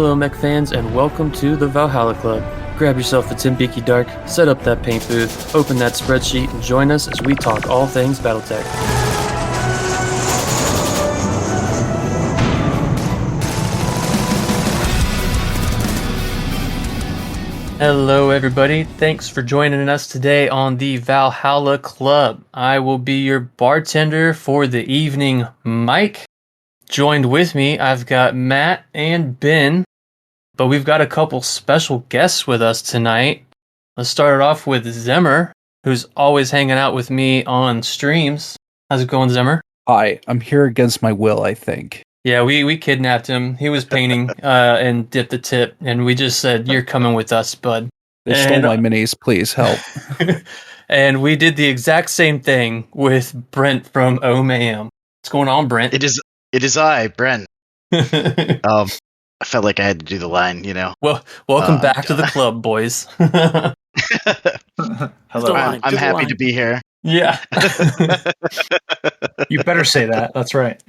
Hello, mech fans, and welcome to the Valhalla Club. Grab yourself a Timbeaky Dark, set up that paint booth, open that spreadsheet, and join us as we talk all things BattleTech. Hello, everybody. Thanks for joining us today on the Valhalla Club. I will be your bartender for the evening, Mike. Joined with me, I've got Matt and Ben, but we've got a couple special guests with us tonight. Let's start it off with Zimmer, who's always hanging out with me on streams. How's it going, Zimmer? Hi, I'm here against my will, I think. Yeah, we kidnapped him. He was painting and dipped the tip, and we just said, "You're coming with us, bud." They stole my minis, please help. And we did the exact same thing with Brent from Oh Ma'am. What's going on, Brent? It is I, Brent. I felt like I had to do the line, you know. Well, welcome back to the club, boys. Hello. I'm happy to be here. Yeah. You better say that. That's right.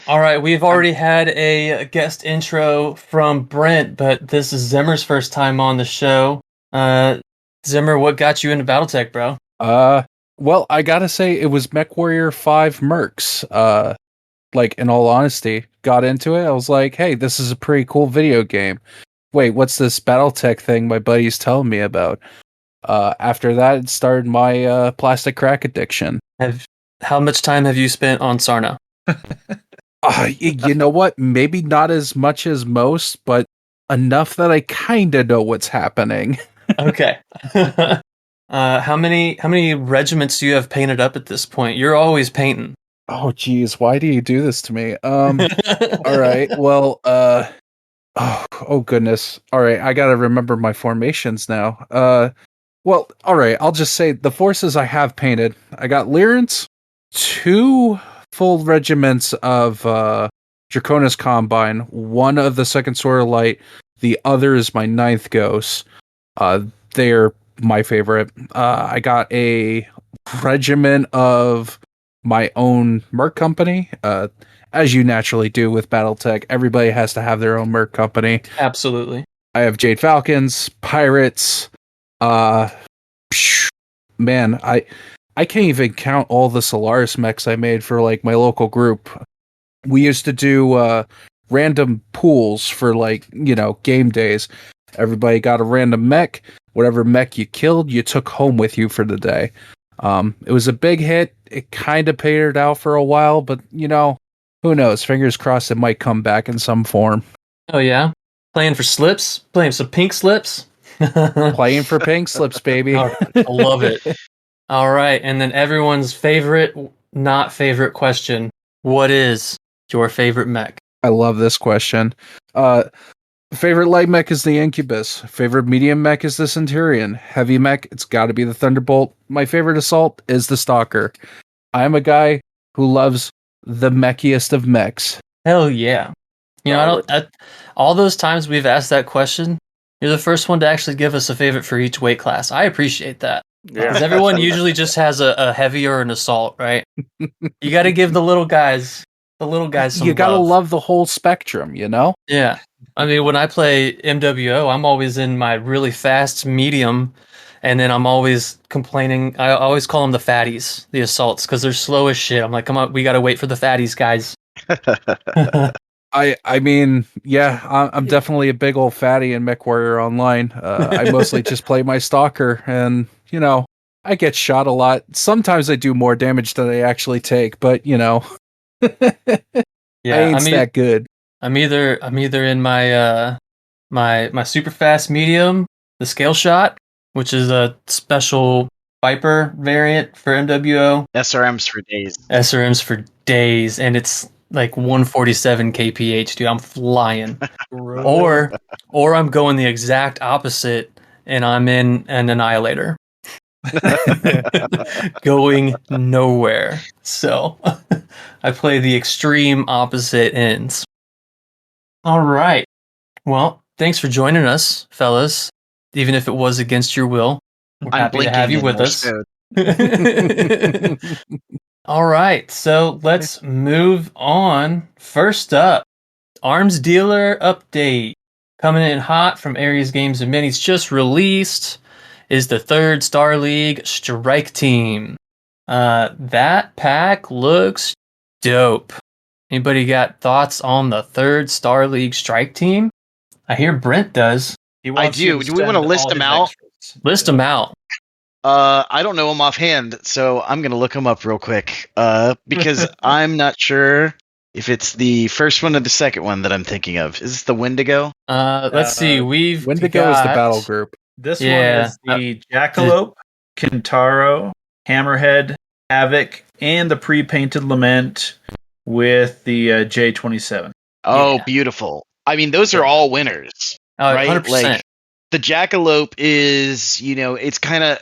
All right, we've already had a guest intro from Brent, but this is Zimmer's first time on the show. Zimmer, what got you into BattleTech, bro? Well, I gotta say, it was MechWarrior 5 Mercs. Like, in all honesty, got into it. I was like, hey, this is a pretty cool video game. Wait, what's this BattleTech thing my buddy's telling me about? After that, it started my plastic crack addiction. How much time have you spent on Sarna? You know what? Maybe not as much as most, but enough that I kind of know what's happening. Okay. How many regiments do you have painted up at this point? You're always painting. Oh, geez, why do you do this to me? All right, well, oh goodness. All right, I gotta remember my formations now. Well, all right, I'll just say the forces I have painted. I got Lyrants, 2 full regiments of Draconis Combine, 1 of the 2nd Sword of Light, the other is my 9th Ghost. They're my favorite. I got a regiment of my own merc company. As you naturally do with BattleTech, everybody has to have their own merc company. Absolutely. I have Jade Falcons, Pirates. Man, I can't even count all the Solaris mechs I made for like my local group. We used to do random pools for like, game days. Everybody got a random mech. Whatever mech you killed, you took home with you for the day. It was a big hit. It kind of petered out for a while, but who knows? Fingers crossed it might come back in some form. Oh yeah? Playing for slips? Playing some pink slips? Playing for pink slips, baby. I love it. All right, and then everyone's favorite, not favorite question. What is your favorite mech? I love this question. Favorite light mech is the Incubus. Favorite medium mech is the Centurion. Heavy mech, it's got to be the Thunderbolt. My favorite assault is the Stalker. I'm a guy who loves the mechiest of mechs. Hell yeah. All those times we've asked that question, you're the first one to actually give us a favorite for each weight class. I appreciate that. Yeah. Because everyone usually just has a heavy or an assault, right? You got to give the little guys some You got to love the whole spectrum, Yeah. I mean, when I play MWO, I'm always in my really fast medium, and then I'm always complaining. I always call them the fatties, the assaults, because they're slow as shit. I'm like, come on, we got to wait for the fatties, guys. I mean, yeah, I'm definitely a big old fatty in MechWarrior Online. I mostly just play my Stalker, and, I get shot a lot. Sometimes I do more damage than I actually take, but, I ain't that good. I'm either in my my super fast medium, the scale shot, which is a special Viper variant for MWO. SRMs for days. SRMs for days, and it's like 147 kph, dude. I'm flying. or I'm going the exact opposite, and I'm in an Annihilator. Going nowhere. So I play the extreme opposite ends. All right. Well, thanks for joining us, fellas. Even if it was against your will, we're happy to have you with us. All right, so let's move on. First up, Arms Dealer update. Coming in hot from Ares Games and Minis, just released, is the third Star League Strike Team. That pack looks dope. Anybody got thoughts on the third Star League Strike Team? I hear Brent does. I do. Do we want to list them out? List them out. I don't know them offhand, so I'm gonna look them up real quick. Because I'm not sure if it's the first one or the second one that I'm thinking of. Is this the Wendigo? Let's see. We've Wendigo is the battle group. This one is the Jackalope, Kintaro, Hammerhead, Havoc, and the pre-painted Lament with the J27. Oh, beautiful. I mean, those are all winners, right? 100%. Like, the Jackalope is, it's kind of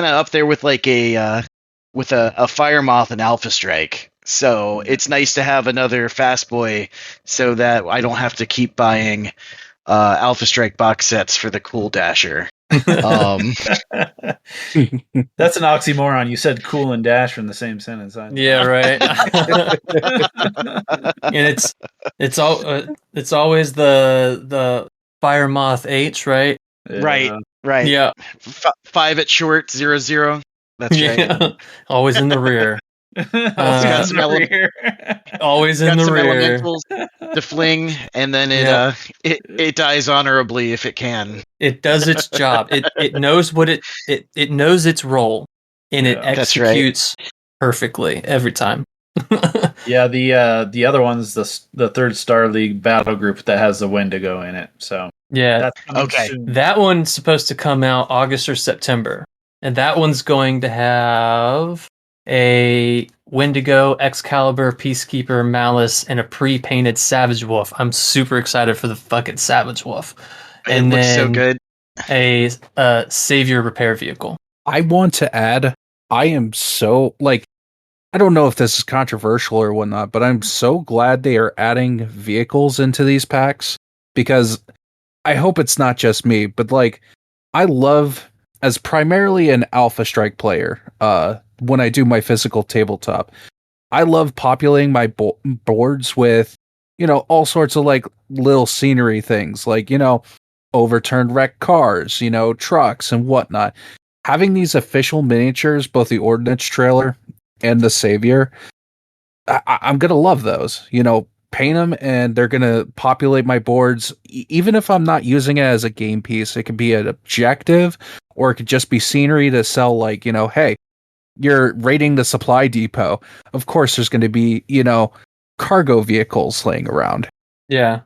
up there with like a Fire Moth and Alpha Strike. So it's nice to have another fast boy, so that I don't have to keep buying Alpha Strike box sets for the Cool Dasher. That's an oxymoron. You said cool and dash in the same sentence. Yeah, right. And it's always the Fire Moth H, right? Yeah. Right. Yeah. 5 at short, 0-0. That's right. Always in the rear. Always in the rear. Elementals to fling, and then it dies honorably if it can. It does its job. It knows what it knows its role, and it executes perfectly every time. Yeah, the other one's the third Star League battle group that has the Wendigo in it. So yeah, okay. That one's supposed to come out August or September, and that one's going to have a Wendigo, Excalibur, Peacekeeper, Malice, and a pre-painted Savage Wolf. I'm super excited for the fucking Savage Wolf. And it looks so good. A Savior repair vehicle. I want to add, I am so, like, I don't know if this is controversial or whatnot, but I'm so glad they are adding vehicles into these packs, because I hope it's not just me, but like, I love, as primarily an Alpha Strike player, when I do my physical tabletop, I love populating my boards with, all sorts of like little scenery things, like, overturned wrecked cars, trucks and whatnot. Having these official miniatures, both the Ordnance Trailer and the Savior, I'm going to love those, paint them, and they're going to populate my boards. Even if I'm not using it as a game piece, it could be an objective, or it could just be scenery to sell, like, hey, you're raiding the supply depot. Of course, there's going to be, cargo vehicles laying around. Yeah.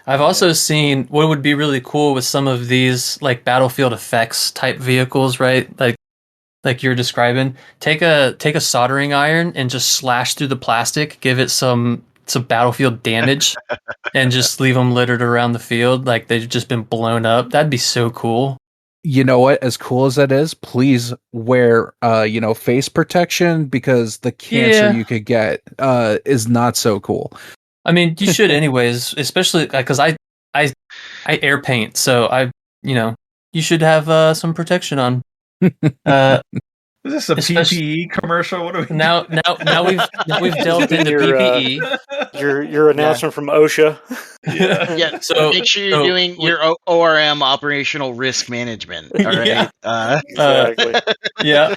I've also seen what would be really cool with some of these like battlefield effects type vehicles, right? Like you're describing. Take a soldering iron and just slash through the plastic, give it some battlefield damage, and just leave them littered around the field like they've just been blown up. That'd be so cool. You know what? As cool as that is, please wear, face protection, because the cancer you could get is not so cool. I mean, you should anyways, especially because I air paint, so you should have some protection on. Is this a PPE commercial? What are we now we've delved into PPE. Your announcement from OSHA. Yeah. So make sure you're doing your ORM, operational risk management. All right. Exactly. Yeah.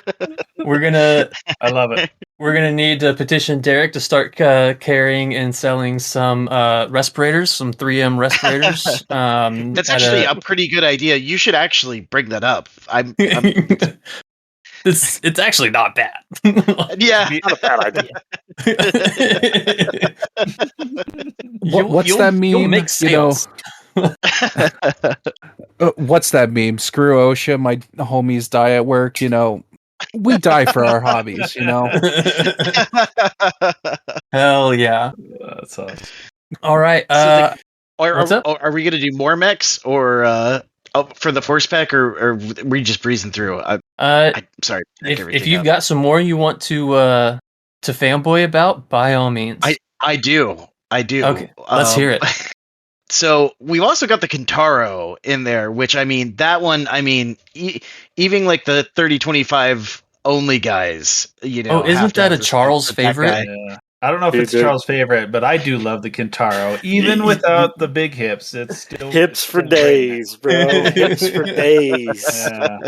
I love it. We're gonna need to petition Derek to start carrying and selling some respirators, some 3M respirators. That's actually a pretty good idea. You should actually bring that up. It's actually not bad. Yeah, not a bad idea. What's that meme? You'll make sales. What's that meme? Screw OSHA, my homies die at work. We die for our hobbies. Hell yeah, that's awesome. All right. Are we gonna do more mechs or? For the force pack, or are we just breezing through? I'm sorry. If you've got some more you want to fanboy about, by all means. I do. Okay, let's hear it. So we've also got the Kintaro in there, which that one, even like the 3025 only guys. Oh, have isn't to that have a respect Charles for that favorite? guy. Yeah. I don't know if Dude, it's dude. Charles' favorite, but I do love the Kintaro. Even without the big hips, it's still Hips for still great. days, bro. Hips for days. Yeah.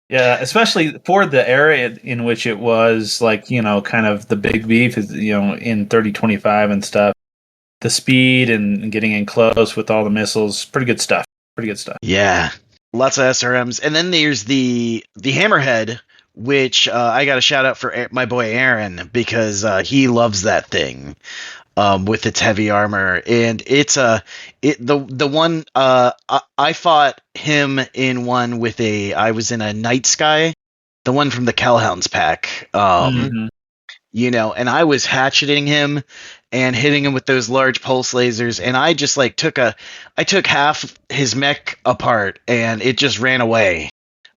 Yeah, especially for the era in which it was like, kind of the big beef is, in 3025 and stuff. The speed and getting in close with all the missiles, pretty good stuff. Pretty good stuff. Yeah, lots of SRMs, and then there's the Hammerhead, which I got a shout out for my boy Aaron because he loves that thing with its heavy armor, and it's the one I fought him in one with I was in a Night Sky, the one from the Calhounds pack, Mhm. and I was hatcheting him and hitting him with those large pulse lasers, and I just like took half his mech apart, and it just ran away.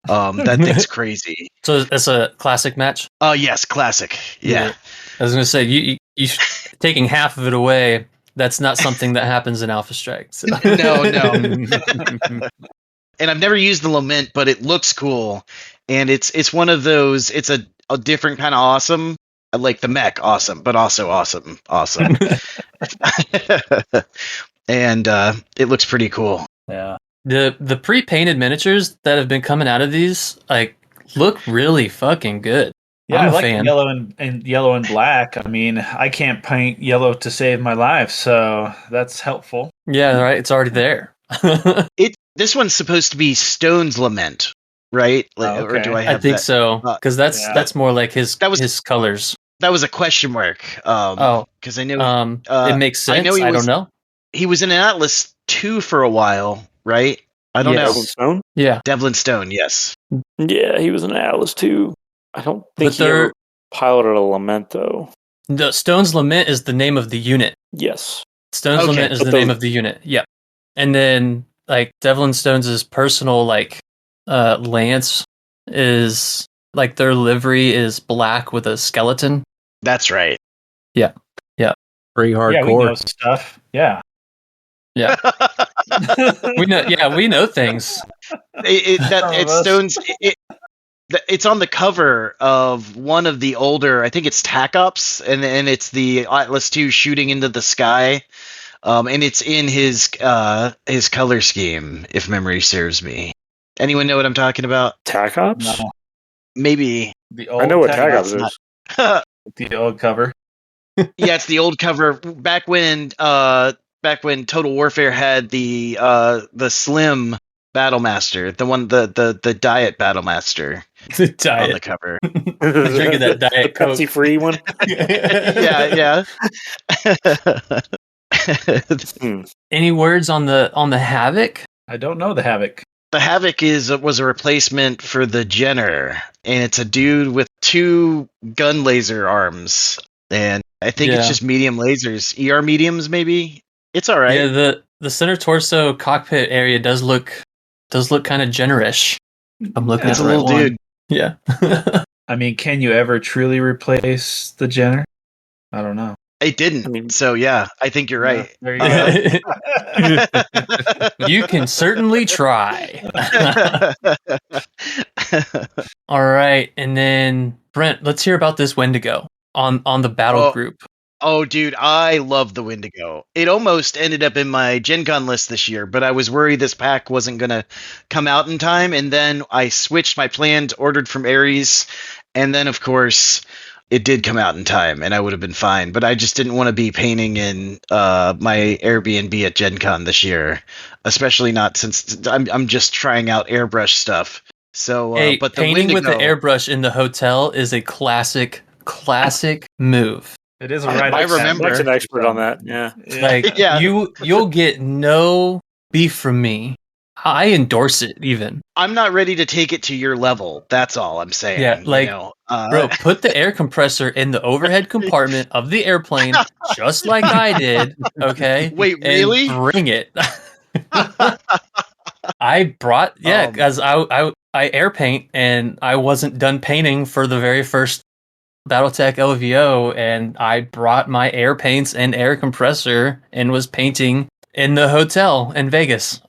That thing's crazy. So that's a classic match. Oh yes, classic. Yeah. I was gonna say you taking half of it away. That's not something that happens in Alpha Strike. So. No. And I've never used the Lament, but it looks cool, and it's one of those. It's a different kind of awesome. I like the mech, awesome, but also awesome. And it looks pretty cool. Yeah. The pre-painted miniatures that have been coming out of these look really fucking good. Yeah, I'm I a like fan. the yellow and black. I mean, I can't paint yellow to save my life, so that's helpful. Yeah, right. It's already there. This one's supposed to be Stone's Lament, right? Oh, Or do I I have think that? so because that's more like his colors. That was a question mark. Because I know It makes sense. I know I don't know. he was in an Atlas 2 for a while, right? I don't Yes. know. Devlin Stone? Yeah, Devlin Stone, yes. Yeah, he was in Atlas too. I don't think but he ever piloted a Lament though. the Stone's Lament is the name of the unit. Yes. Stone's Okay, Lament is but the those- name of the unit. Yep. And then Devlin Stone's personal lance is their livery is black with a skeleton. That's right. Pretty Yeah, we know hardcore. stuff. Yeah. Yeah. We know. Yeah, we know things. It's Stone's. It's on the cover of one of the older. I think it's TAC Ops, and it's the Atlas 2 shooting into the sky, and it's in his color scheme, if memory serves me. Anyone know what I'm talking about? TAC Ops? No. Maybe. The old I know what tag TAC Ops Ops is. the old cover. Yeah, it's the old cover back when Total Warfare had the slim Battlemaster, the one the diet Battlemaster The on diet. the cover. Drinking that Diet Coke. Pepsi free one. Yeah. Any words on the Havoc? I don't know the Havoc. The Havoc was a replacement for the Jenner, and it's a dude with 2 gun laser arms, and I think it's just medium lasers, ER mediums maybe. It's all right. Yeah, the center torso cockpit area does look kind of Jenner-ish. I'm looking It's at a the right little one. dude. Yeah. I mean, can you ever truly replace the Jenner? I don't know. It didn't. I mean- So yeah, I think you're right. There you go. You can certainly try. All right, and then Brent, let's hear about this Wendigo on the battle Oh. group. Oh, dude, I love the Wendigo. It almost ended up in my Gen Con list this year, but I was worried this pack wasn't going to come out in time, and then I switched my plans, ordered from Ares, and then, of course, it did come out in time, and I would have been fine. But I just didn't want to be painting in my Airbnb at Gen Con this year, especially not since I'm just trying out airbrush stuff. So, Hey, but the painting with the Wendigo, airbrush in the hotel is a classic move. It is a right. I remember. Mike's an expert on that. Yeah. Yeah. You'll get no beef from me. I endorse it even. I'm not ready to take it to your level. That's all I'm saying. Yeah, Bro, put the air compressor in the overhead compartment of the airplane, just like I did. Okay. Wait, and really? Bring it. I brought because I air paint and I wasn't done painting for the very first BattleTech LVO, and I brought my air paints and air compressor and was painting in the hotel in Vegas.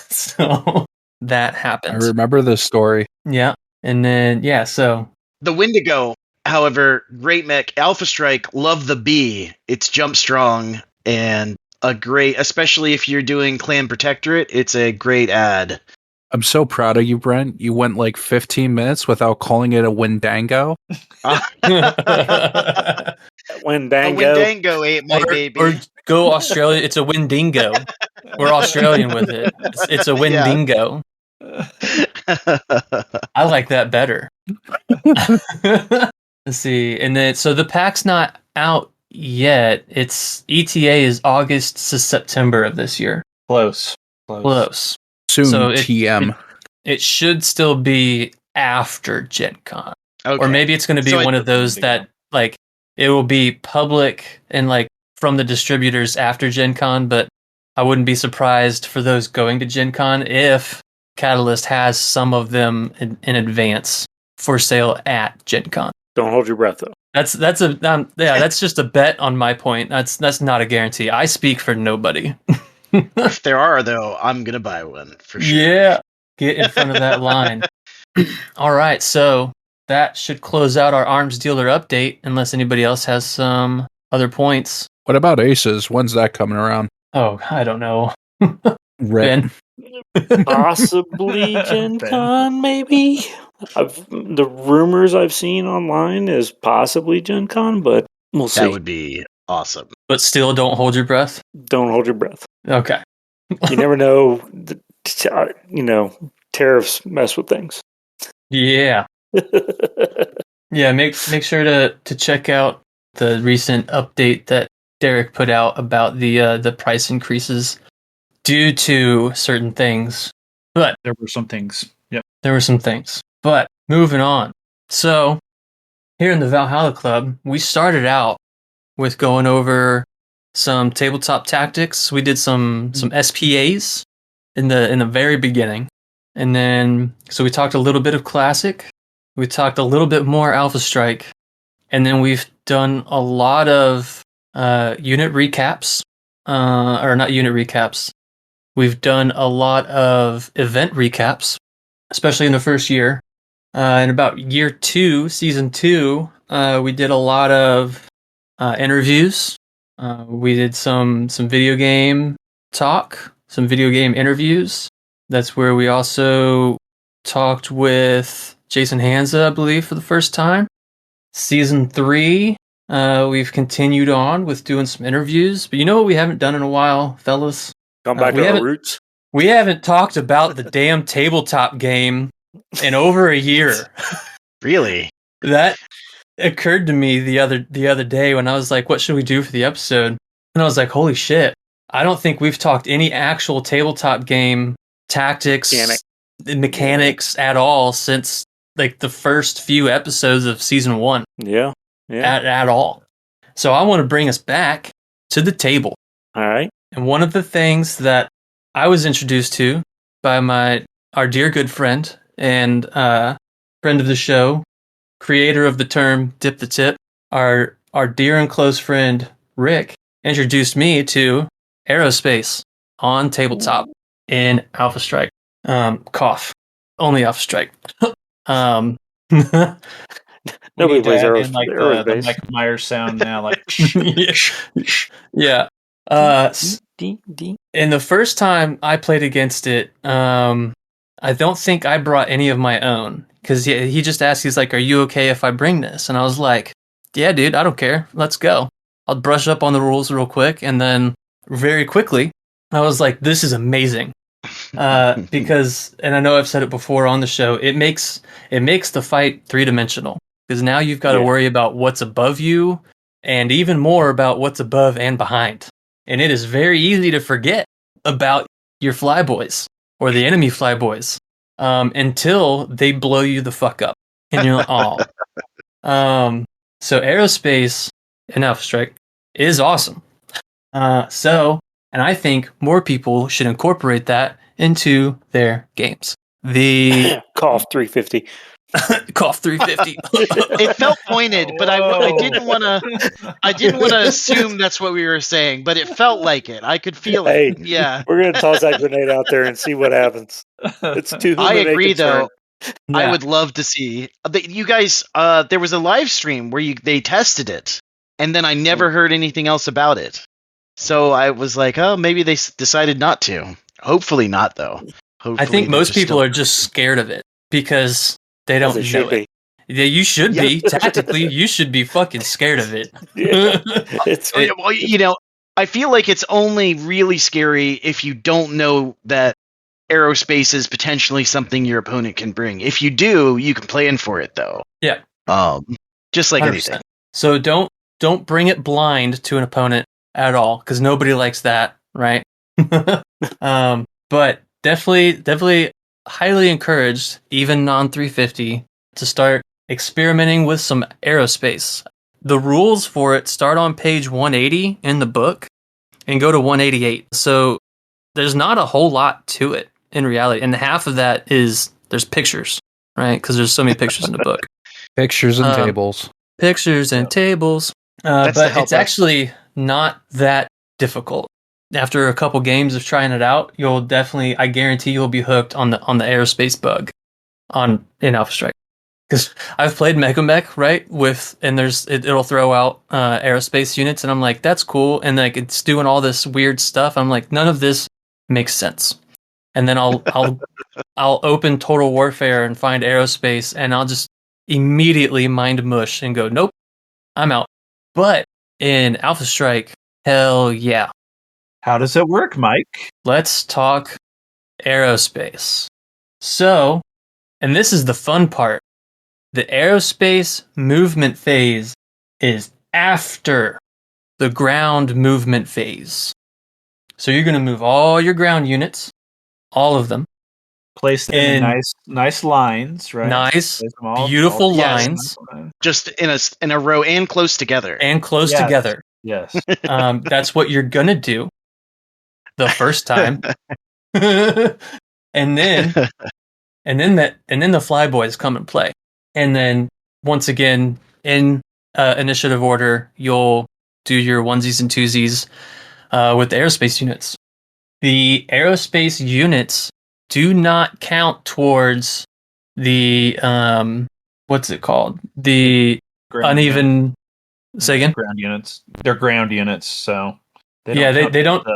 So that I happened. remember this story. Yeah. And then, so The Wendigo, however, great mech. Alpha Strike, love the B. It's jump strong and a great, especially if you're doing Clan Protectorate, it's a great ad. I'm so proud of you, Brent. You went like 15 minutes without calling it a Wendango. A Wendango. Wendango ain't my baby. Or go Australia. It's a Windingo. We're Australian with it. It's a Windingo. I like that better. Let's see. And then, so the pack's not out yet. It's ETA is August to September of this year. Close. Soon, So TM. It should still be after Gen Con. Okay. Or maybe it's going to be So one of those that, like, it will be public and, like, from the distributors after Gen Con, but I wouldn't be surprised for those going to Gen Con if Catalyst has some of them in advance for sale at Gen Con. Don't hold your breath, though. That's just a bet on my point. That's not a guarantee. I speak for nobody. If there are, though, I'm going to buy one for sure. Yeah. Get in front of that line. All right, so that should close out our arms dealer update, unless anybody else has some other points. What about Aces? When's that coming around? Oh, I don't know. Red. Ben? Possibly Gen Con, maybe. The rumors I've seen online is possibly Gen Con, but we'll see. That would be awesome. But still, don't hold your breath. Don't hold your breath. Okay. You never know. Tariffs mess with things. Yeah. Yeah, make sure to check out the recent update that Derek put out about the price increases due to certain things. But There were some things. Yep. there were some things. But moving on. So here in the Valhalla Club, we started out with going over some tabletop tactics. We did some SPAs in the very beginning. And then so we talked a little bit of Classic. We talked a little bit more Alpha Strike. And then we've done a lot of unit recaps. Or not unit recaps. We've done a lot of event recaps, especially in the first year. In about year 2, season 2, we did a lot of interviews. We did some video game talk, some video game interviews. That's where we also talked with Jason Hanza, I believe, for the first time. Season 3, we've continued on with doing some interviews. But you know what we haven't done in a while, fellas? Come back to our roots. We haven't talked about the damn tabletop game in over a year. Really? That occurred to me the other day when I was like, what should we do for the episode? And I was like, holy shit. I don't think we've talked any actual tabletop game tactics, mechanics at all since like the first few episodes of season 1. Yeah. At all. So I want to bring us back to the table. All right. And one of the things that I was introduced to by our dear good friend and friend of the show, creator of the term "dip the tip," our dear and close friend Rick introduced me to AeroSPACE on tabletop in Alpha Strike. Cough. Only Alpha Strike. Nobody plays And like the aerospace. Mike Myers sound now, like Yeah. And the first time I played against it, I don't think I brought any of my own. Because he just asked, he's like, are you okay if I bring this? And I was like, yeah, dude, I don't care. Let's go. I'll brush up on the rules real quick. And then very quickly, I was like, this is amazing. Because, and I know I've said it before on the show, it makes the fight 3-dimensional. Because now you've got to worry about what's above you and even more about what's above and behind. And it is very easy to forget about your flyboys or the enemy flyboys until they blow you the fuck up. And you're like, oh. So AeroSPACE in Alpha Strike is awesome. And I think more people should incorporate that into their games. The Cough 350. Cough 350. It felt pointed, but I didn't want to assume that's what we were saying, but it felt like it. I could feel it. Hey, Yeah. We're going to toss that grenade out there and see what happens. It's too I agree, though. I would love to see you guys. There was a live stream where they tested it, and then I never heard anything else about it. So I was like, oh, maybe they decided not to. Hopefully not, though. Hopefully I think most people are just scared of it because they don't know it. Yeah, you should be. Tactically, you should be fucking scared of it. Well, you know, I feel like it's only really scary if you don't know that AeroSPACE is potentially something your opponent can bring. If you do, you can plan for it, though. Yeah. Just like 100%. anything. So don't bring it blind to an opponent at all, because nobody likes that, right? But definitely highly encouraged, even non 350, to start experimenting with some AeroSPACE. The rules for it start on page 180 in the book and go to 188. So there's not a whole lot to it in reality. And half of that is there's pictures, right? Because there's so many pictures in the book. Pictures and tables. Pictures and tables. But it's actually not that difficult. After a couple games of trying it out, I guarantee you'll be hooked on the AeroSPACE bug in Alpha Strike. Because I've played Mech, right? It'll throw out AeroSPACE units, and I'm like, that's cool. And like it's doing all this weird stuff. I'm like, none of this makes sense. And then I'll open Total Warfare and find AeroSPACE, and I'll just immediately mind mush and go, nope, I'm out. But in Alpha Strike, hell yeah. How does it work, Mike? Let's talk AeroSPACE. So, and this is the fun part. The AeroSPACE movement phase is after the ground movement phase. So you're going to move all your ground units, all of them. Place them in nice lines, right? Nice, beautiful lines. Just in a row and close together. Together. Yes. That's what you're going to do the first time. and then the flyboys come and play. And then once again in initiative order, you'll do your onesies and twosies with the AeroSPACE units. The AeroSPACE units do not count towards the what's it called? The uneven. Say again. Ground units. They're ground units, so they don't.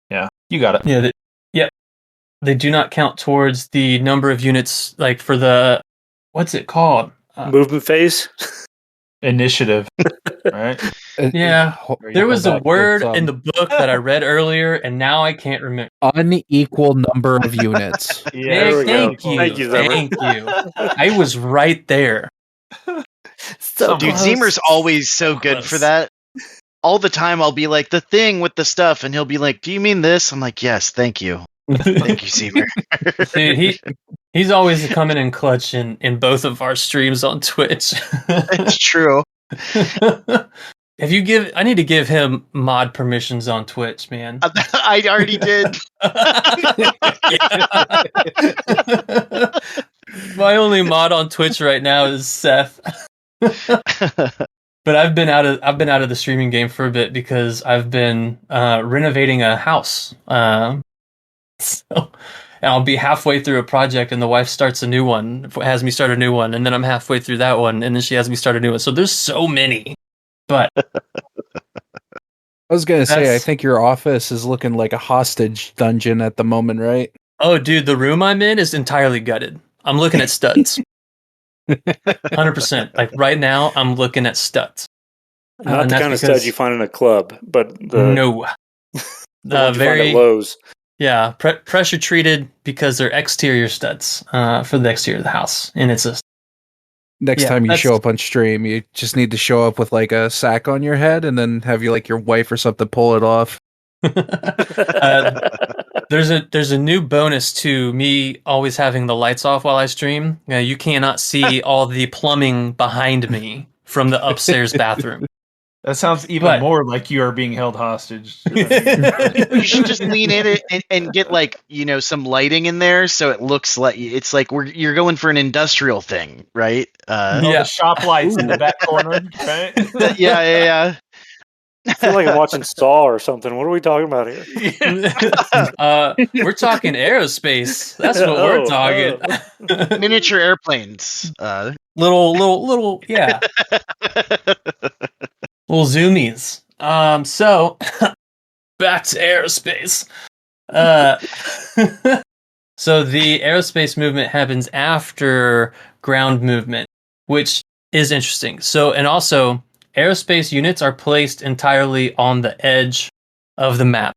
Yeah, you got it. Yeah, they do not count towards the number of units, like for the what's it called? Movement phase. Initiative, right? Yeah, there was a word in the book that I read earlier, and now I can't remember. Unequal number of units. Thank you. I was right there. Dude, Zemer's always so good for that. All the time I'll be like, the thing with the stuff, and he'll be like, do you mean this? I'm like, yes, thank you. Thank you, Zemer. Dude, he's always coming in clutch in both of our streams on Twitch. It's true. I need to give him mod permissions on Twitch, man. I already did. My only mod on Twitch right now is Seth. But I've been out of the streaming game for a bit because I've been renovating a house. So, and I'll be halfway through a project, and the wife starts a new one, has me start a new one, and then I'm halfway through that one, and then she has me start a new one. So there's so many. But I was gonna say, I think your office is looking like a hostage dungeon at the moment, right? Oh, dude, the room I'm in is entirely gutted. I'm looking at studs. 100%. Like right now, I'm looking at studs. Not the kind of studs you find in a club, but no, very Lowe's. Yeah, pressure treated because they're exterior studs for the exterior of the house, and it's a. Next time you show up on stream, you just need to show up with like a sack on your head, and then have your wife or something pull it off. There's a new bonus to me always having the lights off while I stream. You cannot see all the plumbing behind me from the upstairs bathroom. That sounds even more like you are being held hostage. You should just lean in it and get some lighting in there so it looks like it's like you're going for an industrial thing, right? The shop lights in the back corner, right? Yeah. I feel like I'm watching Saw or something. What are we talking about here? We're talking aerospace. That's what we're talking. Miniature airplanes. Little, yeah. Little zoomies. So back to aerospace. So the aerospace movement happens after ground movement, which is interesting. So, and also, aerospace units are placed entirely on the edge of the map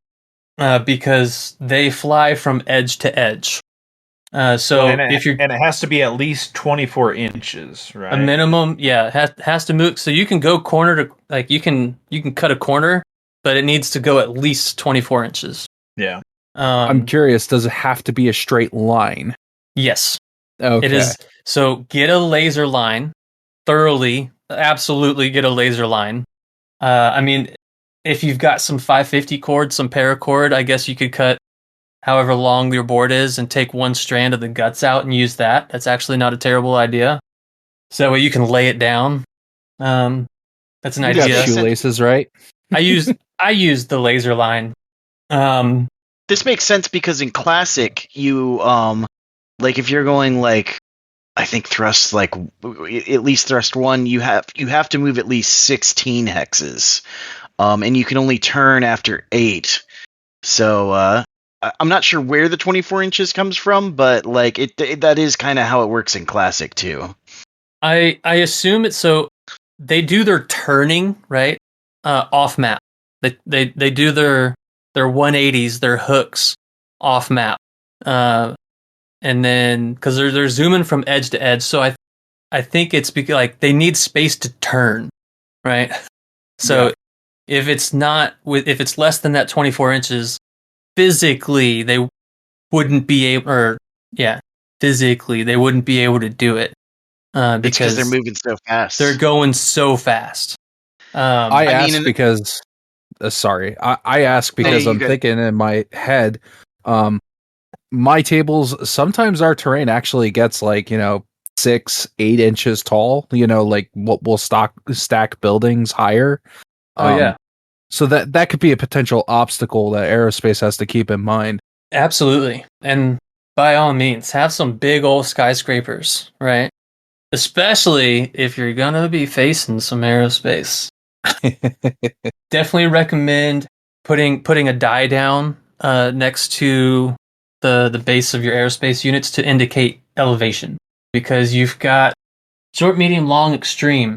because they fly from edge to edge. If you're and it has to be at least 24 inches, right? a minimum, yeah, has to move. So you can go corner to like you can cut a corner, but it needs to go at least 24 inches. Yeah. I'm curious, does it have to be a straight line? Yes. Okay. It is. So get a laser line thoroughly. Absolutely get a laser line. I mean, if you've got some 550 cord, some paracord, I guess you could cut however long your board is and take one strand of the guts out and use that. That's actually not a terrible idea. So that way you can lay it down. That's an idea. You got shoelaces, right? I use the laser line. This makes sense because in Classic, you like if you're going like I think thrust like at least thrust 1, you have to move at least 16 hexes, and you can only turn after 8. So I'm not sure where the 24 inches comes from, but like it that is kind of how it works in Classic too. I assume it's so they do their turning right off map. They do their 180s, their hooks off map, and then because they're zooming from edge to edge. So I think it's because like they need space to turn, right? So if it's less than that 24 inches, physically they wouldn't be able, physically they wouldn't be able to do it because they're moving so fast. They're going so fast. I ask because I ask because I'm thinking in my head, my tables, sometimes our terrain actually gets like, 6-8 inches tall, like what will stack buildings higher. So that could be a potential obstacle that aerospace has to keep in mind. Absolutely. And by all means, have some big old skyscrapers, right? Especially if you're going to be facing some aerospace. Definitely recommend putting a die down next to the base of your aerospace units to indicate elevation, because you've got short, medium, long, extreme.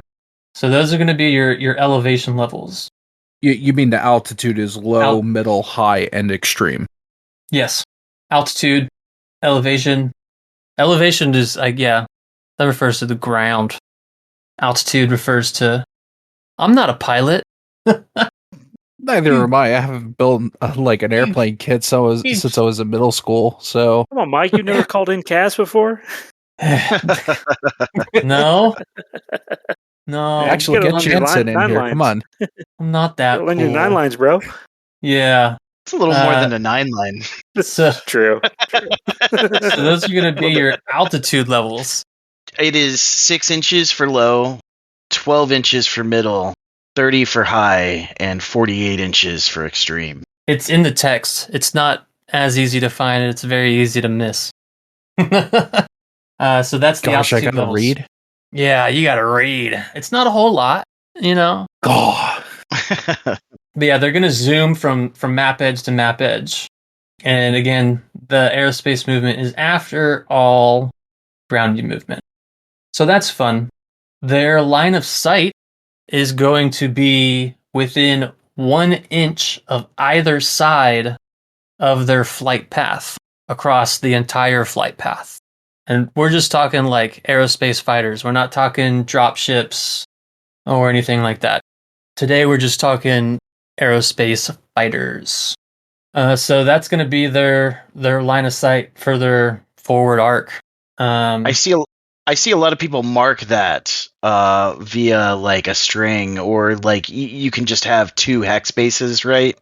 So those are going to be your elevation levels. You mean the altitude is low, middle, high, and extreme? Yes. Altitude, elevation. Elevation is that refers to the ground. Altitude refers to I'm not a pilot. Neither am I. I haven't built like an airplane kit since I was in middle school. So come on, Mike, you never called in Cass before? No. Actually, get Jensen in here. Come on. I'm not that cool. Learn your 9 lines, bro. Yeah. It's a little more than a 9 line. So, true. So those are going to be your altitude levels. It is 6 inches for low, 12 inches for middle, 30 for high, and 48 inches for extreme. It's in the text. It's not as easy to find. It's very easy to miss. So that's the altitude I gotta levels. read. Yeah, you gotta read. It's not a whole lot, God. But yeah, they're gonna zoom from map edge to map edge. And again, the aerospace movement is after all ground movement. So that's fun. Their line of sight is going to be within 1 inch of either side of their flight path across the entire flight path. And we're just talking like aerospace fighters. We're not talking drop ships or anything like that. Today we're just talking aerospace fighters. So that's going to be their line of sight for their forward arc. I see a lot of people mark that via like a string, or like you can just have 2 hex bases, right,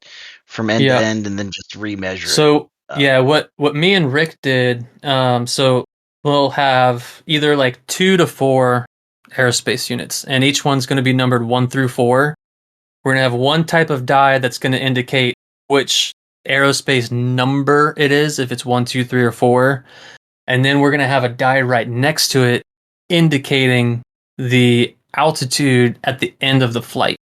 from end to end, and then just remeasure. So what me and Rick did. So we'll have either like 2 to 4 aerospace units, and each one's going to be numbered 1 through 4. We're going to have one type of die that's going to indicate which aerospace number it is, if it's 1, 2, 3, or 4. And then we're going to have a die right next to it indicating the altitude at the end of the flight.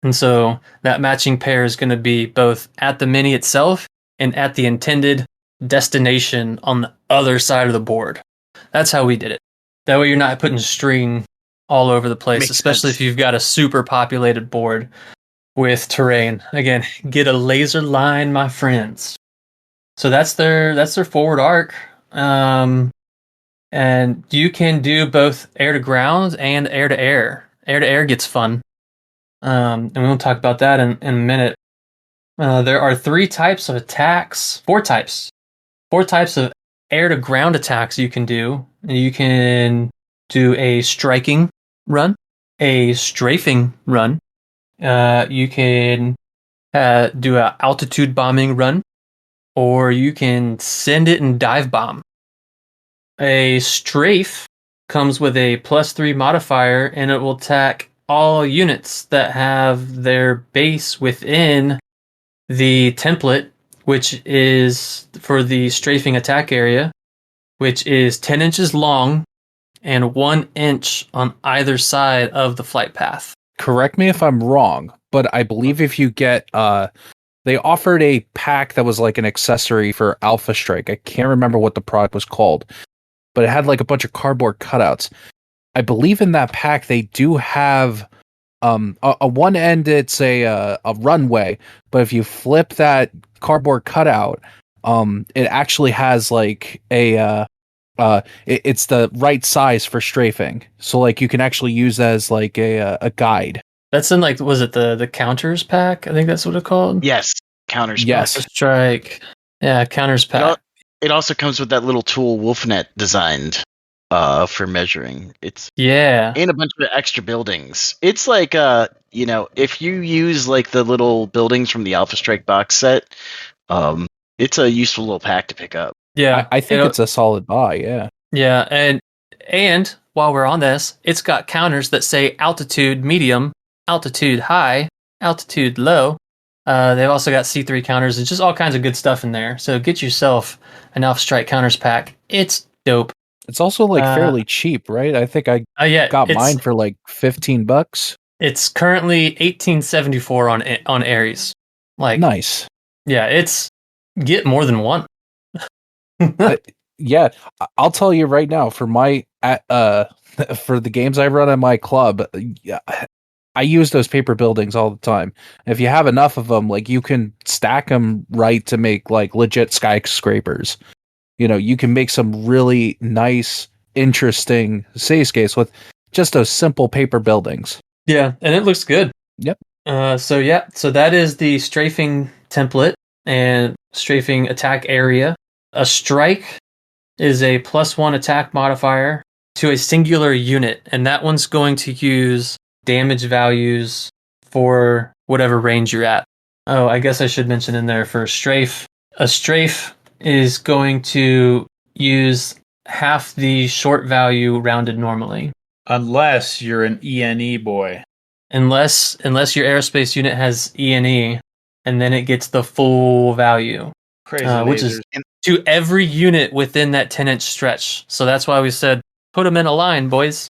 And so that matching pair is going to be both at the mini itself and at the intended destination on the other side of the board. That's how we did it. That way you're not putting string all over the place, Makes especially sense. if you've got a super populated board with terrain. Again, get a laser line, my friends. So that's their forward arc. And you can do both air to ground and air to air. Air to air gets fun. And we'll talk about that in a minute. There are 3 types of attacks, 4 types. 4 types of air to ground attacks you can do. You can do a striking run, a strafing run. You can do an altitude bombing run, or you can send it and dive bomb. A strafe comes with a +3 modifier, and it will attack all units that have their base within the template, which is for the strafing attack area, which is 10 inches long and 1 inch on either side of the flight path. Correct me if I'm wrong, but I believe if you get they offered a pack that was like an accessory for Alpha Strike. I can't remember what the product was called, but it had like a bunch of cardboard cutouts. I believe in that pack they do have a one end it's a runway, but if you flip that cardboard cutout, it actually has like it's the right size for strafing. So like you can actually use that as like a guide. That's in like, was it the counters pack? I think that's what it's called. Yes, counters. Yes. Strike. Yeah, counters pack. It also comes with that little tool Wolfnet designed for measuring. It's Yeah. and a bunch of extra buildings. It's like if you use like the little buildings from the Alpha Strike box set, it's a useful little pack to pick up. Yeah. I think it's a solid buy, yeah. Yeah, and while we're on this, it's got counters that say altitude medium, altitude high, altitude low. They've also got C3 counters. It's just all kinds of good stuff in there. So get yourself an Alpha Strike counters pack. It's dope. It's also like fairly cheap, right? I think I got mine for like $15. It's currently $18.74 on Ares. Like, nice. Yeah, it's get more than one. Yeah, I'll tell you right now, for my for the games I run in my club, I use those paper buildings all the time. If you have enough of them, like you can stack them right to make like legit skyscrapers. You know, you can make some really nice, interesting cityscapes with just those simple paper buildings. Yeah, and it looks good. Yep. So that is the strafing template and strafing attack area. A strike is a +1 attack modifier to a singular unit, and that one's going to use damage values for whatever range you're at. Oh, I guess I should mention in there for strafe. A strafe is going to use half the short value rounded normally. Unless you're an ENE boy. Unless your aerospace unit has ENE, and then it gets the full value. Crazy which is to every unit within that 10-inch stretch. So that's why we said, put them in a line, boys.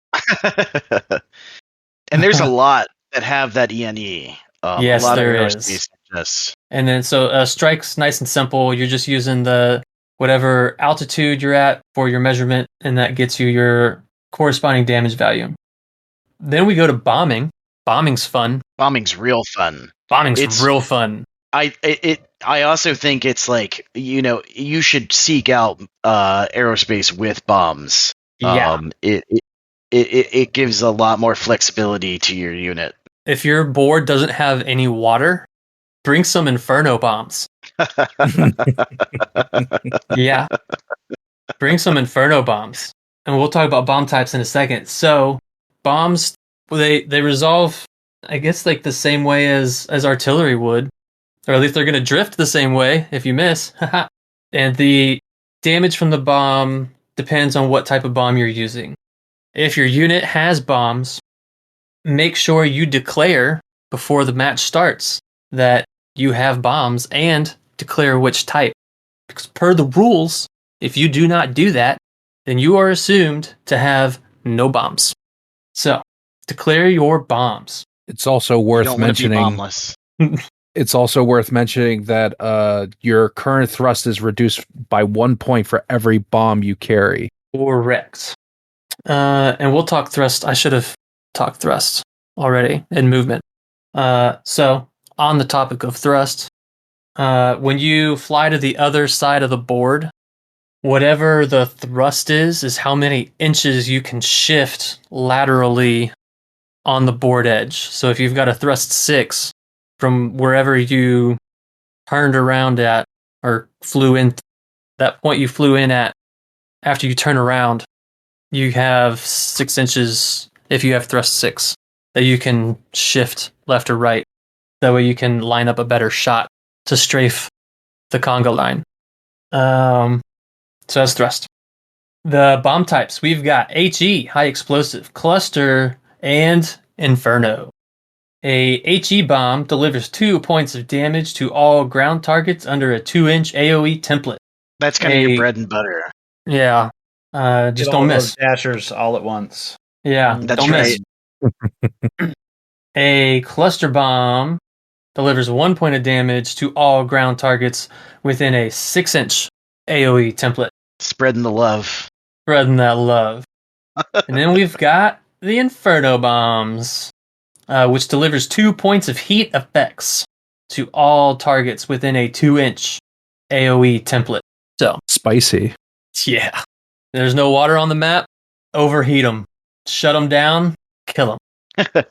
And there's a lot that have that ENE. Yes, a lot there of is. Yes. And then so strike's nice and simple. You're just using the whatever altitude you're at for your measurement, and that gets you your corresponding damage value. Then we go to bombing. Bombing's fun. Bombing's real fun. Bombing's real fun. I also think it's like, you should seek out aerospace with bombs. Yeah. It gives a lot more flexibility to your unit. If your board doesn't have any water, bring some Inferno bombs. Yeah. Bring some Inferno bombs. And we'll talk about bomb types in a second. So bombs, they resolve, I guess, like the same way as artillery would. Or at least they're going to drift the same way if you miss. And the damage from the bomb depends on what type of bomb you're using. If your unit has bombs, make sure you declare before the match starts that you have bombs and declare which type. Because per the rules, if you do not do that, then you are assumed to have no bombs. So, declare your bombs. It's also You worth don't want to be mentioning. bombless. It's also worth mentioning that your current thrust is reduced by 1 point for every bomb you carry. Correct. And we'll talk thrust. I should have talked thrust already in movement. So, on the topic of thrust, when you fly to the other side of the board, whatever the thrust is how many inches you can shift laterally on the board edge. So if you've got a thrust 6 from wherever you turned around at or flew in, that point you flew in at, after you turn around, you have 6 inches if you have thrust 6 that you can shift left or right. That way you can line up a better shot to strafe the conga line. So that's thrust. The bomb types, we've got HE, high explosive, cluster, and inferno. A HE bomb delivers 2 points of damage to all ground targets under a 2-inch AoE template. That's kind of your bread and butter. Yeah. Just Get don't all miss. those dashers all at once. Yeah, That's don't right. miss. A cluster bomb delivers 1 point of damage to all ground targets within a 6-inch AoE template. Spreading the love. Spreading that love. And then we've got the Inferno Bombs, which delivers 2 points of heat effects to all targets within a 2-inch AoE template. So, Spicy. yeah. There's no water on the map. Overheat them. Shut them down. Kill them.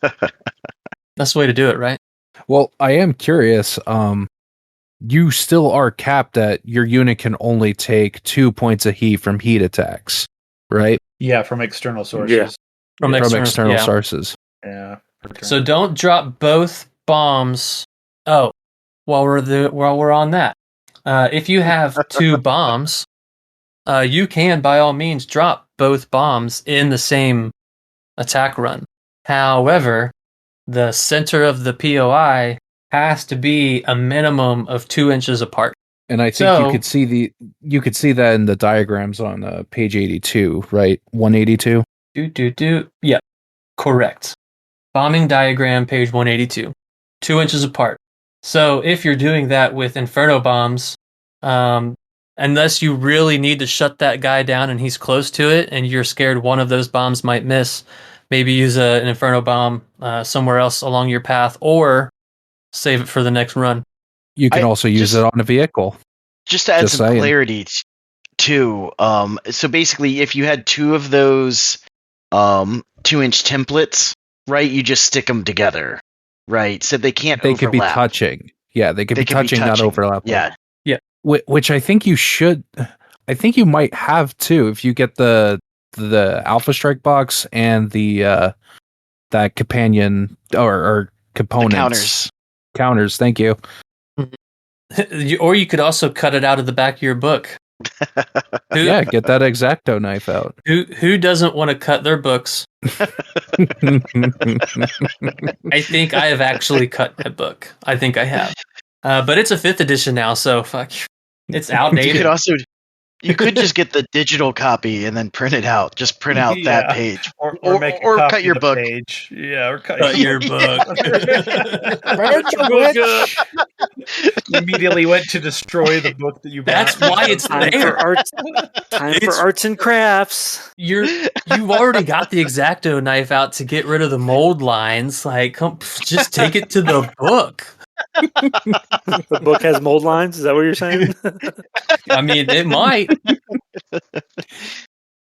That's the way to do it, right? Well, I am curious. You still are capped at your unit can only take 2 points of heat from heat attacks, right? Yeah, from external sources. Yeah. From external yeah. sources. Yeah. So don't drop both bombs. Oh, while we're on that, if you have 2 bombs, you can by all means drop both bombs in the same attack run. However, the center of the POI has to be a minimum of 2 inches apart. And I think So- you could see that in the diagrams on page 82, right? 182. Yep, correct. Bombing diagram, page 182. 2 inches apart. So if you're doing that with Inferno bombs, unless you really need to shut that guy down and he's close to it and you're scared one of those bombs might miss, maybe use an Inferno bomb somewhere else along your path or save it for the next run. You can I also use just- it on a vehicle. Just to add Just some saying. clarity too. So basically, if you had 2 of those 2-inch templates, right, you just stick them together, right? So they can't They overlap. could be touching. Yeah, they could be touching, not overlapping. Yeah. Which I think you should. I think you might have too if you get the Alpha Strike box and the that companion or components. Counters. Thank you. Or you could also cut it out of the back of your book. Who, Yeah, get that X-Acto knife out. Who doesn't want to cut their books? I think I have actually cut my book. I think I have. But it's a 5th edition now, so fuck. It's outdated. You could just get the digital copy and then print it out. Just print out that Yeah. page. Or Or- make a or copy cut your of the book. page. Yeah, or cut Cut your book. Cut your book up. You immediately went to destroy the book that you bought. That's why it's Time there. for arts. Time for arts and crafts. You've already got the X-Acto knife out to get rid of the mold lines. Like, just take it to the book. The book has mold lines. Is that what you're saying? I mean, it might.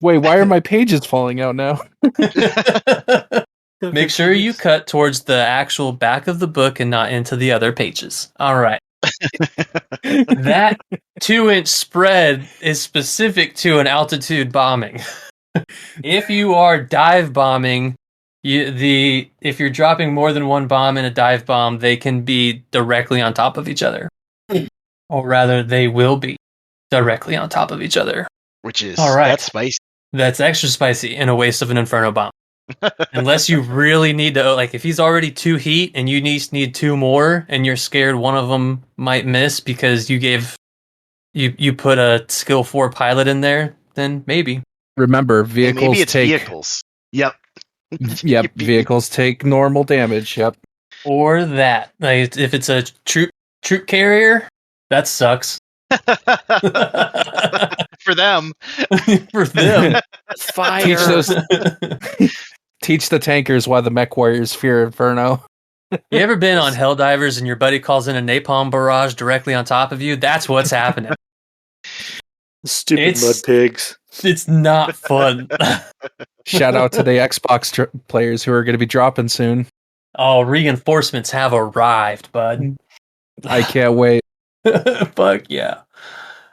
Wait, why are my pages falling out now? Make sure you cut towards the actual back of the book and not into the other pages. All right. That 2-inch spread is specific to an altitude bombing. If you are dive bombing, if you're dropping more than one bomb in a dive bomb, they can be directly on top of each other. Or rather, they will be directly on top of each other. Which is All right. that's spicy. That's extra spicy in a waste of an Inferno bomb. Unless you really need to, like, if he's already 2 heat and you need 2 more, and you're scared one of them might miss because you put a skill 4 pilot in there, then maybe. Remember, Hey, vehicles maybe it's take. vehicles. Yep. Yep, vehicles take normal damage. Yep. Or that, like, if it's a troop carrier, that sucks. For them. For them. Fire. Teach the tankers why the mech warriors fear Inferno. You ever been on Helldivers and your buddy calls in a napalm barrage directly on top of you? That's what's happening. Stupid mud pigs. It's not fun. Shout out to the Xbox players who are going to be dropping soon. Oh, reinforcements have arrived, bud. I can't wait. Fuck yeah.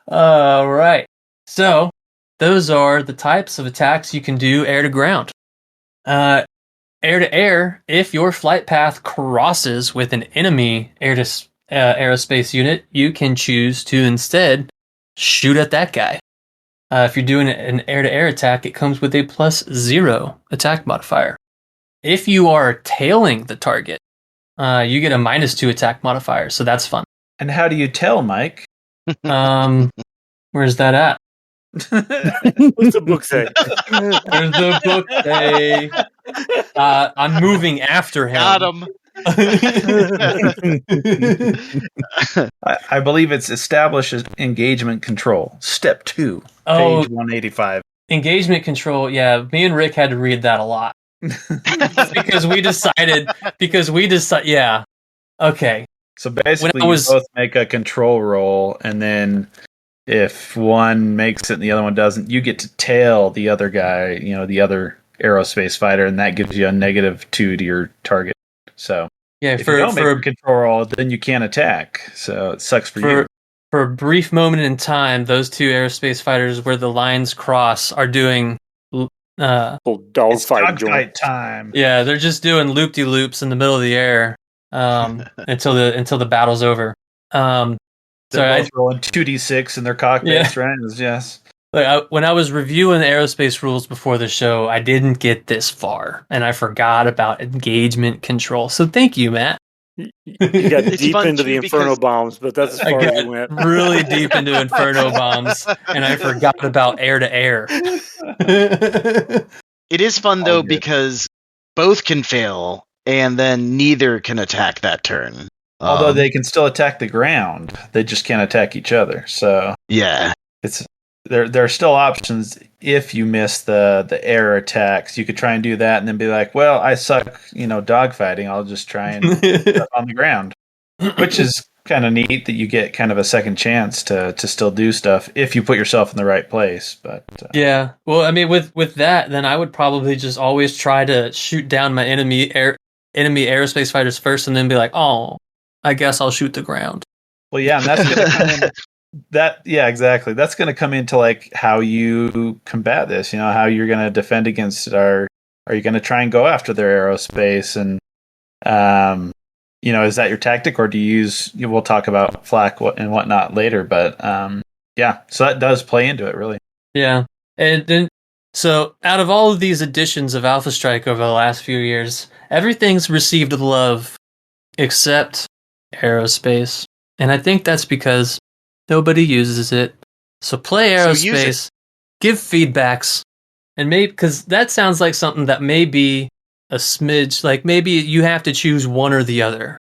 All right. So, those are the types of attacks you can do air to ground. Air to air, if your flight path crosses with an enemy aerospace unit, you can choose to instead shoot at that guy. If you're doing an air-to-air attack, it comes with a +0 attack modifier. If you are tailing the target, you get a -2 attack modifier, so that's fun. And how do you tell, Mike? Where's that at? What's the book say? Where's the book say? I'm moving after him. Got him. I believe it's establishes engagement control. Step 2, page 185. Engagement control. Yeah, me and Rick had to read that a lot because we decided. Yeah. Okay. So basically, you both make a control roll, and then if one makes it and the other one doesn't, you get to tail the other guy. You know, the other aerospace fighter, and that gives you a -2 to your target. So yeah, if you don't make a control roll, then you can't attack. So it sucks for you. For a brief moment in time, those 2 aerospace fighters where the lines cross are doing dogfight time. Yeah, they're just doing loop-de-loops in the middle of the air until the battle's over. They're both rolling 2d6 in their cockpits, right? Yes. When I was reviewing aerospace rules before the show, I didn't get this far, and I forgot about engagement control. So thank you, Matt. You got deep into the Inferno bombs, but that's as far as you went. Really deep into Inferno bombs, and I forgot about air-to-air. It is fun, though, because both can fail, and then neither can attack that turn. Although they can still attack the ground. They just can't attack each other. So yeah. There are still options if you miss the air attacks. You could try and do that and then be like, well, I suck, dogfighting. I'll just try and stuff on the ground. Which is kind of neat that you get kind of a second chance to still do stuff if you put yourself in the right place. But yeah. Well, I mean, with that, then I would probably just always try to shoot down my enemy aerospace fighters first and then be like, oh, I guess I'll shoot the ground. Well, yeah, and that's going to come in. Exactly. That's going to come into like how you combat this. How you're going to defend against it. Are you going to try and go after their aerospace? And is that your tactic, or do you use? We'll talk about flak and whatnot later. But yeah, so that does play into it, really. Yeah, and then so out of all of these editions of Alpha Strike over the last few years, everything's received love except aerospace, and I think that's because nobody uses it. So play aerospace, give feedbacks, and maybe because that sounds like something that may be a smidge. Like maybe you have to choose one or the other.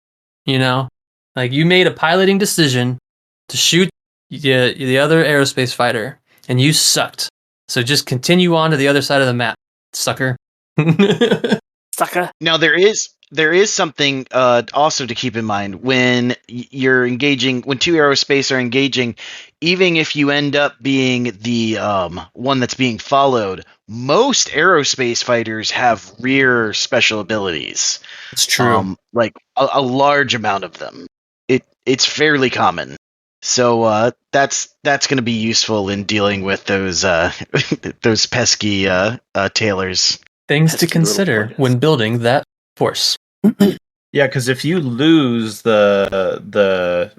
Like you made a piloting decision to shoot the other aerospace fighter, and you sucked. So just continue on to the other side of the map, sucker. Sucker. Now there is something also to keep in mind when you're engaging, when 2 aerospace are engaging, even if you end up being the one that's being followed, most aerospace fighters have rear special abilities. It's true. Like a large amount of them. It's fairly common. So that's going to be useful in dealing with those those pesky tailors. Things to consider when building that force. Yeah, because if you lose the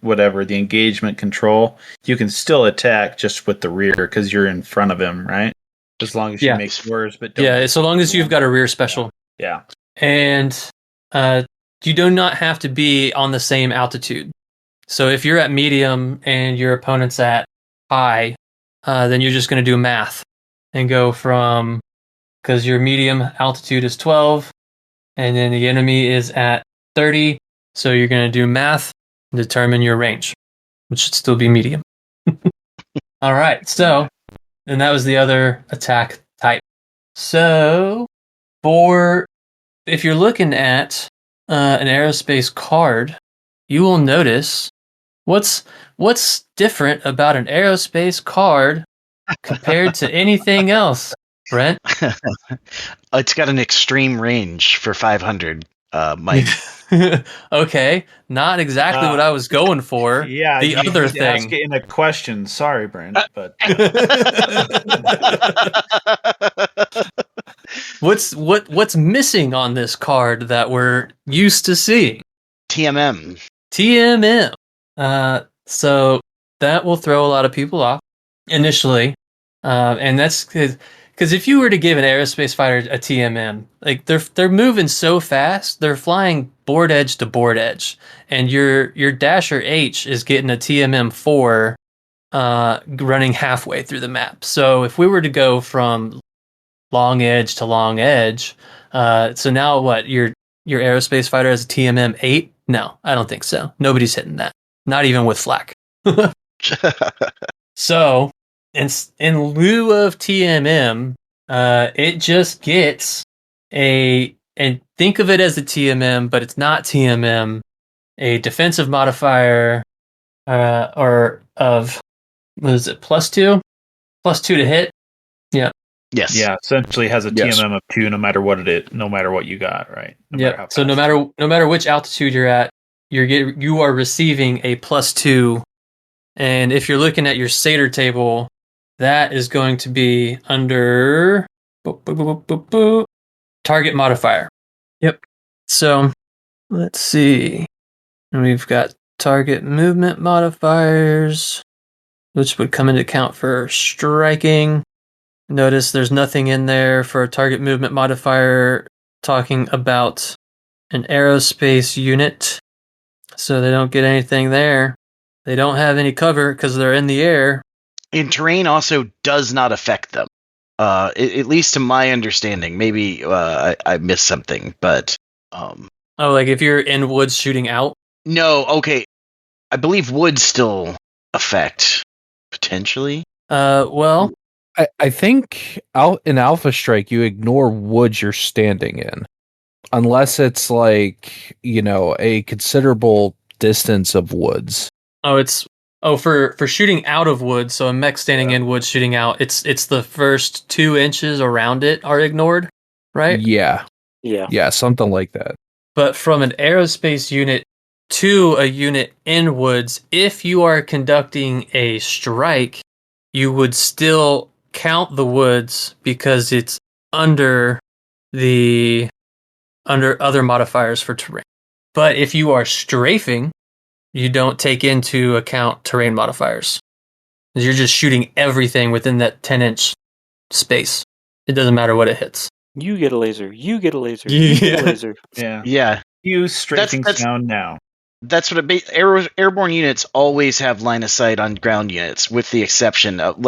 engagement control, you can still attack just with the rear because you're in front of him, right? as long as you make yours, but don't yeah, so long as you've got a rear special. Yeah. And you do not have to be on the same altitude. So if you're at medium and your opponent's at high, then you're just going to do math and go from, because your medium altitude is 12, and then the enemy is at 30, so you're going to do math and determine your range, which should still be medium. All right, so, and that was the other attack type. So, if you're looking at an AeroSPACE card, you will notice what's different about an AeroSPACE card compared to anything else, Brent. It's got an extreme range for 500, Mike. Okay, not exactly what I was going for. Yeah, the other thing. Ask it in a question. Sorry, Brent, but what's missing on this card that we're used to seeing? TMM. So that will throw a lot of people off initially, and that's because if you were to give an AeroSPACE fighter a TMM, like they're moving so fast, they're flying board edge to board edge, and your Dasher H is getting a TMM 4 running halfway through the map. So if we were to go from long edge to long edge, so now what, your AeroSPACE fighter has a TMM 8? No, I don't think so. Nobody's hitting that, not even with flak. So in lieu of TMM, it just gets and think of it as a TMM, but it's not TMM, a defensive modifier, or of, what is it, +2? +2 to hit? Yeah. Yes. Yeah, essentially has a TMM of 2 no matter what you got, right? So no matter which altitude you're at, you are receiving a +2. And if you're looking at your Seder table, that is going to be under target modifier. Yep. So let's see. We've got target movement modifiers, which would come into account for striking. Notice there's nothing in there for a target movement modifier talking about an AeroSPACE unit, so they don't get anything there. They don't have any cover because they're in the air. And terrain also does not affect them, at least to my understanding. Maybe I missed something, but like if you're in woods shooting out? No, okay. I believe woods still affect, potentially. Well, I think out in Alpha Strike, you ignore woods you're standing in, unless it's like, a considerable distance of woods. For shooting out of woods. So a mech standing in woods shooting out, it's the first 2 inches around it are ignored, right? Yeah, something like that. But from an AeroSPACE unit to a unit in woods, if you are conducting a strike, you would still count the woods because it's under other modifiers for terrain. But if you are strafing, you don't take into account terrain modifiers. You're just shooting everything within that 10-inch space. It doesn't matter what it hits. You get a laser. You get a laser. You get a laser. Yeah. Use strafing sound now. That's what airborne units always have line of sight on ground units, with the exception of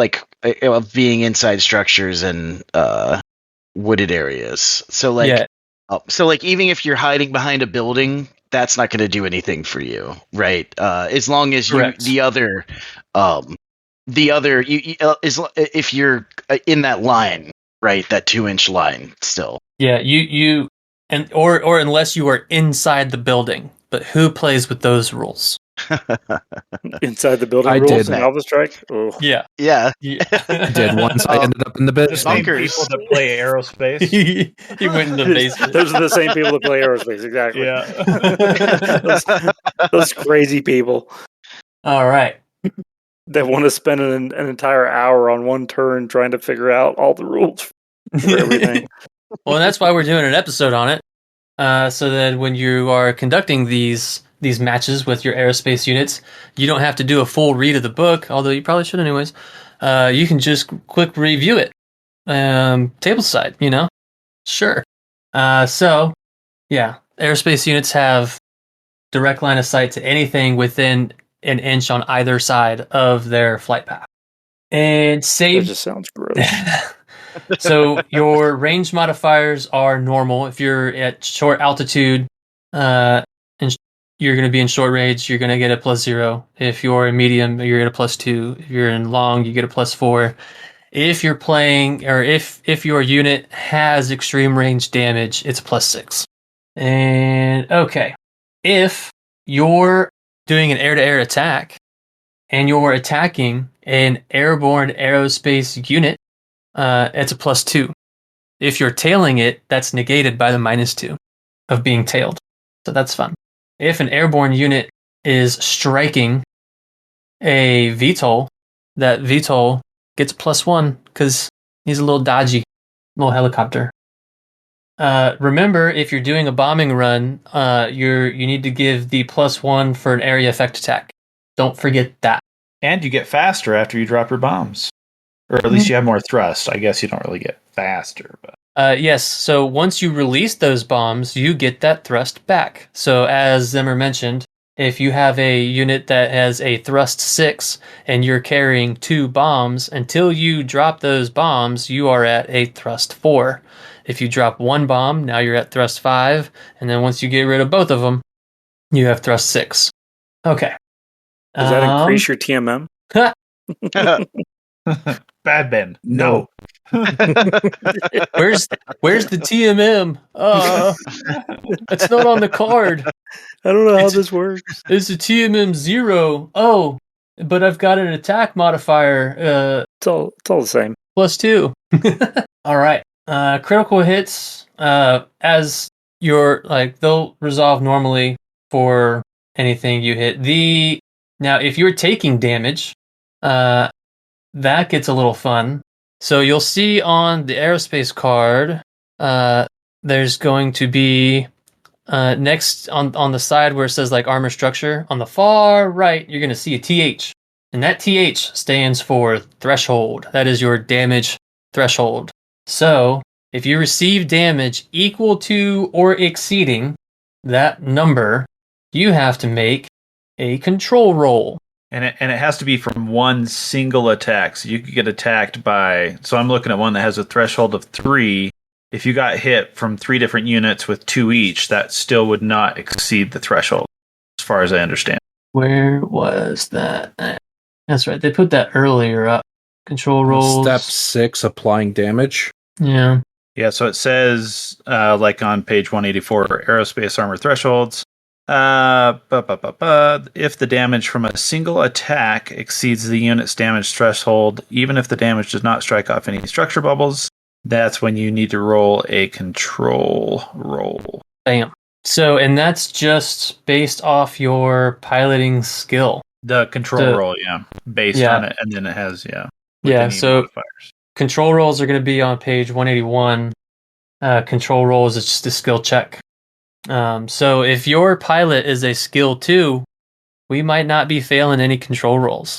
being inside structures and wooded areas. So even if you're hiding behind a building, that's not going to do anything for you, right? As long as if you're in that line, right, that 2-inch line still. Yeah, or unless you are inside the building. But who plays with those rules? Inside the building I rules did. in Alpha Strike? Oh. Yeah. I did once. I ended up in the The same business. people that play AeroSPACE. He went in the basement. Those are the same people that play AeroSPACE, exactly. Yeah. those crazy people All right. that want to spend an entire hour on one turn trying to figure out all the rules for everything. Well, that's why we're doing an episode on it. So that when you are conducting these matches with your AeroSPACE units, you don't have to do a full read of the book, although you probably should anyways. You can just quick review it table side, Sure. So, yeah, aerospace units have direct line of sight to anything within an inch on either side of their flight path. And That save. just sounds gross. So your range modifiers are normal. If you're at short altitude, and you're going to be in short range, you're going to get a +0. If you're in medium, you're going to +2. If you're in long, you get a +4. If you're playing, or if your unit has extreme range damage, it's +6. And okay, if you're doing an air-to-air attack and you're attacking an airborne aerospace unit, it's a +2. If you're tailing it, that's negated by the -2 of being tailed. So that's fun. If an airborne unit is striking a VTOL, that VTOL gets +1 because he's a little dodgy, little helicopter. Remember, if you're doing a bombing run, you need to give the +1 for an area effect attack. Don't forget that. And you get faster after you drop your bombs. Or at least you have more thrust. I guess you don't really get faster. But Yes, so once you release those bombs, you get that thrust back. So as Zimmer mentioned, if you have a unit that has a thrust 6 and you're carrying 2 bombs, until you drop those bombs, you are at a thrust 4. If you drop 1 bomb, now you're at thrust 5, and then once you get rid of both of them, you have thrust 6. Okay. Does that increase your TMM? Bad Ben. No. Where's the TMM? It's not on the card. I don't know how this works. It's a TMM 0. Oh, but I've got an attack modifier. It's all the same. +2. All right. Critical hits, as you're they'll resolve normally for anything you hit. Now, if you're taking damage, that gets a little fun. So you'll see on the aerospace card, there's going to be next on the side where it says armor structure, on the far right, you're going to see a TH. And that TH stands for threshold. That is your damage threshold. So if you receive damage equal to or exceeding that number, you have to make a control roll. And it has to be from one single attack. So you could get attacked by... So I'm looking at one that has a threshold of 3. If you got hit from 3 different units with 2 each, that still would not exceed the threshold, as far as I understand. Where was that? That's right. They put that earlier up. Control rolls. Step 6, applying damage. Yeah. Yeah, so it says, on page 184, aerospace armor thresholds. If the damage from a single attack exceeds the unit's damage threshold, even if the damage does not strike off any structure bubbles, that's when you need to roll a control roll. Bam. So, and that's just based off your piloting skill. The control roll, based on it, and then it has, so modifiers. Control rolls are going to be on page 181. Control rolls is just a skill check. So if your pilot is a skill 2, we might not be failing any control rolls.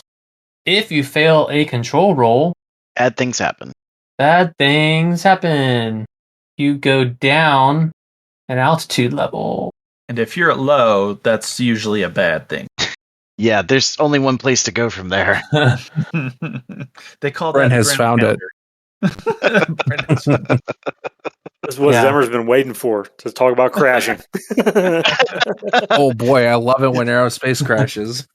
If you fail a control roll, bad things happen. You go down an altitude level. And if you're at low, that's usually a bad thing. Yeah, there's only one place to go from there. They call Brent that has found it. That's what Zemmer's been waiting for, to talk about crashing. Oh boy, I love it when aerospace crashes.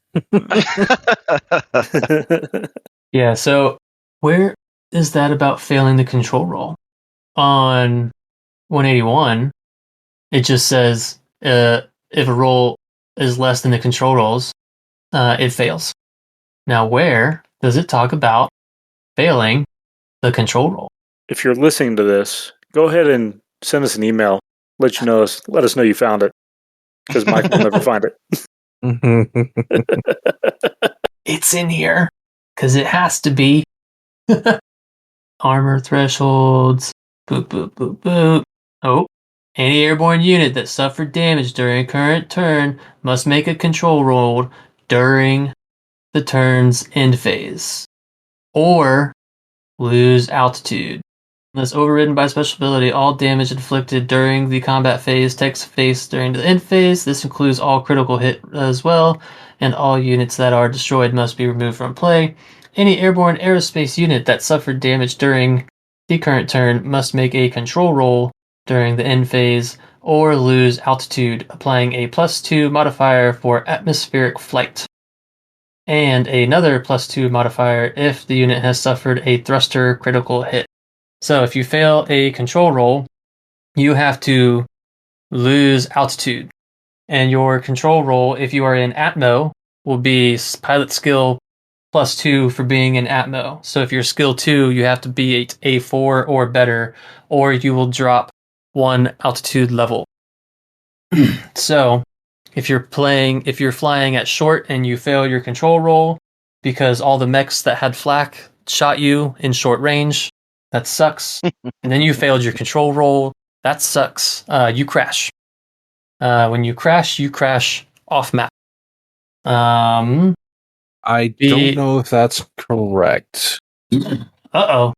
Yeah, so where is that about failing the control roll? On 181, it just says if a roll is less than the control rolls, it fails. Now, where does it talk about failing the control roll? If you're listening to this, go ahead and send us an email. Let us know you found it, because Mike will never find it. It's in here, because it has to be. Armor thresholds. Boop, boop, boop, boop. Oh. Any airborne unit that suffered damage during a current turn must make a control roll during the turn's end phase, or lose altitude. Unless overridden by special ability, all damage inflicted during the combat phase takes face during the end phase. This includes all critical hit as well, and all units that are destroyed must be removed from play. Any airborne aerospace unit that suffered damage during the current turn must make a control roll during the end phase or lose altitude, applying a +2 modifier for atmospheric flight, and another +2 modifier if the unit has suffered a thruster critical hit. So if you fail a control roll, you have to lose altitude. And your control roll, if you are in Atmo, will be pilot skill +2 for being in Atmo. So if you're skill 2, you have to be a 4 or better, or you will drop 1 altitude level. So if you're flying at short and you fail your control roll because all the mechs that had flak shot you in short range, that sucks. And then you failed your control roll. That sucks. You crash. When you crash off map. I don't know if that's correct. Uh-oh.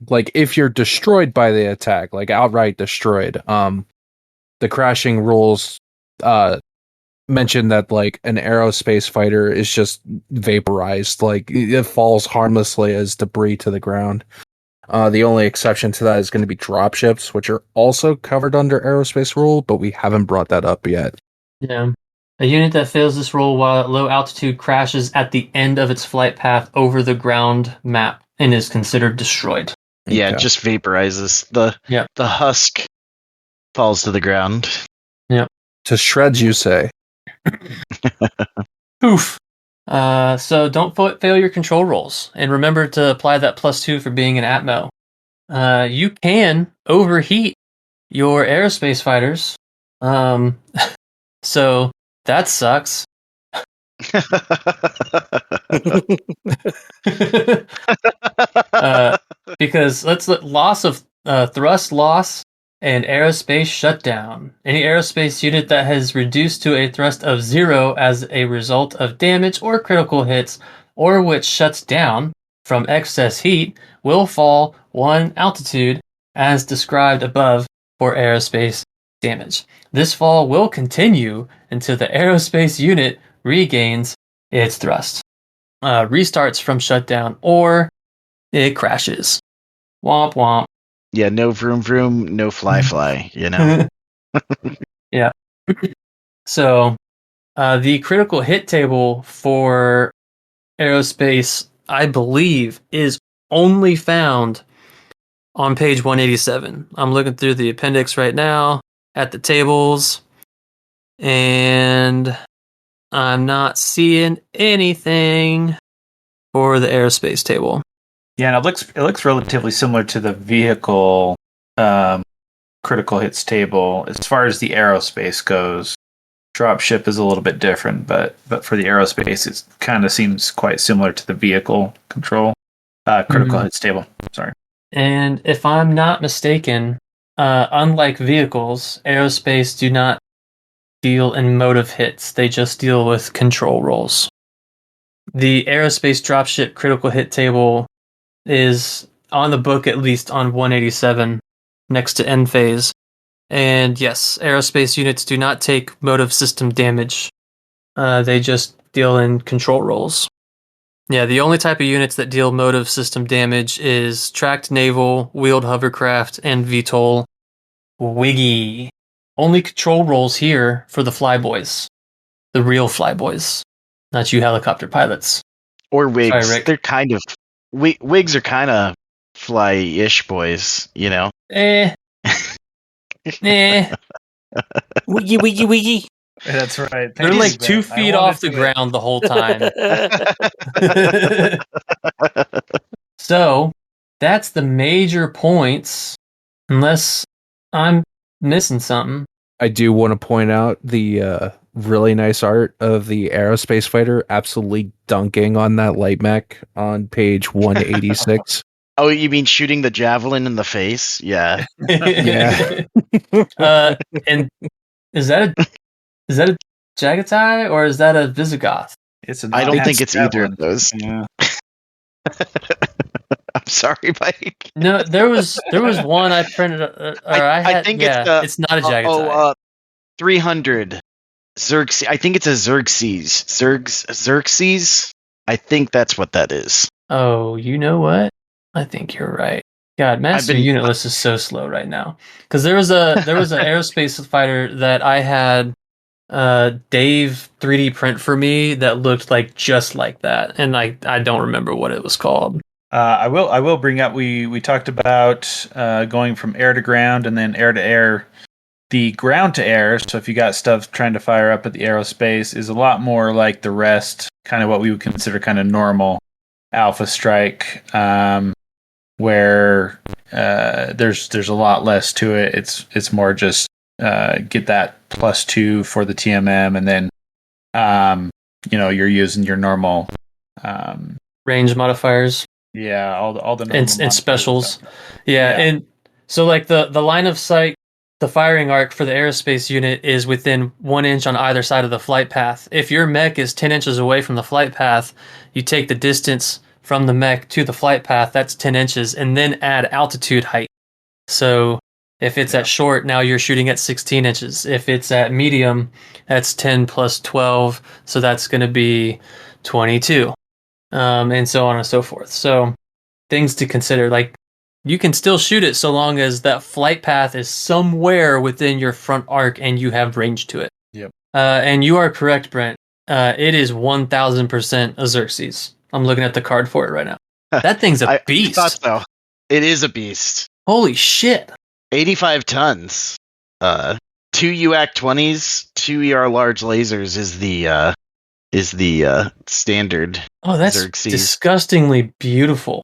Like if you're destroyed by the attack, like outright destroyed, the crashing rules mention that like an aerospace fighter is just vaporized, like it falls harmlessly as debris to the ground. The only exception to that is going to be dropships, which are also covered under aerospace rule, but we haven't brought that up yet. Yeah. A unit that fails this roll while at low altitude crashes at the end of its flight path over the ground map and is considered destroyed. Yeah, it just vaporizes. The husk falls to the ground. Yeah. To shreds, you say. Poof. So don't fail your control rolls, and remember to apply that +2 for being an Atmo. You can overheat your aerospace fighters. So that sucks. Because loss of thrust loss and aerospace shutdown. Any aerospace unit that has reduced to a thrust of 0 as a result of damage or critical hits, or which shuts down from excess heat, will fall 1 altitude as described above for aerospace damage. This fall will continue until the aerospace unit regains its thrust, restarts from shutdown, or it crashes. Womp womp. Yeah, no vroom vroom, no fly, you know? Yeah. So, the critical hit table for aerospace, I believe, is only found on page 187. I'm looking through the appendix right now at the tables, and I'm not seeing anything for the aerospace table. Yeah, and it looks relatively similar to the vehicle critical hits table as far as the aerospace goes. Dropship is a little bit different, but for the aerospace, it kind of seems quite similar to the vehicle control critical hits table. Sorry. And if I'm not mistaken, unlike vehicles, aerospace do not deal in motive hits. They just deal with control rolls. The aerospace dropship critical hit table is on the book, at least on 187, next to end phase. And yes, aerospace units do not take motive system damage. They just deal in control rolls. Yeah, the only type of units that deal motive system damage is tracked naval, wheeled hovercraft, and VTOL. Wiggy. Only control rolls here for the flyboys. The real flyboys. Not you helicopter pilots. Or wigs. Sorry, Rick. They're kind of... wigs are kind of fly-ish boys, you know? Wiggy, wiggy, wiggy. That's right. They're like 2 feet off the ground the whole time. So, that's the major points. Unless I'm missing something. I do want to point out the really nice art of the aerospace fighter absolutely dunking on that light mech on page 186. Oh, you mean shooting the javelin in the face? Yeah. Yeah. And is that a Jagatai or is that a Visigoth? I don't think it's either of those. Yeah. I'm sorry, Mike. No, there was one I printed. I think it's not a Jagged's Eye. 300 Xerxes. I think it's a Xerxes. Xerxes. I think that's what that is. Oh, you know what? I think you're right. God, Master Unit List is so slow right now. Because there was an aerospace fighter that I had Dave 3D print for me that looked like just like that, and I don't remember what it was called. I will bring up. We talked about going from air to ground and then air to air. The ground to air, so if you got stuff trying to fire up at the aerospace, is a lot more like the rest, kind of what we would consider kind of normal Alpha Strike, where there's a lot less to it. It's more just get that +2 for the TMM, and then you're using your normal range modifiers. Yeah, all the normal and specials. Yeah, and so like the line of sight. The firing arc for the aerospace unit is within 1 inch on either side of the flight path. If your mech is 10 inches away from the flight path, you take the distance from the mech to the flight path, that's 10 inches, and then add altitude height. So if it's at short, now you're shooting at 16 inches. If it's at medium, that's 10 plus 12, so that's going to be 22, and so on and so forth. So things to consider, like, you can still shoot it so long as that flight path is somewhere within your front arc and you have range to it. Yep. And you are correct, Brent. It is 1000% a Xerxes. I'm looking at the card for it right now. That thing's a beast. I thought so. It is a beast. Holy shit. 85 tons. 2 UAC 20s, 2 ER large lasers is the standard. Oh, that's Xerxes. Disgustingly beautiful.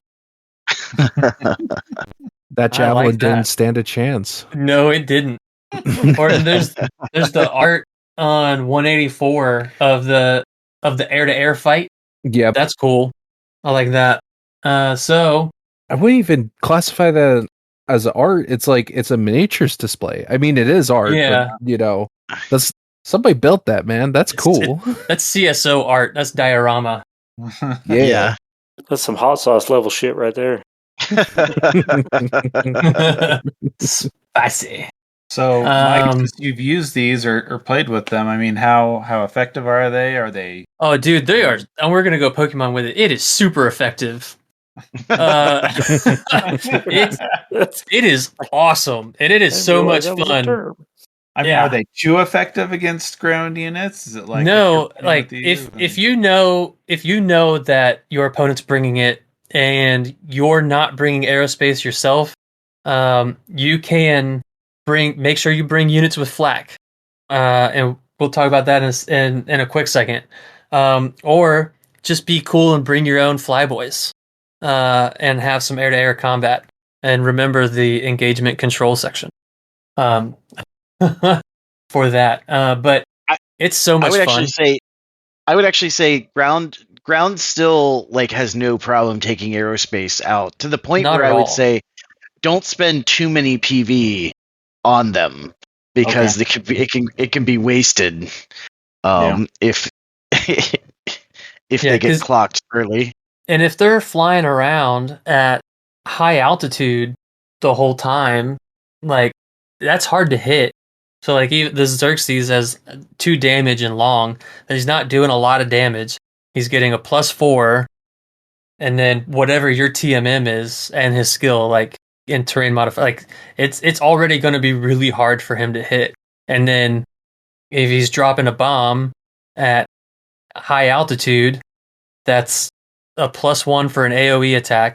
That javelin didn't stand a chance. No, it didn't. Or there's the art on 184 of the air-to-air fight. Yeah, that's cool. I like that. So I wouldn't even classify that as art. It's like it's a miniatures display. I mean, it is art. Yeah, but, that's somebody built that, man. That's cool. That's CSO art. That's diorama. Yeah. That's some hot sauce level shit right there. Spicy. So, Mike, since you've used these or played with them, I mean, how effective are they? Are they? Oh, dude, they are. And we're gonna go Pokemon with it. It is super effective. It is awesome, and it is so much fun. I mean, are they too effective against ground units? Is it like no? Like if you know that your opponent's bringing it and you're not bringing aerospace yourself, you can make sure you bring units with flak, and we'll talk about that in a quick second. Or just be cool and bring your own flyboys, and have some air-to-air combat, and remember the engagement control section. For that, but it's so much fun. I would actually say ground still like has no problem taking aerospace out to the point where I would say don't spend too many PV on them because it can be wasted if they get clocked early. And if they're flying around at high altitude the whole time, like that's hard to hit. So like even the Xerxes has 2 damage and long. He's not doing a lot of damage. He's getting a +4, and then whatever your TMM is and his skill, like in terrain modifier, like it's already going to be really hard for him to hit. And then if he's dropping a bomb at high altitude, that's a +1 for an AOE attack.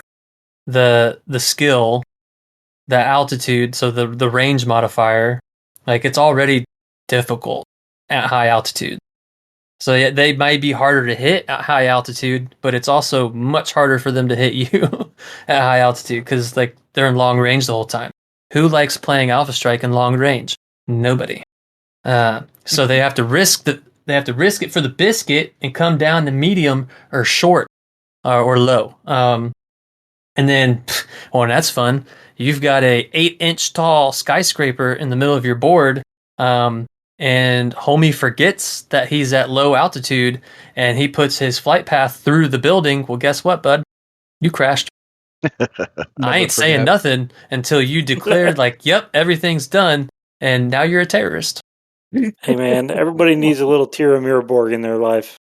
The skill, the altitude, so the range modifier. Like, it's already difficult at high altitude. So yeah, they might be harder to hit at high altitude, but it's also much harder for them to hit you at high altitude because like they're in long range the whole time. Who likes playing Alpha Strike in long range? Nobody. So they have to risk it for the biscuit and come down to medium or short or low. And then, and that's fun. You've got a 8-inch tall skyscraper in the middle of your board, and homie forgets that he's at low altitude, and he puts his flight path through the building. Well, guess what, bud? You crashed. I ain't saying nothing until you declared, like, yep, everything's done, and now you're a terrorist. Hey man, everybody needs a little Tira Miraborg in their life.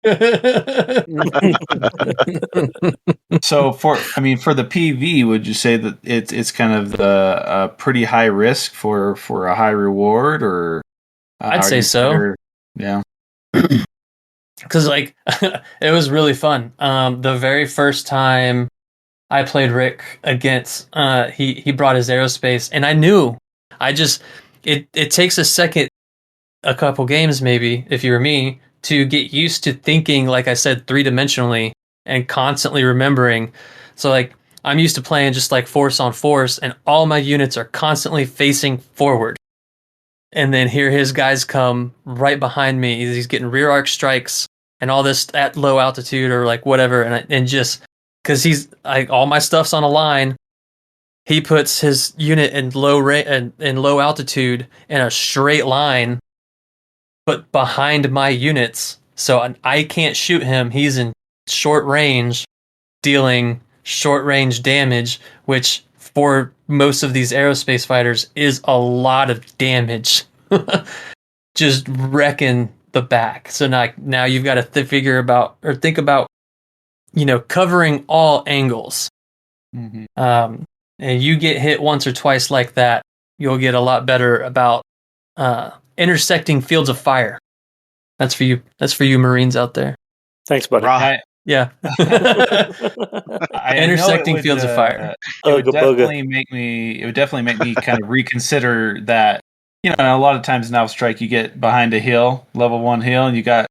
So for the PV, would you say that it's kind of a pretty high risk for a high reward, or I'd say so. Yeah, because like it was really fun. The very first time I played Rick against, he brought his AeroSPACE, and I knew, it takes a second, a couple games maybe, if you were me, to get used to thinking, like I said, 3-dimensionally and constantly remembering. So like I'm used to playing just like force on force, and all my units are constantly facing forward. And then here his guys come right behind me. He's getting rear arc strikes and all this at low altitude or like whatever, and just because he's like, all my stuff's on a line. He puts his unit in low altitude in a straight line, but behind my units, so I can't shoot him. He's in short range, dealing short range damage, which for most of these AeroSPACE fighters is a lot of damage. Just wrecking the back. So now you've got to think about, covering all angles. Mm-hmm. And you get hit once or twice like that, you'll get a lot better about intersecting fields of fire. That's for you. That's for you Marines out there. Thanks, buddy. Yeah. Intersecting fields of fire. It would definitely make me kind of reconsider that. A lot of times now Strike, you get behind a hill, level 1 hill, and you got a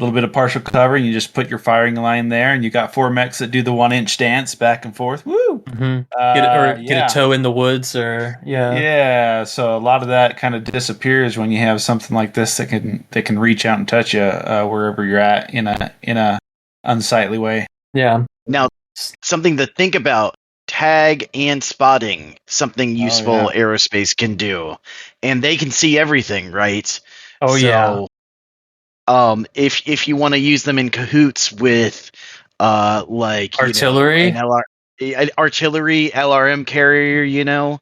little bit of partial cover, and you just put your firing line there, and you got 4 mechs that do the 1-inch dance back and forth. Woo! Mm-hmm. Get a toe in the woods, or yeah. So a lot of that kind of disappears when you have something like this that can reach out and touch you wherever you're at in a unsightly way. Yeah. Now, something to think about: tag and spotting, something useful AeroSPACE can do, and they can see everything, right? Yeah. If you want to use them in cahoots with like artillery, artillery, LRM carrier,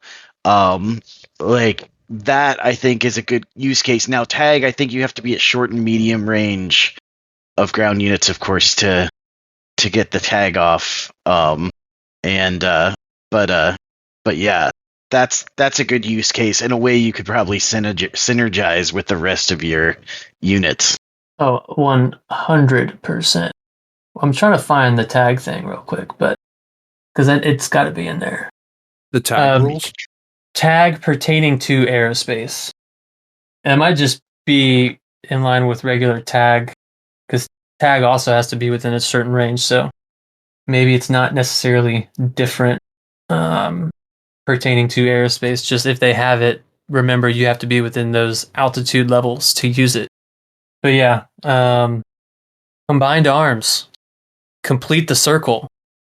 like that, I think is a good use case. Now, tag, I think you have to be at short and medium range of ground units, of course, to get the tag off. But yeah, that's a good use case in a way you could probably synergize with the rest of your units. Oh, 100%. I'm trying to find the tag thing real quick, but because it's got to be in there. The tag rules? Tag pertaining to AeroSPACE. It might just be in line with regular tag, because tag also has to be within a certain range, so maybe it's not necessarily different pertaining to AeroSPACE. Just if they have it, remember you have to be within those altitude levels to use it. But yeah, combined arms, complete the circle.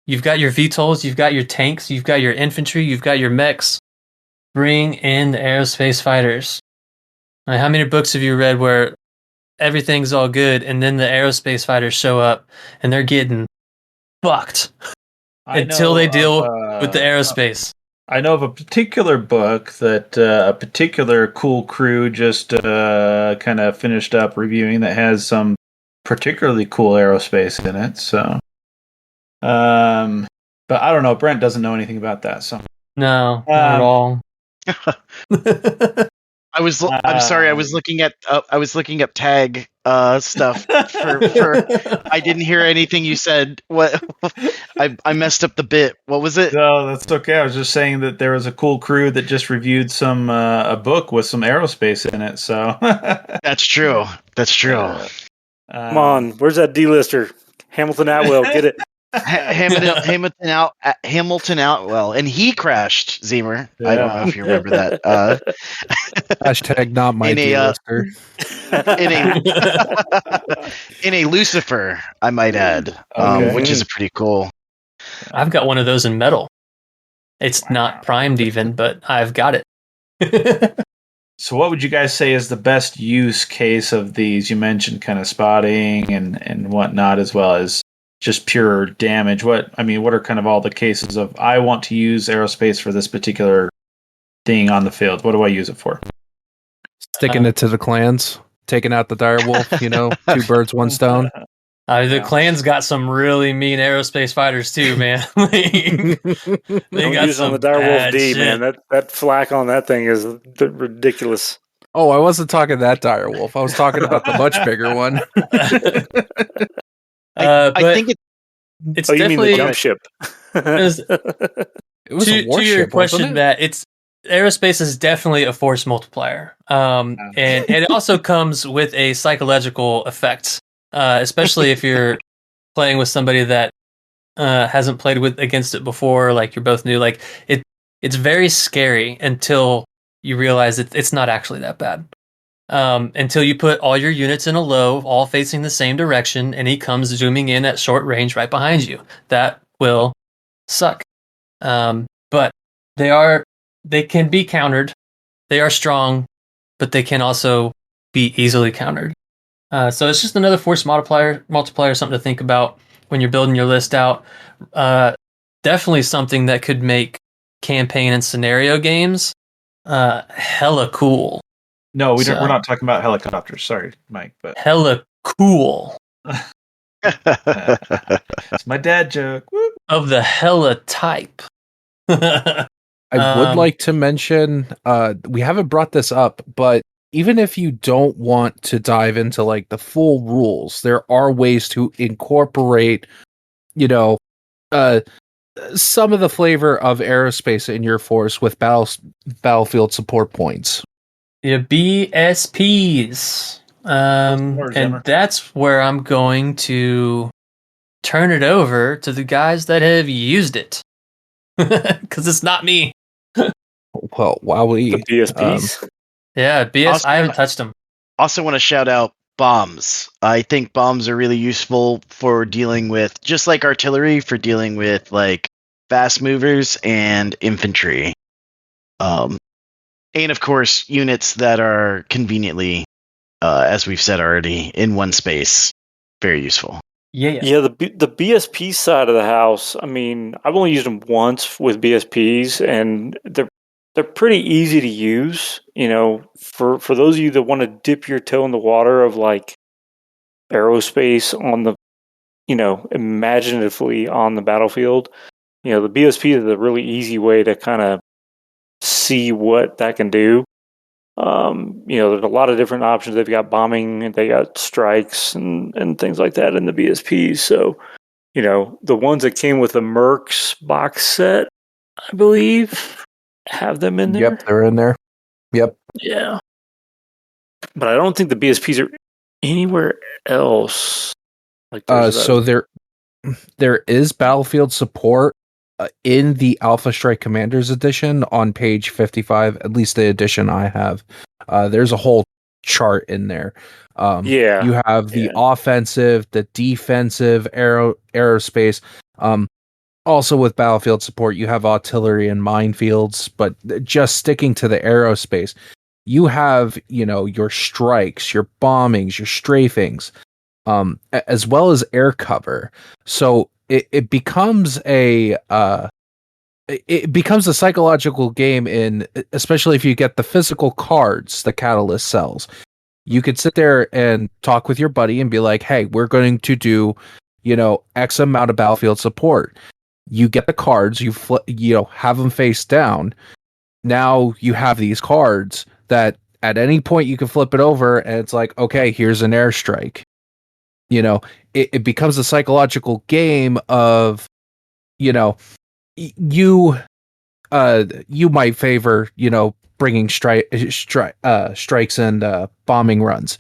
You've got your VTOLs, you've got your tanks, you've got your infantry, you've got your mechs. Bring in the AeroSPACE fighters. Like, how many books have you read where everything's all good and then the AeroSPACE fighters show up and they're getting fucked until they deal with the AeroSPACE? I know of a particular book that a particular cool crew just kind of finished up reviewing that has some particularly cool AeroSPACE in it. So, but I don't know. Brent doesn't know anything about that. So no, not at all. I'm sorry. I was looking up tag stuff for I didn't hear anything you said. What? I messed up the bit. What was it? No, that's okay. I was just saying that there was a cool crew that just reviewed some a book with some AeroSPACE in it. So that's true. That's true. Come on, where's that D-lister? Hamilton Atwell, get it. Hamilton Outwell, and he crashed Zemer. Yeah. I don't know if you remember that. Hashtag not my D-lister. In a Lucifer, I might add, which is pretty cool. I've got one of those in metal. It's not primed even, but I've got it. So what would you guys say is the best use case of these? You mentioned kind of spotting and whatnot, as well as just pure damage? What are kind of all the cases of I want to use AeroSPACE for this particular thing on the field? What do I use it for? Sticking it to the clans, taking out the direwolf. Two birds, one stone. The clans got some really mean aerospace fighters too, man. They Don't got use it on the some direwolf bad D, shit. man. That flak on that thing is ridiculous. Oh, I wasn't talking that direwolf. I was talking about the much bigger one. I think it's Oh, you mean the definitely jump ship? It was a to your warship, question, wasn't it? Matt. It's aerospace is definitely a force multiplier, and it also comes with a psychological effect, especially if you're playing with somebody that hasn't played with against it before. Like you're both new. Like it's very scary until you realize it's not actually that bad. Until you put all your units in a low, all facing the same direction, and he comes zooming in at short range right behind you. That will suck. But they can be countered. They are strong, but they can also be easily countered. So it's just another force multiplier, something to think about when you're building your list out. Definitely something that could make campaign and scenario games hella cool. No, we're not talking about helicopters. Sorry, Mike, but hella cool. It's my dad joke. Woo. Of the hella type. I would like to mention, we haven't brought this up, but even if you don't want to dive into like the full rules, there are ways to incorporate, some of the flavor of aerospace in your force with battlefield support points. Yeah, BSPs. And that's where I'm going to turn it over to the guys that have used it. Because it's not me. Well, wowie. The BSPs? Yeah, BS. I haven't touched them. Also want to shout out bombs. I think bombs are really useful for dealing with, just like artillery, for dealing with like fast movers and infantry. And of course, units that are conveniently, as we've said already, in one space. Very useful. Yeah, the BSP side of the house, I've only used them once with BSPs, and they're pretty easy to use. For those of you that want to dip your toe in the water of like aerospace on the, imaginatively on the battlefield, the BSP is a really easy way to kind of see what that can do. There's a lot of different options. They've got bombing, and they got strikes and things like that in the BSPs. So, the ones that came with the Mercs box set, I believe, have them in there. Yep, they're in there. Yep. Yeah. But I don't think the BSPs are anywhere else. So there is battlefield support in the Alpha Strike Commanders edition on page 55, at least the edition I have. There's a whole chart in there. You have the offensive, the defensive aerospace. Also with battlefield support, you have artillery and minefields, but just sticking to the aerospace, you have, your strikes, your bombings, your strafings, as well as air cover. So it becomes a psychological game, especially if you get the physical cards the Catalyst sells. You could sit there and talk with your buddy and be like, hey, we're going to do, X amount of battlefield support. You get the cards, you have them face down. Now you have these cards that at any point you can flip it over and it's like, okay, here's an airstrike. It becomes a psychological game of, you might favor, bringing strikes and bombing runs.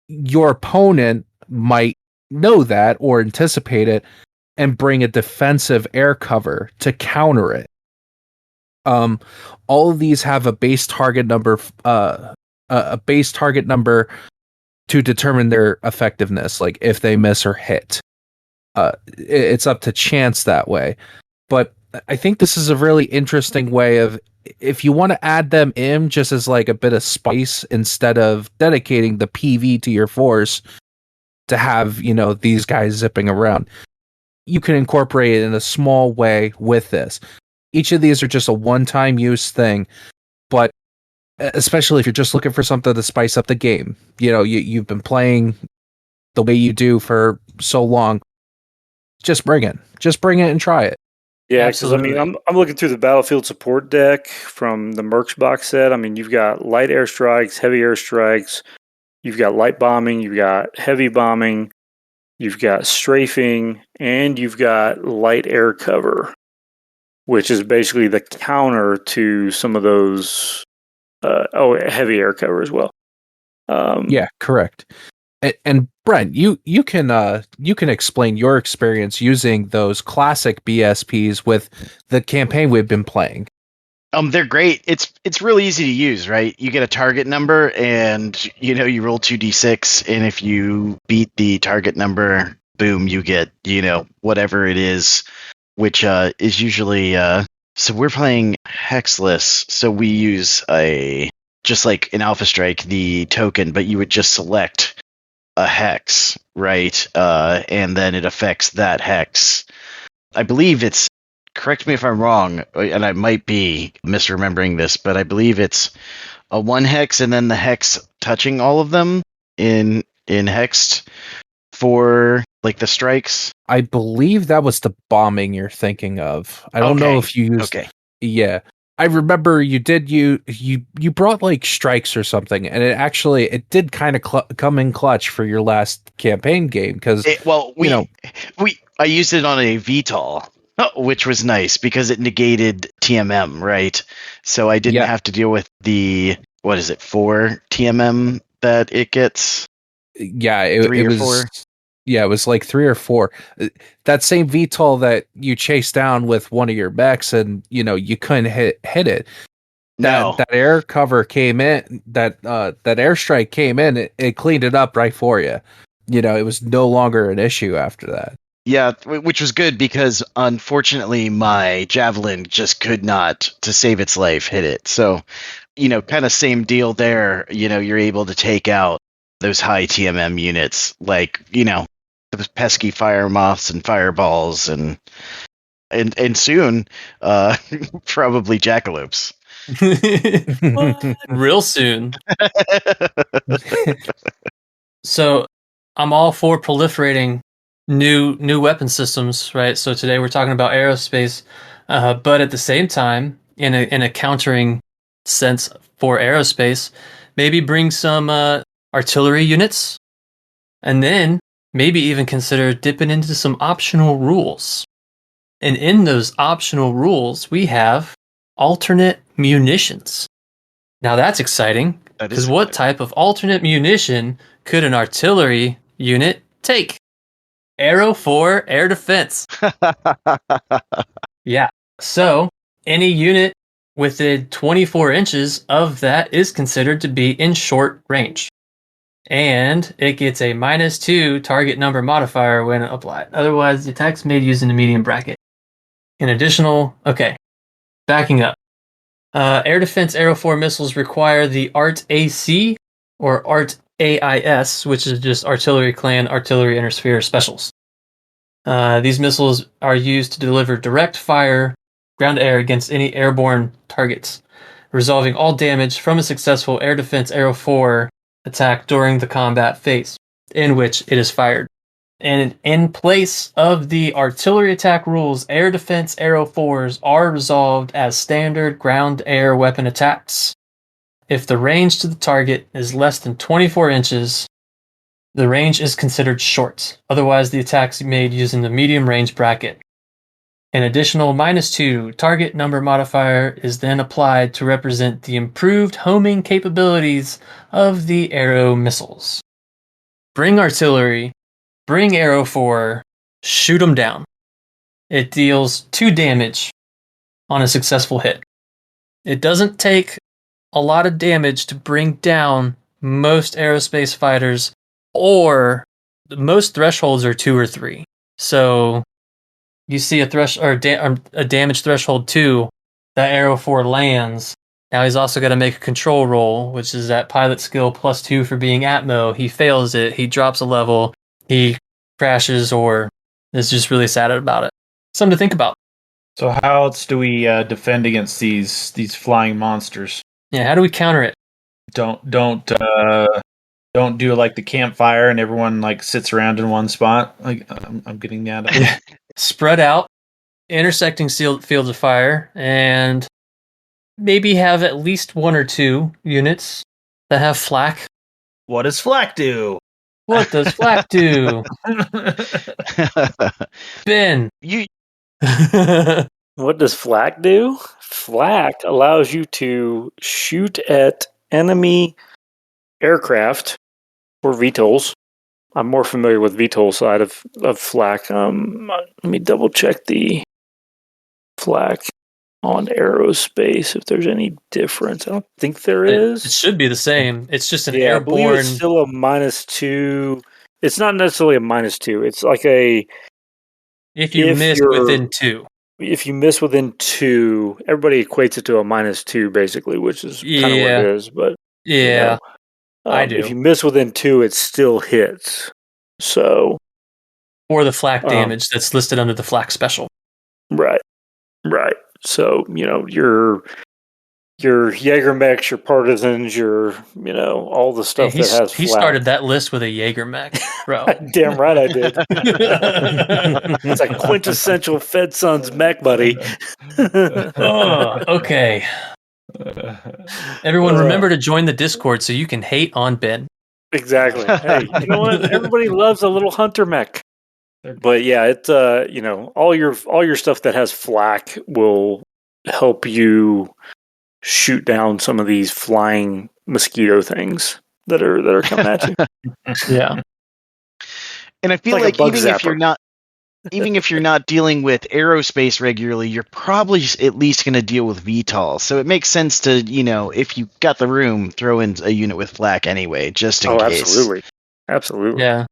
Your opponent might know that or anticipate it and bring a defensive air cover to counter it. All of these have a base target number, to determine their effectiveness, like if they miss or hit. It's up to chance that way. But I think this is a really interesting way of, if you want to add them in just as like a bit of spice instead of dedicating the PV to your force to have, these guys zipping around. you can incorporate it in a small way with this. Each of these are just a one-time use thing, but especially if you're just looking for something to spice up the game, you've been playing the way you do for so long, just bring it and try it. Yeah, because I mean, I'm looking through the battlefield support deck from the Mercs box set. I mean, you've got light airstrikes, heavy airstrikes, you've got light bombing, you've got heavy bombing, you've got strafing, and you've got light air cover, which is basically the counter to some of those. Heavy air cover as well. Yeah, correct. And Brent, you can explain your experience using those classic BSPs with the campaign we've been playing. They're great. It's really easy to use, right? You get a target number, and you roll 2d6, and if you beat the target number, boom, you get whatever it is, which is usually. So we're playing hexless, so we use just like in Alpha Strike, the token, but you would just select a hex, right? And then it affects that hex. I believe it's, correct me if I'm wrong, and I might be misremembering this, but I believe it's a 1 hex and then the hex touching all of them in hexed for like the strikes. I believe that was the bombing you're thinking of. I don't know if you used. Okay. Yeah, I remember you did. You brought like strikes or something, and it did kind of come in clutch for your last campaign game because I used it on a VTOL, which was nice because it negated TMM, right? So I didn't have to deal with the 4 TMM that it gets. Yeah, it was 4. Yeah, it was like 3 or 4. That same VTOL that you chased down with one of your mechs, and you couldn't hit it. That air cover came in. That airstrike came in. It cleaned it up right for you. It was no longer an issue after that. Yeah, which was good because unfortunately my javelin just could not, to save its life, hit it. So, kind of same deal there. You're able to take out those high TMM units, like those pesky fire moths and fireballs, and soon, probably jackalopes. Real soon. So, I'm all for proliferating new weapon systems, right? So today we're talking about AeroSPACE, but at the same time, in a countering sense for AeroSPACE, maybe bring some artillery units, and then maybe even consider dipping into some optional rules. And in those optional rules, we have alternate munitions. Now that's exciting, because what type of alternate munition could an artillery unit take? Aero 4 air defense. Yeah. So any unit within 24 inches of that is considered to be in short range. And it gets a -2 target number modifier when applied. Otherwise, the attack's made using the medium bracket. Backing up. Air defense Aero 4 missiles require the ART AC or ART AIS, which is just Artillery Clan Artillery Intersphere Specials. These missiles are used to deliver direct fire ground to air against any airborne targets, resolving all damage from a successful air defense Aero 4 attack during the combat phase in which it is fired. And in place of the artillery attack rules, air defense Aero 4s are resolved as standard ground-air weapon attacks. If the range to the target is less than 24 inches, the range is considered short. Otherwise, the attack's made using the medium range bracket. An additional -2 target number modifier is then applied to represent the improved homing capabilities of the Aero missiles. Bring artillery, bring Aero 4, shoot them down. It deals 2 damage on a successful hit. It doesn't take a lot of damage to bring down most AeroSPACE fighters, or most thresholds are 2 or 3. So you see a damage threshold 2, that Aero 4 lands. Now he's also got to make a control roll, which is that pilot skill +2 for being Atmo. He fails it, he drops a level, he crashes or is just really sad about it. Something to think about. So how else do we defend against these flying monsters? Yeah, how do we counter it? Don't do like the campfire and everyone like sits around in one spot. Like I'm getting that. Spread out, intersecting fields of fire, and maybe have at least 1 or 2 units that have flak. What does flak do? What does flak do? Ben. What does flak do? Flak allows you to shoot at enemy aircraft or VTOLs. I'm more familiar with VTOL side of flak. Let me double check the flak on AeroSPACE if there's any difference. I don't think there is. It should be the same. It's just an I believe airborne. it's still a -2. It's not necessarily a -2. It's like a if you miss within 2. If you miss within 2, everybody equates it to a -2 basically, which is kind of what it is. But yeah, I do. If you miss within 2, it still hits. So, or the flak damage that's listed under the flak special. Right. So your Jaeger mechs, your partisans, your all the stuff that has flak. He started that list with a Jaeger mech, bro. Damn right I did. It's like quintessential Fed Sons mech, buddy. Oh, okay. Everyone, remember to join the Discord so you can hate on Ben. Exactly. Hey, you know what? Everybody loves a little hunter mech. But yeah, it's all your stuff that has flak will help you shoot down some of these flying mosquito things that are coming at you. Yeah. And I feel like even if you're not dealing with AeroSPACE regularly, you're probably at least going to deal with VTOL. So it makes sense to, if you got the room, throw in a unit with flak anyway, just in case. Absolutely. Yeah.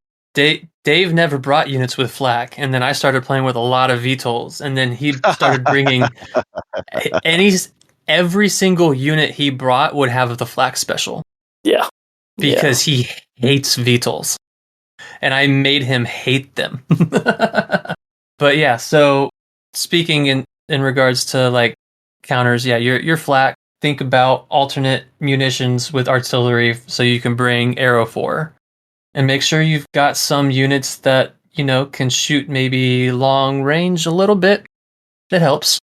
Dave never brought units with flak, and then I started playing with a lot of VTOLs, and then he started bringing every single unit he brought would have the flak special. Yeah. Because he hates VTOLs. And I made him hate them. But yeah, so speaking in regards to like counters, yeah, your flak, think about alternate munitions with artillery so you can bring Aero 4. And make sure you've got some units that, can shoot maybe long range a little bit. That helps.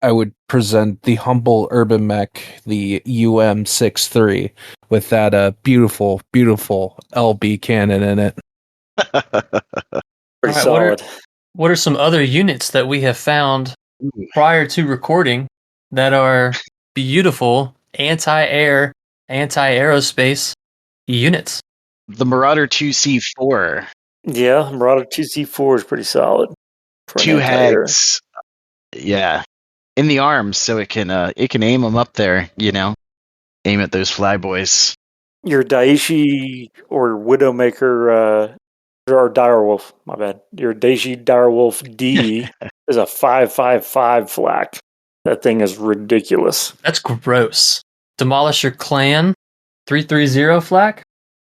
I would present the humble urban mech, the UM63, with that beautiful, beautiful LB cannon in it. Pretty solid. What are some other units that we have found prior to recording that are beautiful anti-air, anti-aerospace units? The Marauder 2C4. Yeah, Marauder 2C4 is pretty solid. 2 hags. Yeah. In the arms, so it can aim them up there, aim at those flyboys. Your Daishi or Widowmaker, or Direwolf, my bad. Your Daishi Direwolf D is a 5.55 flak. That thing is ridiculous. That's gross. Demolisher Clan 330 flak.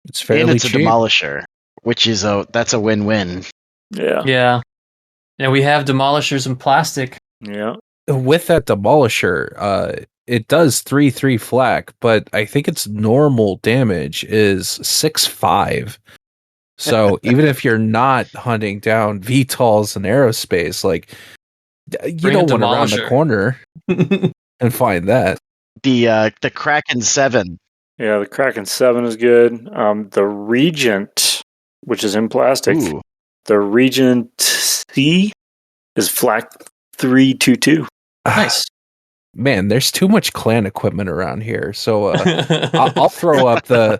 It's fairly and it's cheap. a Demolisher, which is that's a win-win. Yeah. Yeah. And we have Demolishers in plastic. Yeah. With that Demolisher, it does 3/3 flak, but I think its normal damage is 6/5. So even if you're not hunting down VTOLs and AeroSPACE, like you don't want to round the corner and find that. The Kraken 7. Yeah, the Kraken 7 is good. The Regent, which is in plastic. Ooh. The Regent C is flak 322. Nice. Man, there's too much clan equipment around here. So I'll throw up the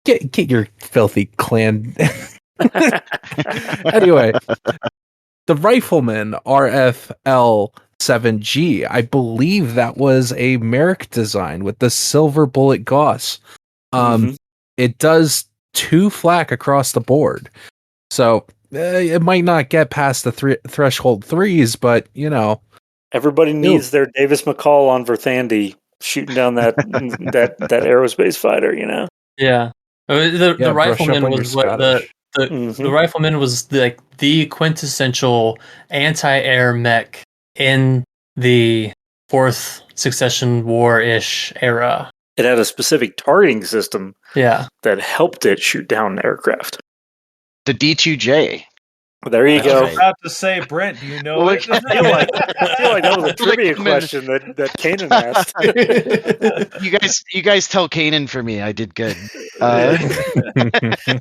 get your filthy clan. Anyway, the Rifleman RFL 7G. I believe that was a Merrick design with the silver bullet Gauss. It does 2 flak across the board. So it might not get past the threshold 3s, but everybody needs their Davis McCall on Verthandi shooting down that AeroSPACE fighter, Yeah. The Rifleman was what the The Rifleman was the quintessential anti-air mech in the Fourth Succession War-ish era. It had a specific targeting system Yeah. that helped it shoot down aircraft. The D2J. There you I go. was about to say, Brent, do you know it? I feel like that was a trivia question that Kanan asked. You guys tell Kanan for me. I did good.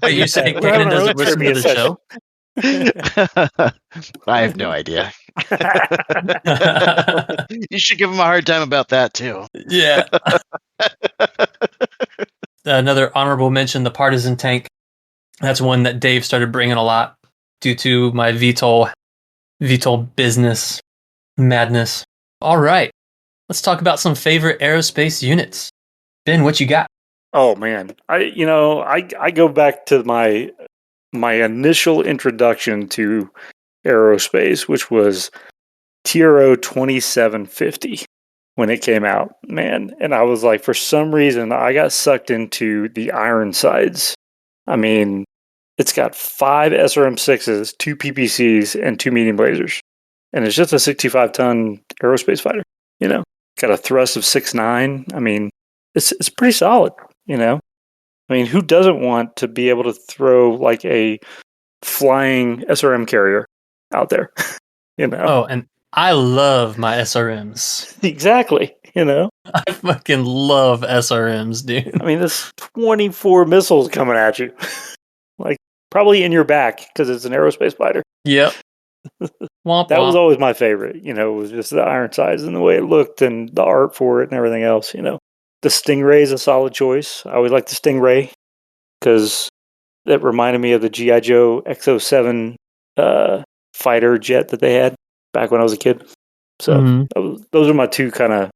Wait, you saying We're having Kanan our doesn't own listen to trivia the session. show? I have no idea. You should give him a hard time about that too. Yeah. Another honorable mention, the Partisan tank. That's one that Dave started bringing a lot due to my VTOL business madness. All right. Let's talk about some favorite aerospace units. Ben, what you got? Oh man, I go back to my initial introduction to aerospace, which was TRO 2750 when it came out, man. And I was like, for some reason, I got sucked into the Ironsides. I mean, it's got 5 SRM-6s, 2 PPCs, and 2 medium lasers. And it's just a 65-ton aerospace fighter, Got a thrust of 6.9. I mean, it's pretty solid, I mean, who doesn't want to be able to throw like a flying SRM carrier out there, Oh, and I love my SRMs. Exactly, I fucking love SRMs, dude. I mean, there's 24 missiles coming at you. Like, probably in your back, because it's an aerospace fighter. Yep. Womp, That was womp. always my favorite, it was just the Ironsides and the way it looked and the art for it and everything else, The Stingray is a solid choice. I always liked the Stingray, because that reminded me of the G.I. Joe X-07 fighter jet that they had back when I was a kid. So those are my two kind of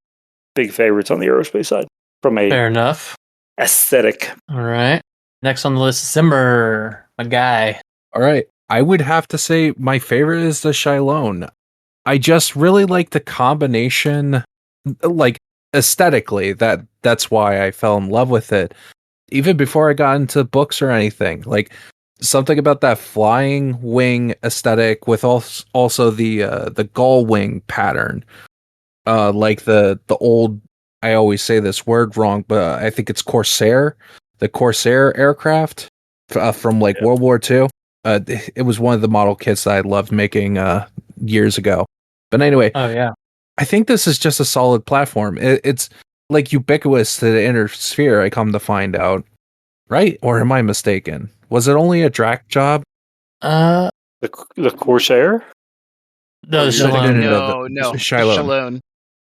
big favorites on the aerospace side from a Fair enough. aesthetic. All right. Next on the list, Zimmer, my guy. All right. I would have to say my favorite is the Shylone. I just really like the combination, like aesthetically. That's why I fell in love with it. Even before I got into books or anything, like something about that flying wing aesthetic with also the gull wing pattern, like the old. I always say this word wrong, but I think it's Corsair, the Corsair aircraft from like World War II. It was one of the model kits that I loved making years ago. But anyway, Oh, yeah. I think this is just a solid platform. It's like ubiquitous to the inner sphere, I come to find out. Right? Or am I mistaken? Was it only a Drac job? The Corsair? No, the Shalom. No. Shylone. Shalone.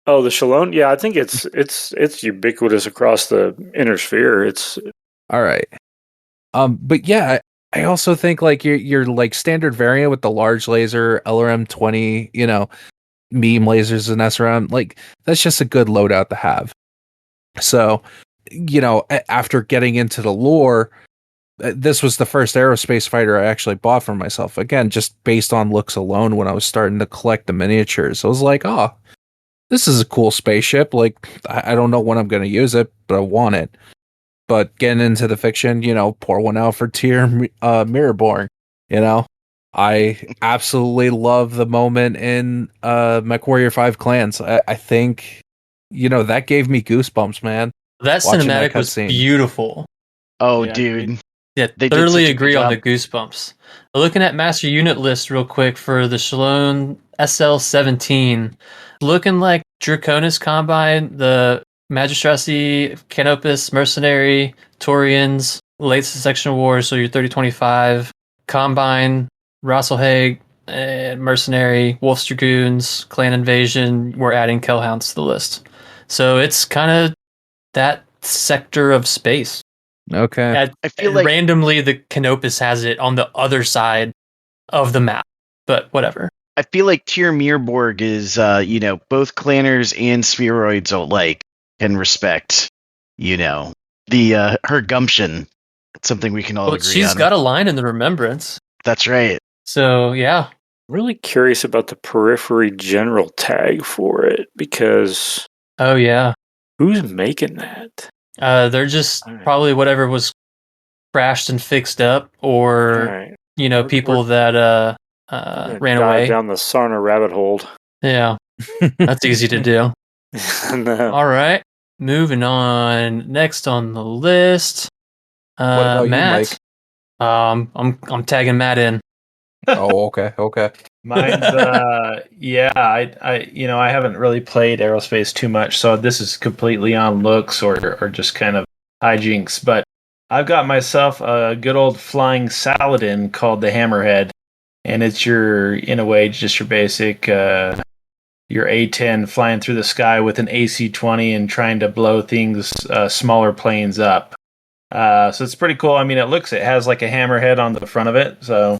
Oh, the Shalone? Yeah, I think it's ubiquitous across the inner sphere. It's All right. But yeah, I also think like your like standard variant with the large laser, LRM 20, meme lasers and SRM, like that's just a good loadout to have. So, after getting into the lore, this was the first aerospace fighter I actually bought for myself. Again, just based on looks alone when I was starting to collect the miniatures. I was like, oh, this is a cool spaceship. Like, I don't know when I'm going to use it, but I want it. But getting into the fiction, pour one out for Tyr Mirrorborn. I absolutely love the moment in MechWarrior 5 Clans. I think, that gave me goosebumps, man. That Watching cinematic that was cutscene. beautiful. Oh, Yeah, dude. Yeah, They did thoroughly such a good agree on job. the goosebumps. Looking at master unit list real quick for the Shalone SL-17, looking like Draconis Combine, the Magistracy, Canopus, Mercenary, Taurians, Late Section War, so your 3025, Combine, Rasselhaig, Mercenary, Wolf's Dragoons, Clan Invasion. We're adding Kellhounds to the list. So it's kind of that sector of space. Okay. I feel like Randomly the Canopus has it on the other side of the map, but whatever. I feel like Tyr Mirborg is, both clanners and spheroids alike can respect, her gumption. It's something we can all agree She's on. got a line in the Remembrance. That's right. So, yeah. really curious about the periphery general tag for it, because Oh, yeah. who's making that? They're just All right. probably whatever was crashed and fixed up, or Right. people that ran Dive away. down the Sarna rabbit hole. Yeah, that's easy to do. No. All right, moving on. Next on the list, What about you, Matt. Mike? I'm tagging Matt in. Oh, okay. Mine's I haven't really played AeroSPACE too much, so this is completely on looks or just kind of hijinks. But I've got myself a good old flying Saladin called the Hammerhead, and it's in a way, just your basic your A-10 flying through the sky with an AC-20 and trying to blow things, smaller planes up. So it's pretty cool. I mean, it has like a hammerhead on the front of it, so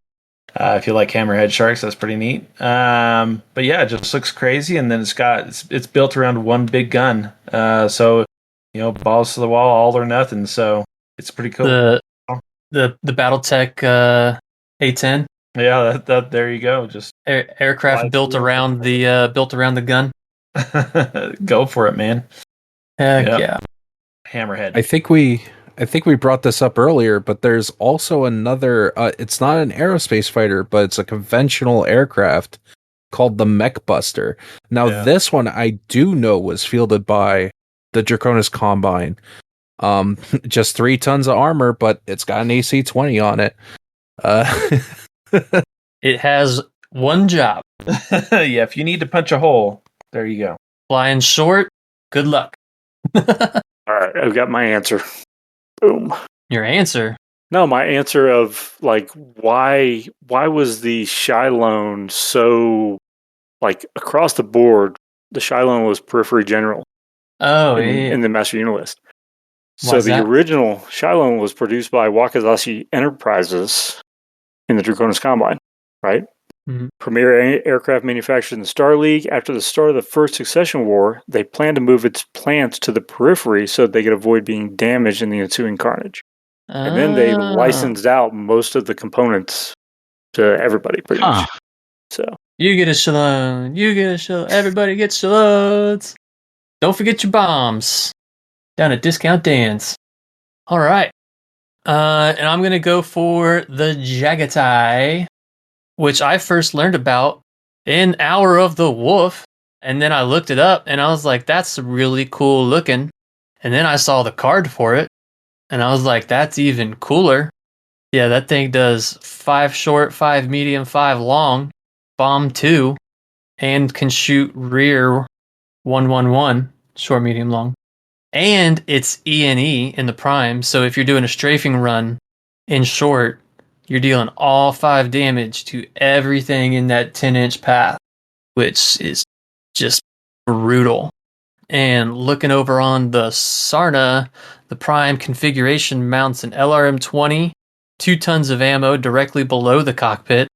if you like hammerhead sharks, that's pretty neat. But yeah, it just looks crazy, and then it's built around one big gun. So balls to the wall, all or nothing. So it's pretty cool. The BattleTech A10. Yeah, that there you go. Just aircraft built around the gun. Go for it, man. Heck yeah. Hammerhead. I think we brought this up earlier, but there's also another. It's not an aerospace fighter, but it's a conventional aircraft called the Mech Buster. Now, this one I do know was fielded by the Draconis Combine. Just 3 tons of armor, but it's got an AC-20 on it. It has one job. Yeah, if you need to punch a hole, there you go. Flying short, good luck. All right, I've got my answer. Boom. Your answer? No, my answer of like why was the Shylone so like across the board? The Shylone was periphery general. Oh, in the master unit list. Why's So the that? original Shylone was produced by Wakizashi Enterprises in the Draconis Combine, right? Mhm. Premier aircraft manufactured in the Star League. After the start of the First Succession War, they planned to move its plants to the periphery so they could avoid being damaged in the ensuing carnage. And then they licensed out most of the components to everybody, pretty much. So You get a Shalone. You get a Shalone. Everybody gets Shalones. Don't forget your bombs. Down at Discount Dan's. All right. And I'm going to go for the Jagatai, which I first learned about in Hour of the Wolf. And then I looked it up and I was like, that's really cool looking. And then I saw the card for it and I was like, that's even cooler. Yeah, that thing does 5 short, 5 medium, 5 long, bomb 2, and can shoot rear 111, short, medium, long. And it's E&E in the prime, so if you're doing a strafing run in short, you're dealing all 5 damage to everything in that 10-inch path, which is just brutal. And looking over on the Sarna, the prime configuration mounts an LRM-20, 2 tons of ammo directly below the cockpit,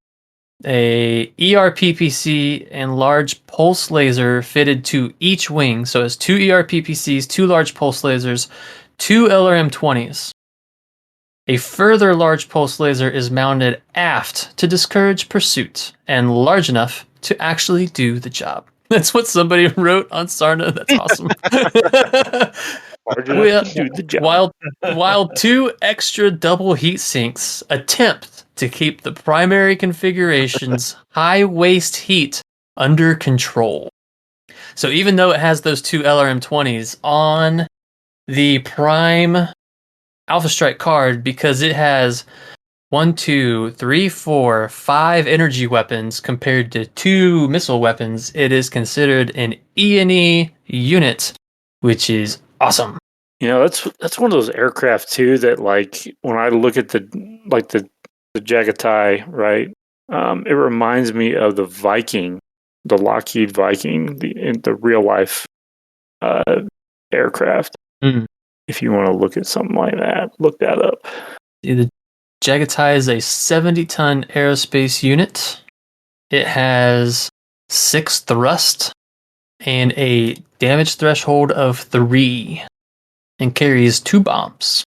a ERPPC and large pulse laser fitted to each wing. So it's 2 ERPPCs, 2 large pulse lasers, 2 LRM-20s. A further large pulse laser is mounted aft to discourage pursuit and large enough to actually do the job. That's what somebody wrote on Sarna. That's awesome. do the job. While 2 extra double heat sinks attempt to keep the primary configuration's high waste heat under control. So even though it has those 2 LRM-20s on the prime Alpha Strike card, because it has 1, 2, 3, 4, 5 energy weapons compared to 2 missile weapons, it is considered an E&E unit, which is awesome. That's one of those aircraft too that like when I look at the Jagatai, right? It reminds me of the Viking, the Lockheed Viking, the real life aircraft. Mm. If you want to look at something like that, look that up. The Jagatai is a 70-ton aerospace unit. It has 6 thrust and a damage threshold of 3 and carries 2 bombs.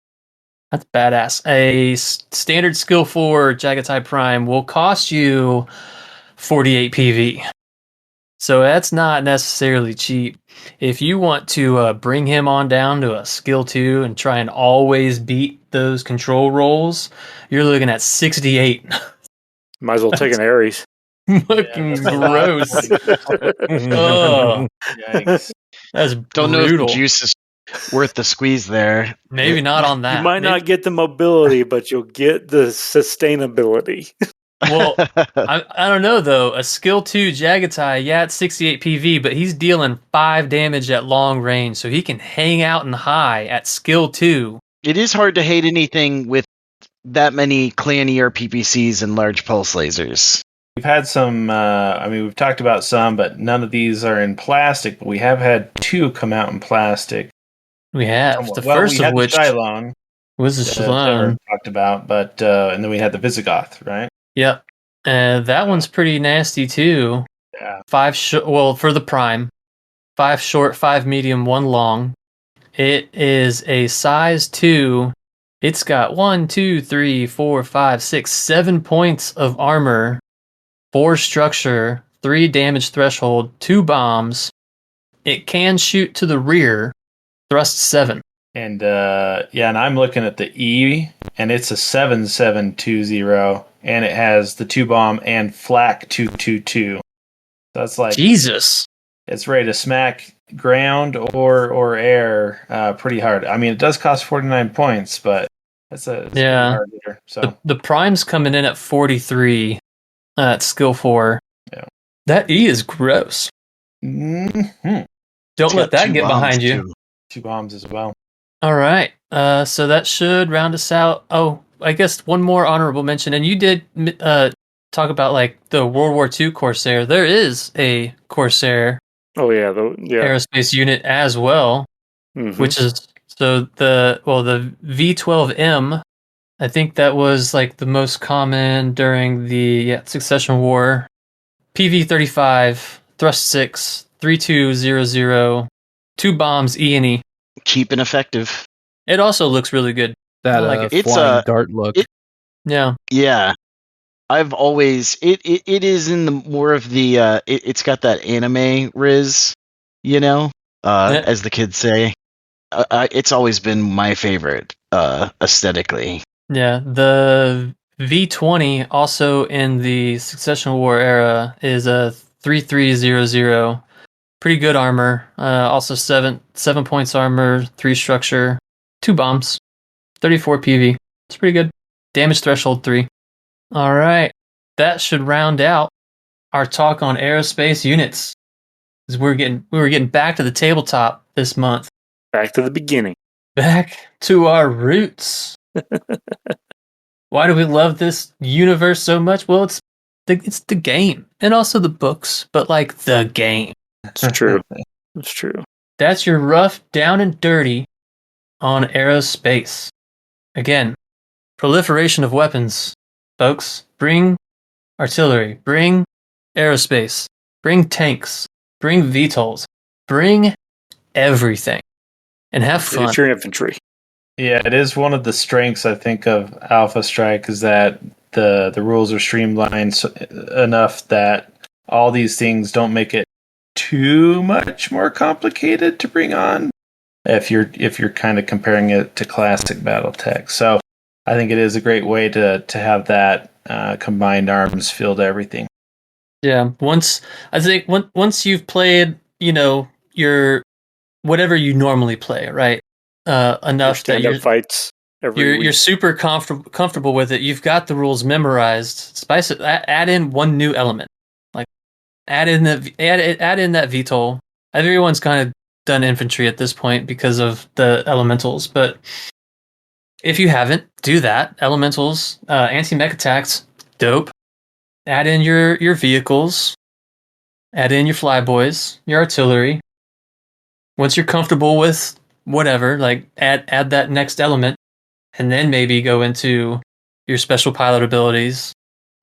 That's badass. A standard skill 4 Jagatai Prime will cost you 48 PV. So that's not necessarily cheap. If you want to bring him on down to a skill 2 and try and always beat those control rolls, you're looking at 68. Might as well take an Ares. Fucking that's a lot of gross. points. Oh, Yikes. that's Don't know if the brutal. juice is worth the squeeze there. Maybe not on that. You might Maybe- not get the mobility, but you'll get the sustainability. Well, I don't know though. A skill 2 Jagatai, yeah, it's 68 PV, but he's dealing 5 damage at long range, so he can hang out and high at skill 2. It is hard to hate anything with that many clan ER PPCs and large pulse lasers. We've had some, we've talked about some, but none of these are in plastic, but we have had 2 come out in plastic. We have the Well, first we of had which the Shylon, was the that Shalon. talked about, but and then we had the Visigoth, right? Yep. That one's pretty nasty too. Yeah. 5 for the prime. 5 short, 5 medium, 1 long. It is a size 2. It's got 1, 2, 3, 4, 5, 6, 7 points of armor, 4 structure, 3 damage threshold, 2 bombs. It can shoot to the rear, thrust 7. And and I'm looking at the E, and it's a 7720, and it has the 2 bomb and flak 222. That's like Jesus. it's ready to smack ground or air pretty hard. I mean, it does cost 49 points, but it's a pretty hard hitter. So The prime's coming in at 43 at skill 4. Yeah. That E is gross. mhm. Don't let that 2 get bombs, behind you. too. 2 bombs as well. All right. So that should round us out. Oh, I guess one more honorable mention. And you did talk about like the World War II Corsair. There is a Corsair Oh yeah, aerospace unit as well, Mhm. which is so the V12M. I think that was like the most common during the Succession War. PV-35, thrust 6, 3200, 2 bombs, E and E. Cheap and effective. It also looks really good. That I like it. It's, flying dart look. Yeah. Yeah. I've always it is in the more of the it's got that anime riz, Yeah. as the kids say. It's always been my favorite aesthetically. Yeah, the V20 also in the Succession War era is a 3300. Pretty good armor. Also 7 points armor, 3 structure, 2 bombs, 34 PV. It's pretty good. Damage threshold 3. All right. That should round out our talk on aerospace units. 'Cause we were getting back to the tabletop this month. Back to the beginning. Back to our roots. Why do we love this universe so much? Well, it's the game and also the books, but like the game. It's true. It's true. That's your rough, down and dirty on aerospace. Again, proliferation of weapons, folks. Bring artillery, bring aerospace, bring tanks, bring VTOLs, bring everything, and have fun. It's your infantry. Yeah, it is one of the strengths I think of Alpha Strike is that the rules are streamlined enough that all these things don't make it too much more complicated to bring on if you're kind of comparing it to classic BattleTech. So I think it is a great way to have that combined arms feel to everything. Yeah, once you've played, your whatever you normally play, right? Enough that Stand-up fights every week. you're super comfortable with it. You've got the rules memorized. Spice it. Add in one new element. Like add in that VTOL. Everyone's kind of done infantry at this point because of the elementals, but if you haven't, do that. Elementals, anti-mech attacks, dope. Add in your vehicles. Add in your flyboys, your artillery. Once you're comfortable with whatever, like add that next element, and then maybe go into your special pilot abilities,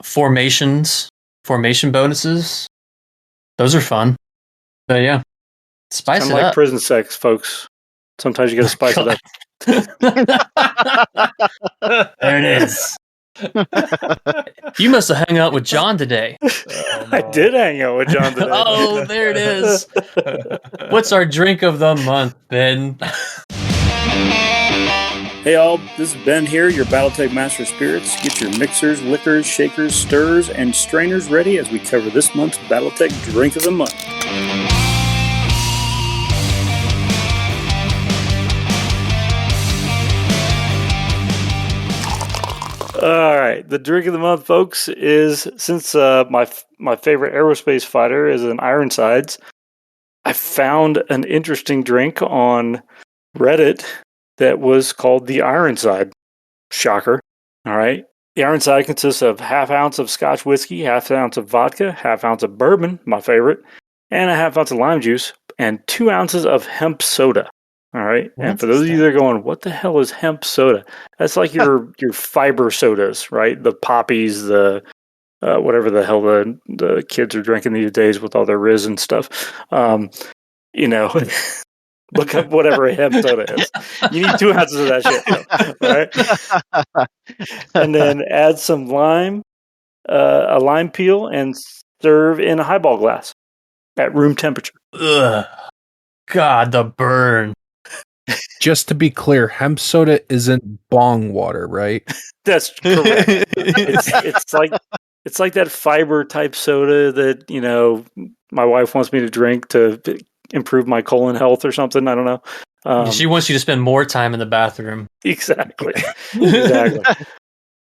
formation bonuses. Those are fun. But yeah, spice Kind it of like up. prison sex, folks. Sometimes you got to spice it up. There it is. You must have hung out with John today. I did hang out with John today. Oh, there it is. What's our drink of the month, Ben? Hey all, this is Ben here, your BattleTech Master of Spirits. Get your mixers, liquors, shakers, stirrers, and strainers ready as we cover this month's BattleTech Drink of the Month. All right, the drink of the month, folks, is since my favorite AeroSPACE fighter is an Ironsides. I found an interesting drink on Reddit that was called the Ironside. Shocker. All right. The Ironside consists of half ounce of Scotch whiskey, half ounce of vodka, half ounce of bourbon, my favorite, and a half ounce of lime juice, and 2 ounces of hemp soda. All right. And for those of you that are going, what the hell is hemp soda? That's like your fiber sodas, right? The poppies, the whatever the hell the kids are drinking these days with all their Riz and stuff. Look up whatever a hemp soda is. You need 2 ounces of that shit, right? And then add some lime, a lime peel, and serve in a highball glass at room temperature. Ugh. God, the burn. Just to be clear, hemp soda isn't bong water, right? That's correct. it's like that fiber type soda that my wife wants me to drink to improve my colon health or something. I don't know. She wants you to spend more time in the bathroom. Exactly.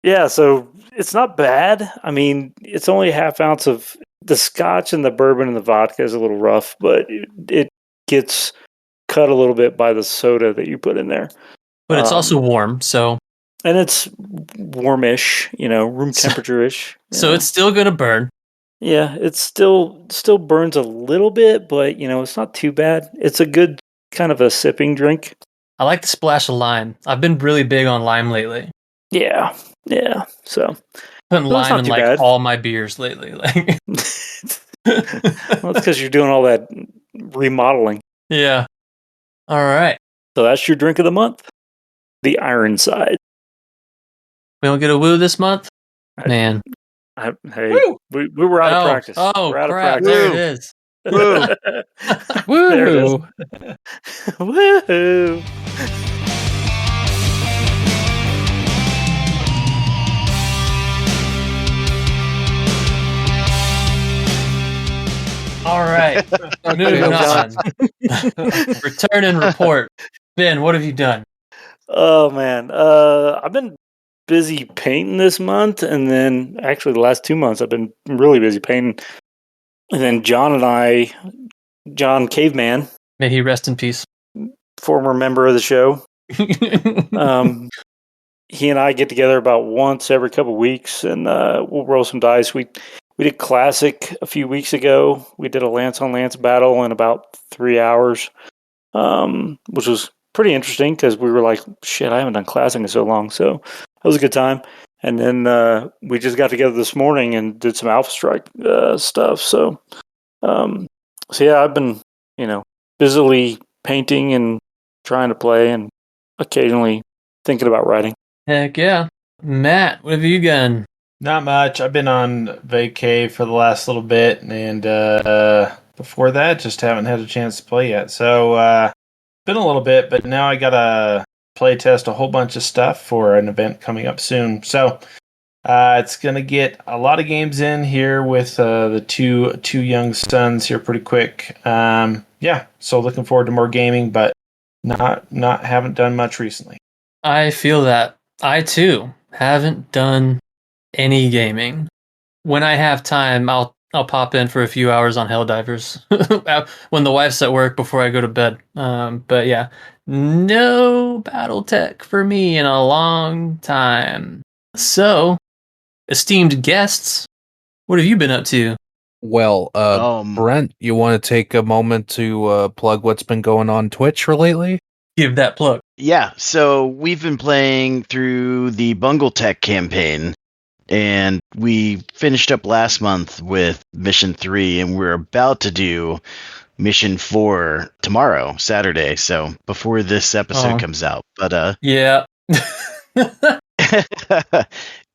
Yeah, so it's not bad. I mean, it's only a half ounce of the Scotch, and the bourbon and the vodka is a little rough, but it gets cut a little bit by the soda that you put in there. But it's also warm, so... And it's warmish, room temperature-ish. So it's still going to burn. Yeah, it still burns a little bit, but it's not too bad. It's a good kind of a sipping drink. I like the splash of lime. I've been really big on lime lately. Yeah. So putting lime in bad. All my beers lately. Well, it's because you're doing all that remodeling. Yeah. All right. So that's your drink of the month, the Ironside. We don't get a woo this month, man. We were out of practice. Oh, we're out crap. of There practice. it is. Woo! There it is. Woohoo! All right. Moving on. Return and report. Ben, what have you done? Oh, man. I've been busy painting this month, and then actually the last 2 months I've been really busy painting. And then John Caveman, May he rest in peace. former member of the show, he and I get together about once every couple of weeks, and we'll roll some dice. We did Classic a few weeks ago. We did a lance-on-lance battle in about 3 hours, which was pretty interesting because we were like, shit, I haven't done Classic in so long. So that was a good time. And then we just got together this morning and did some Alpha Strike stuff. So yeah, I've been, busily painting and trying to play and occasionally thinking about writing. Heck yeah. Matt, what have you done? Not much. I've been on vacay for the last little bit, and before that, just haven't had a chance to play yet. So, been a little bit, but now I gotta play test a whole bunch of stuff for an event coming up soon. So, it's gonna get a lot of games in here with the two young sons here pretty quick. Yeah, so looking forward to more gaming, but haven't done much recently. I feel that. I too haven't done any gaming. When I have time, I'll pop in for a few hours on Helldivers when the wife's at work before I go to bed. But yeah, no BattleTech for me in a long time. So, esteemed guests, what have you been up to? Well, Brent, you want to take a moment to plug what's been going on Twitch lately? Give that plug. Yeah, so we've been playing through the BattleTech campaign, and we finished up last month with Mission 3, and we're about to do Mission 4 tomorrow, Saturday, so before this episode comes out. But yeah.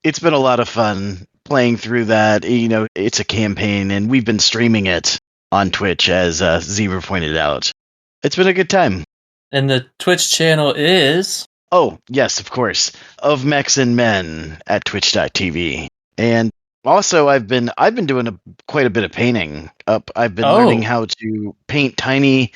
it's been a lot of fun playing through that. You know, it's a campaign, and we've been streaming it on Twitch, as Zebra pointed out. It's been a good time. And the Twitch channel is... Oh, yes, of course. Of Mechs and Men at twitch.tv. And also I've been doing quite a bit of painting up. I've been learning how to paint tiny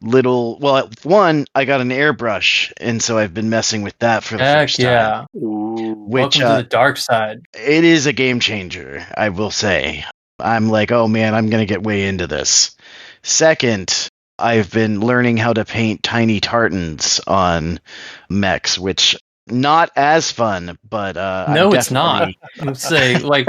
little, well, one, I got an airbrush, and so I've been messing with that for the first time. Welcome to the dark side. It is a game changer, I will say. I'm like, oh man, I'm going to get way into this. Second, I've been learning how to paint tiny tartans on mechs, which not as fun, but no, it's not. Let's say, like,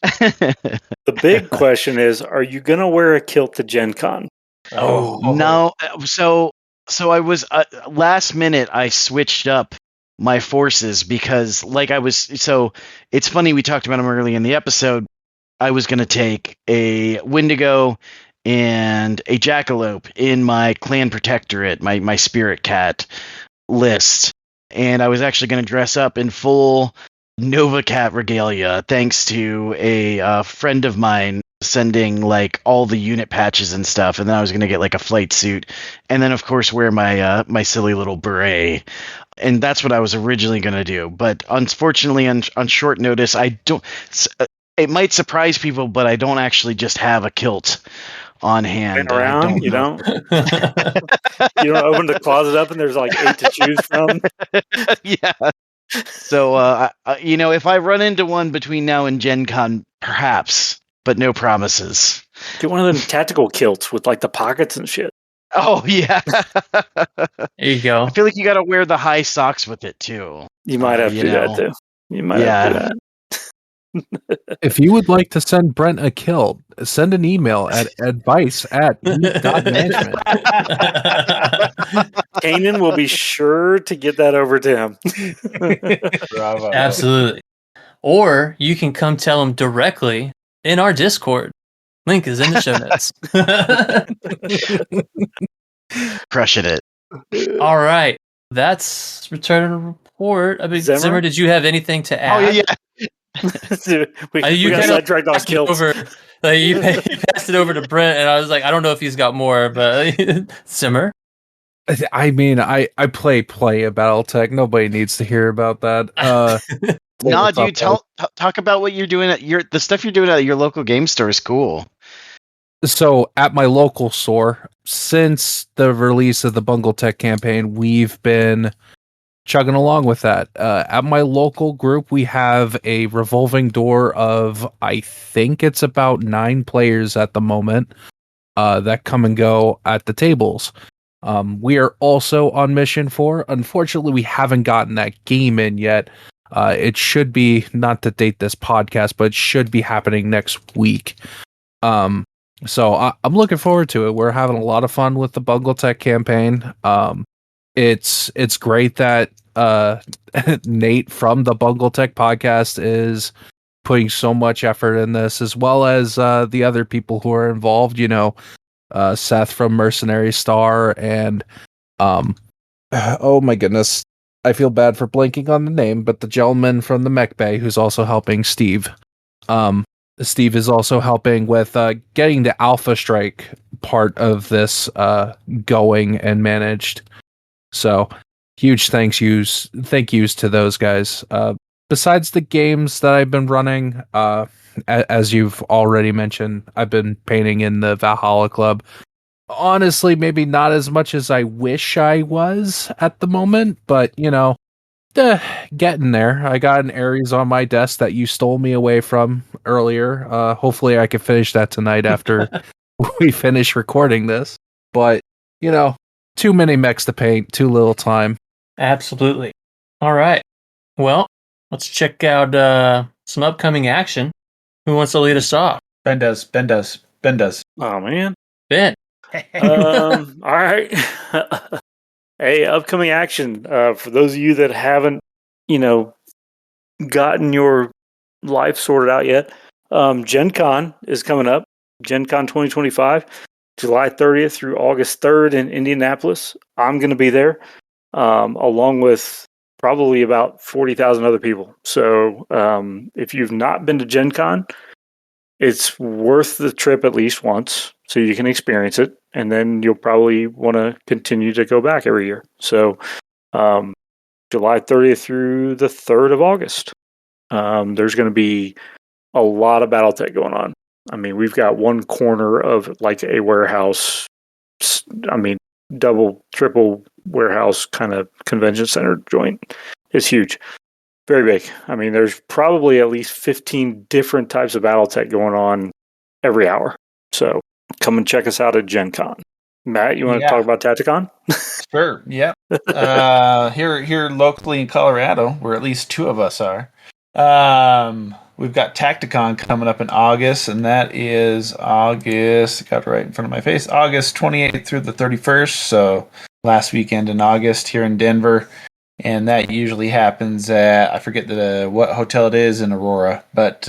the big question is: are you gonna wear a kilt to Gen Con? Oh no! So I was last minute. I switched up my forces because, like, I was. So it's funny, we talked about them early in the episode. I was going to take a Wendigo and a Jackalope in my clan protectorate, my spirit cat list, and I was actually going to dress up in full Nova Cat regalia, thanks to a friend of mine sending like all the unit patches and stuff, and then I was going to get like a flight suit, and then of course wear my my silly little beret. And that's what I was originally going to do, but unfortunately on short notice, I don't. It might surprise people, but I don't actually just have a kilt on hand. Been around, you don't. You don't open the closet up and there's like 8 to choose from. Yeah. So, you know, if I run into one between now and Gen Con, perhaps, but no promises. Get one of them tactical kilts with like the pockets and shit. Oh yeah. There you go. I feel like you got to wear the high socks with it too. You might have to do that too. You might have to do that. If you would like to send Brent a kilt, send an email at advice@management. Kanan will be sure to get that over to him. Bravo. Absolutely. Or you can come tell him directly in our Discord. Link is in the show notes. Crushing it. All right. That's Return and Report. I mean, Zimmer, did you have anything to add? Oh, yeah. we got sidetracked on kilts. You passed it over to Brent, and I was like, I don't know if he's got more, but Zimmer? I mean, I play a BattleTech. Nobody needs to hear about that. No, dude, talk about what you're doing at the stuff you're doing at your local game store is cool. So at my local store, since the release of the BattleTech campaign, we've been chugging along with that. At my local group, we have a revolving door of, I think it's about 9 players at the moment that come and go at the tables. We are also on mission 4. Unfortunately, we haven't gotten that game in yet. It should be, not to date this podcast, but it should be happening next week. So I'm looking forward to it. We're having a lot of fun with the BattleTech campaign. It's great that Nate from the BattleTech podcast is putting so much effort in this, as well as the other people who are involved. You know, Seth from Mercenary Star, and oh my goodness, I feel bad for blanking on the name, but the gentleman from the Mech Bay who's also helping Steve. Steve is also helping with getting the Alpha Strike part of this going and managed. So huge thank yous to those guys. Besides the games that I've been running, as you've already mentioned, I've been painting in the Valhalla Club. Honestly, maybe not as much as I wish I was at the moment, but you know, getting there. I got an Ares on my desk that you stole me away from earlier. Hopefully I can finish that tonight after we finish recording this. But, you know, too many mechs to paint, too little time. Absolutely. All right. Well, let's check out some upcoming action. Who wants to lead us off? Ben does. Oh, man. Ben. All right. Hey, upcoming action. For those of you that haven't, you know, gotten your life sorted out yet, Gen Con is coming up. Gen Con 2025, July 30th through August 3rd in Indianapolis. I'm going to be there, along with probably about 40,000 other people. So if you've not been to Gen Con, it's worth the trip at least once so you can experience it. And then you'll probably want to continue to go back every year. So July 30th through the 3rd of August, there's going to be a lot of BattleTech going on. I mean, we've got one corner of like a warehouse, I mean, double, triple warehouse kind of convention center joint. It's huge. Very big. I mean, there's probably at least 15 different types of BattleTech going on every hour. So come and check us out at Gen Con. Matt, you want to talk about Tacticon? Sure. Yep. Here locally in Colorado, where at least two of us are, we've got Tacticon coming up in August, and that is August. I got it right in front of my face. August 28th through the 31st. So last weekend in August here in Denver. And that usually happens at, I forget what hotel it is in Aurora, but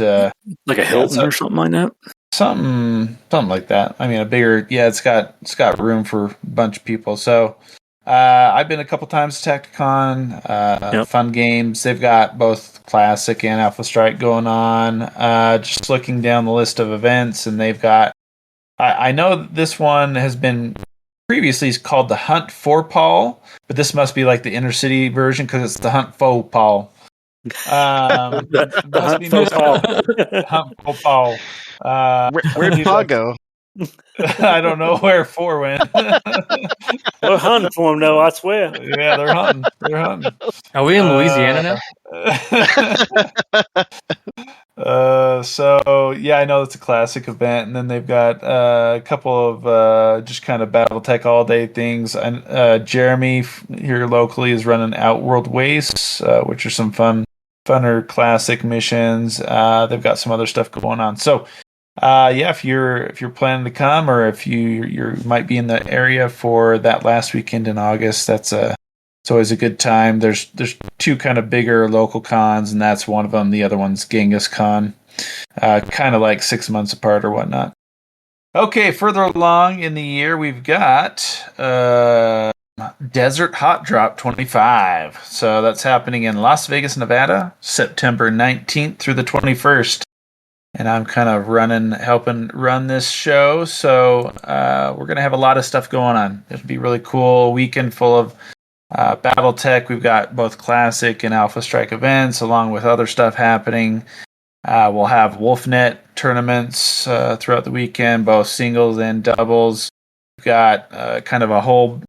like a Hilton or something like that. Something like that. I mean, it's got room for a bunch of people. So I've been a couple times to Tacticon. Fun games. They've got both Classic and Alpha Strike going on. Just looking down the list of events, and they've got. I know that this one has been previously called the Hunt for Paul, but this must be like the inner city version because it's the Hunt for Paul. The Hunt for Paul. Hunt for Paul. Where'd Paul go? I don't know where 4 went. They're hunting for him, though, I swear. Yeah, they're hunting. Are we in Louisiana now? I know it's a Classic event, and then they've got a couple of just kind of BattleTech all day things. And Jeremy here locally is running Outworld Wastes, which are some funner Classic missions. They've got some other stuff going on. So, if you're planning to come, or if you might be in the area for that last weekend in August, it's always a good time. There's 2 kind of bigger local cons, and that's one of them. The other one's Genghis Con, kind of like 6 months apart or whatnot. Okay, further along in the year, we've got Desert Hot Drop 25. So that's happening in Las Vegas, Nevada, September 19th through the 21st. And I'm kind of helping run this show. So we're going to have a lot of stuff going on. It'll be really cool. Weekend full of BattleTech. We've got both Classic and Alpha Strike events, along with other stuff happening. We'll have WolfNet tournaments throughout the weekend, both singles and doubles. We've got kind of a whole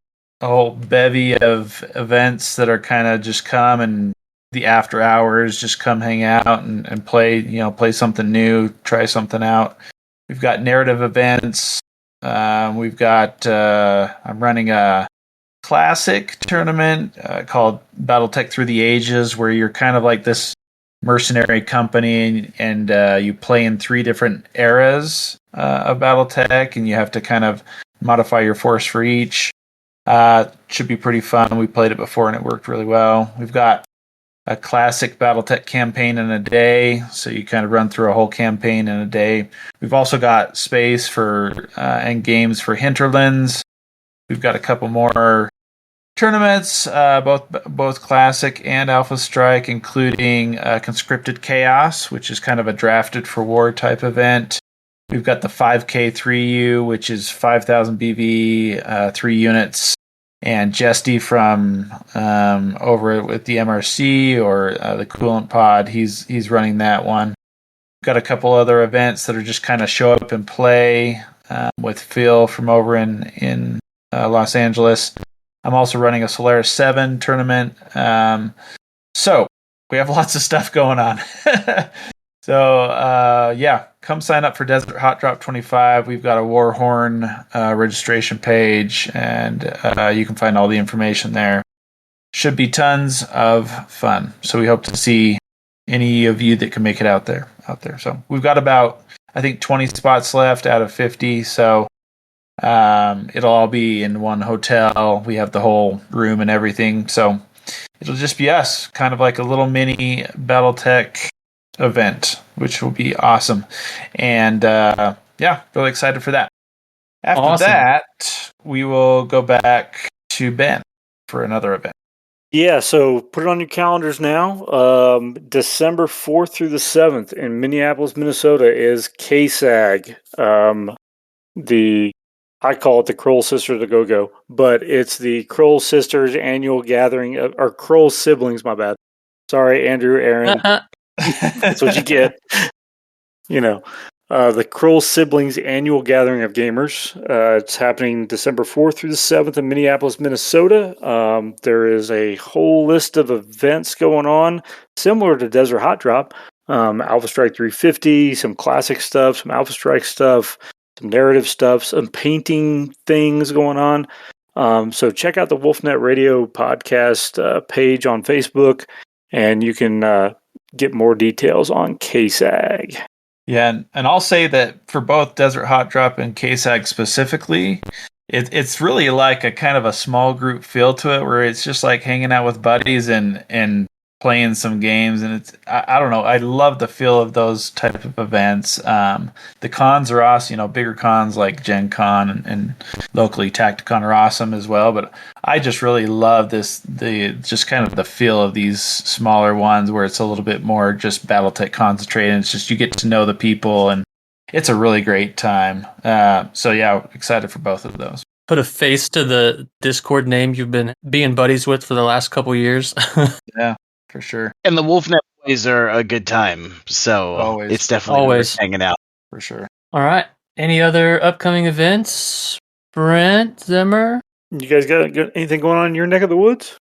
bevy of events that are kind of just come, and the after hours just come hang out and play something new, try something out. We've got narrative events. We've got I'm running a Classic tournament called BattleTech Through the Ages, where you're kind of like this mercenary company, and you play in 3 different eras of BattleTech, and you have to kind of modify your force for each. Should be pretty fun. We played it before and it worked really well. We've got a Classic BattleTech campaign in a day, so you kind of run through a whole campaign in a day. We've also got space for and games for Hinterlands. We've got a couple more tournaments, both Classic and Alpha Strike, including Conscripted Chaos, which is kind of a drafted for war type event. We've got the 5K 3U, which is 5,000 BV, 3 units, and Jesty from over with the MRC or the Coolant Pod. He's running that one. We've got a couple other events that are just kind of show up and play with Phil from over in Los Angeles. I'm also running a Solaris 7 tournament. So we have lots of stuff going on. So, come sign up for Desert Hot Drop 25. We've got a Warhorn registration page, and you can find all the information there. Should be tons of fun. So we hope to see any of you that can make it out there. So we've got about, I think, 20 spots left out of 50. So it'll all be in one hotel. We have the whole room and everything. So it'll just be us, kind of like a little mini BattleTech event, which will be awesome. And really excited for that. After that, we will go back to Ben for another event. Yeah, so put it on your calendars now. December 4th through the 7th in Minneapolis, Minnesota is KSAG. I call it the Kroll Sisters of Go-Go, but it's the Kroll Sisters annual gathering, or Kroll siblings, my bad. Sorry, Andrew, Aaron. That's what you get. The Kroll Siblings Annual Gathering of Gamers. It's happening December 4th through the 7th in Minneapolis, Minnesota. There is a whole list of events going on, similar to Desert Hot Drop. Alpha Strike 350, some classic stuff, some Alpha Strike stuff, some narrative stuff, some painting things going on. So check out the WolfNet Radio podcast page on Facebook, and you can get more details on KSAG. Yeah, and I'll say that for both Desert Hot Drop and KSAG specifically, it's really like a kind of a small group feel to it, where it's just like hanging out with buddies and playing some games, and I don't know, I love the feel of those type of events. The cons are awesome, bigger cons like Gen Con and locally Tacticon are awesome as well, but I just really love just kind of the feel of these smaller ones where it's a little bit more just BattleTech concentrated. It's just you get to know the people, and it's a really great time. So yeah, excited for both of those. Put a face to the Discord name you've been being buddies with for the last couple years. Yeah, for sure. And the WolfNet boys are a good time, so it's definitely worth hanging out. For sure. All right. Any other upcoming events? Brent, Zimmer? You guys got anything going on in your neck of the woods?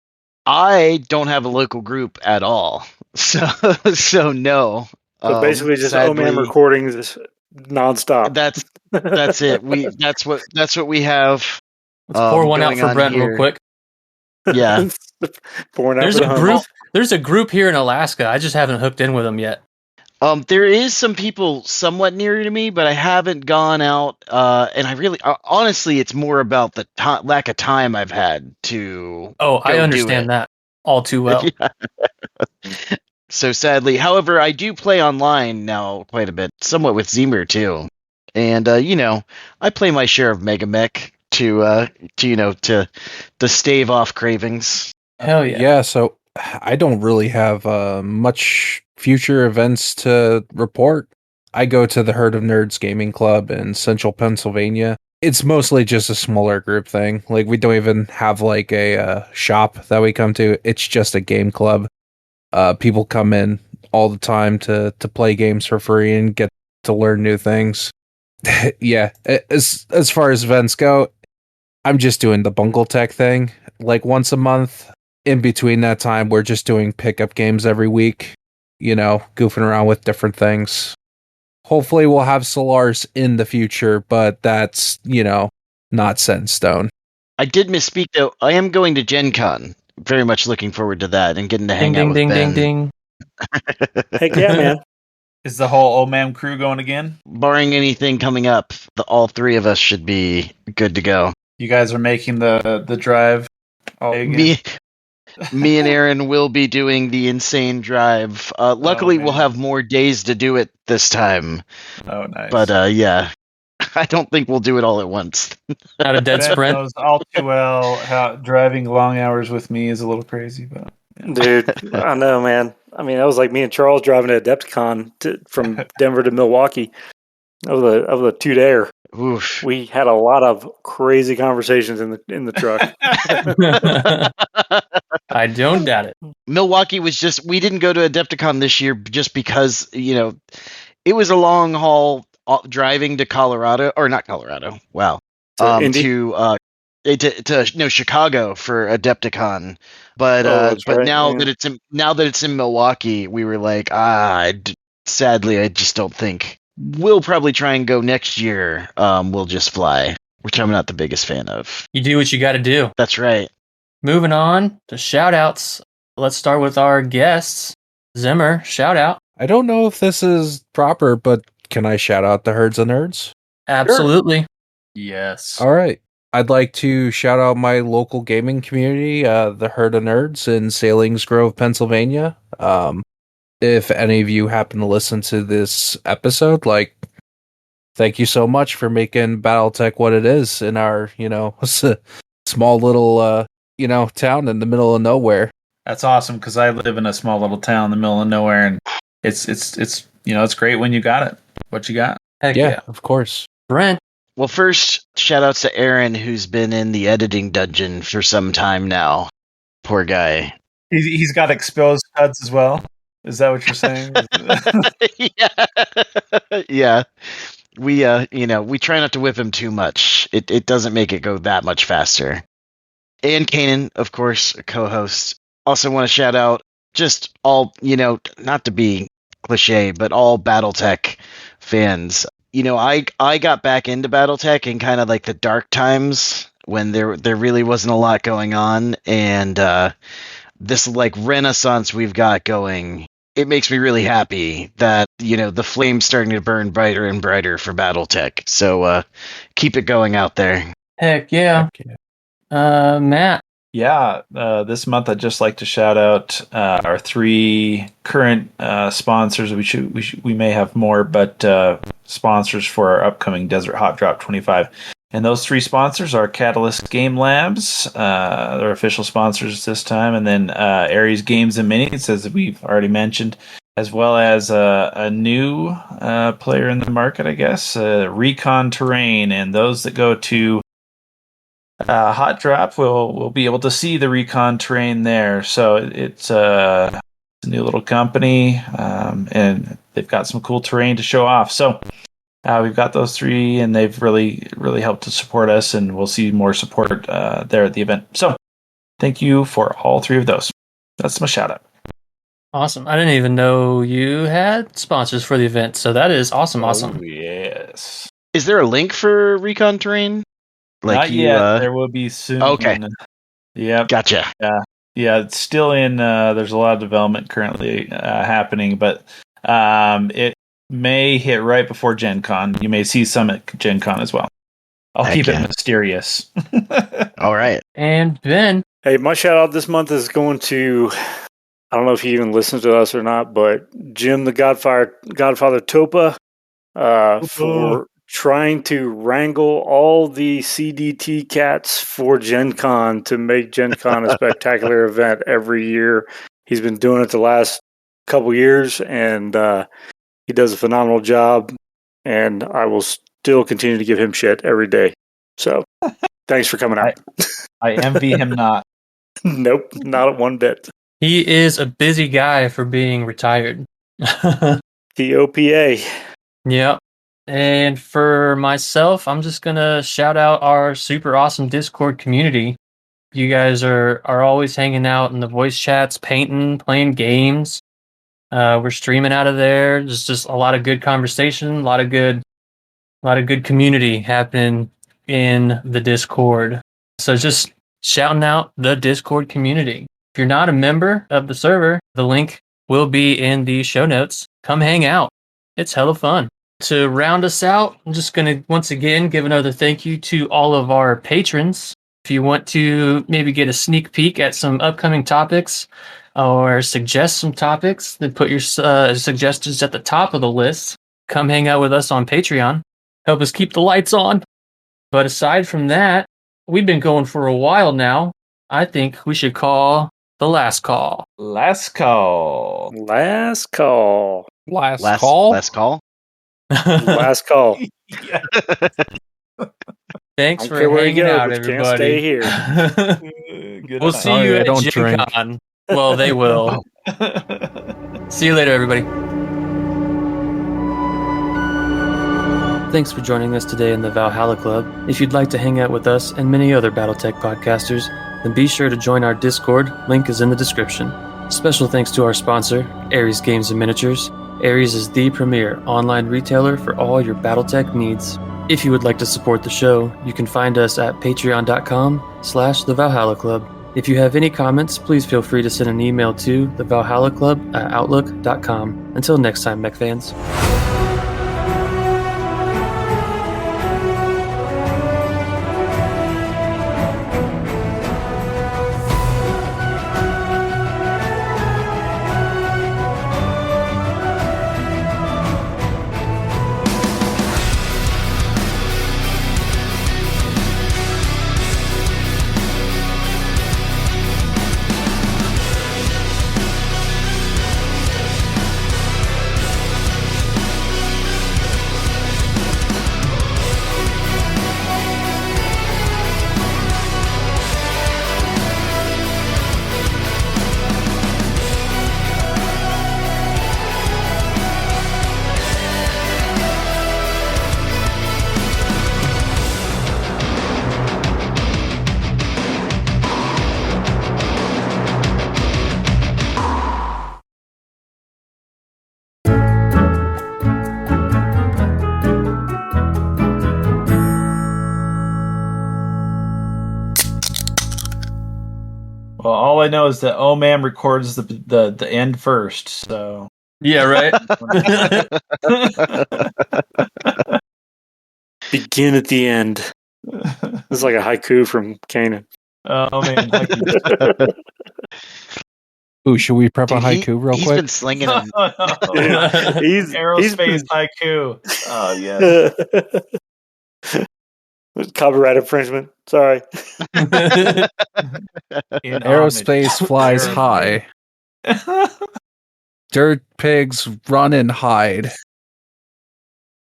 I don't have a local group at all, so no. So basically, just OMAM recordings nonstop. That's it. That's what we have. Let's pour one out for Brent real quick. Yeah. There's a group here in Alaska. I just haven't hooked in with them yet. There is some people somewhat near to me, but I haven't gone out. And I really, honestly, it's more about the lack of time I've had to. Oh, I understand that all too well. Yeah. So sadly, however, I do play online now quite a bit, somewhat with Zemer too. And I play my share of Mega Mech to stave off cravings. Hell yeah. Yeah, so I don't really have much future events to report. I go to the Herd of Nerds Gaming Club in Central Pennsylvania. It's mostly just a smaller group thing. Like, we don't even have like a shop that we come to. It's just a game club. People come in all the time to play games for free and get to learn new things. Yeah, as far as events go, I'm just doing the BattleTech thing like once a month. In between that time, we're just doing pickup games every week, goofing around with different things. Hopefully we'll have Solars in the future, but that's, not set in stone. I did misspeak, though. I am going to Gen Con. Very much looking forward to that and getting to hang out with Ben. Ding. Heck yeah, man. Is the whole OMAM crew going again? Barring anything coming up, all three of us should be good to go. You guys are making the drive all day again? Me and Aaron will be doing the insane drive. Luckily, we'll have more days to do it this time. Oh, nice. But yeah, I don't think we'll do it all at once. Not a dead sprint. Knows all too well how driving long hours with me is a little crazy, but yeah. Dude, I know, man. I mean, that was like me and Charles driving to Adepticon from Denver to Milwaukee. That was a 2-dayer. Oof. We had a lot of crazy conversations in the truck. I don't doubt it. Milwaukee was we didn't go to Adepticon this year just because, it was a long haul driving to Colorado, or not Colorado. Wow. To Chicago for Adepticon. But right, now that it's in Milwaukee, we were like, sadly, I just don't think. We'll probably try and go next year. We'll just fly, which I'm not the biggest fan of. You do what you got to do. That's right. Moving on to shout-outs. Let's start with our guests. Zimmer, shout out. I don't know if this is proper, but can I shout out the Herds of Nerds? Absolutely. Sure. Yes. All right. I'd like to shout out my local gaming community, the Herd of Nerds in Salings Grove, Pennsylvania. If any of you happen to listen to this episode, thank you so much for making BattleTech what it is in our, small little, town in the middle of nowhere. That's awesome because I live in a small little town in the middle of nowhere, and it's it's great when you got it. What you got? Heck Yeah, of course. Brent, Well, first, shout outs to Aaron, who's been in the editing dungeon for some time now. Poor guy. He's got exposed cuts as well. Is that what you're saying? Yeah. Yeah. We try not to whip him too much. It doesn't make it go that much faster. And Kanan, of course, a co-host. Also want to shout out just all, not to be cliche, but all BattleTech fans. I got back into BattleTech in kind of like the dark times when there really wasn't a lot going on, and this like renaissance we've got going, it makes me really happy that the flame's starting to burn brighter and brighter for BattleTech. So keep it going out there. heck yeah. Matt. Yeah, this month I'd just like to shout out our 3 current sponsors. We may have more, but sponsors for our upcoming Desert Hot Drop 25. And those 3 sponsors are Catalyst Game Labs, they're official sponsors this time, and then Ares Games and Minis, as we've already mentioned, as well as a new player in the market, I guess, Recon Terrain. And those that go to Hot Drop will be able to see the Recon Terrain there. So it's a new little company, and they've got some cool terrain to show off. So we've got those 3, and they've really helped to support us, and we'll see more support there at the event. So thank you for all 3 of those. That's my shout out. Awesome. I didn't even know you had sponsors for the event, so that is awesome. Oh, yes. Is there a link for Recon Terrain? Not yet. There will be soon. Okay. Yep. Gotcha. Yeah, it's still in. There's a lot of development currently happening, but it may hit right before Gen Con. You may see some at Gen Con as well. I'll keep it mysterious. All right. And Ben. Hey, my shout out this month is going to, I don't know if he even listens to us or not, but Jim the Godfather Topa for trying to wrangle all the CDT cats for Gen Con to make Gen Con a spectacular event every year. He's been doing it the last couple years, and he does a phenomenal job, and I will still continue to give him shit every day. So, thanks for coming out. I envy him not. Nope, not one bit. He is a busy guy for being retired. The OPA. Yep. And for myself, I'm just going to shout out our super awesome Discord community. You guys are always hanging out in the voice chats, painting, playing games. We're streaming out of there. There's just a lot of good conversation, a lot of good community happening in the Discord. So just shouting out the Discord community. If you're not a member of the server, the link will be in the show notes. Come hang out. It's hella fun. To round us out, I'm just going to once again give another thank you to all of our patrons. If you want to maybe get a sneak peek at some upcoming topics or suggest some topics, then put your suggestions at the top of the list. Come hang out with us on Patreon. Help us keep the lights on. But aside from that, we've been going for a while now. I think we should call the last call. Last call. Last call. Last call? Last call? Last call. Yeah. Thanks I don't for care where you hanging go, out, but you everybody. can't stay here. Good We'll enough. see you I at don't Gen drink. Con. Well, they will. See you later, everybody. Thanks for joining us today in the Valhalla Club. If you'd like to hang out with us and many other BattleTech podcasters, then be sure to join our Discord. Link is in the description. Special thanks to our sponsor, Ares Games and Miniatures. Ares is the premier online retailer for all your BattleTech needs. If you would like to support the show, you can find us at patreon.com/The Valhalla Club. If you have any comments, please feel free to send an email to thevalhallaclub@outlook.com. Until next time, Mech fans. Well, all I know is that man records the end first. So Yeah, right. Begin at the end. It's like a haiku from Kanan. Oh man, Ooh, should we prep a Dude, haiku real he's quick? been slinging them. He's AeroSPACE haiku. Oh yeah. Copyright infringement. Sorry. In Aerospace flies high. Dirt pigs run and hide.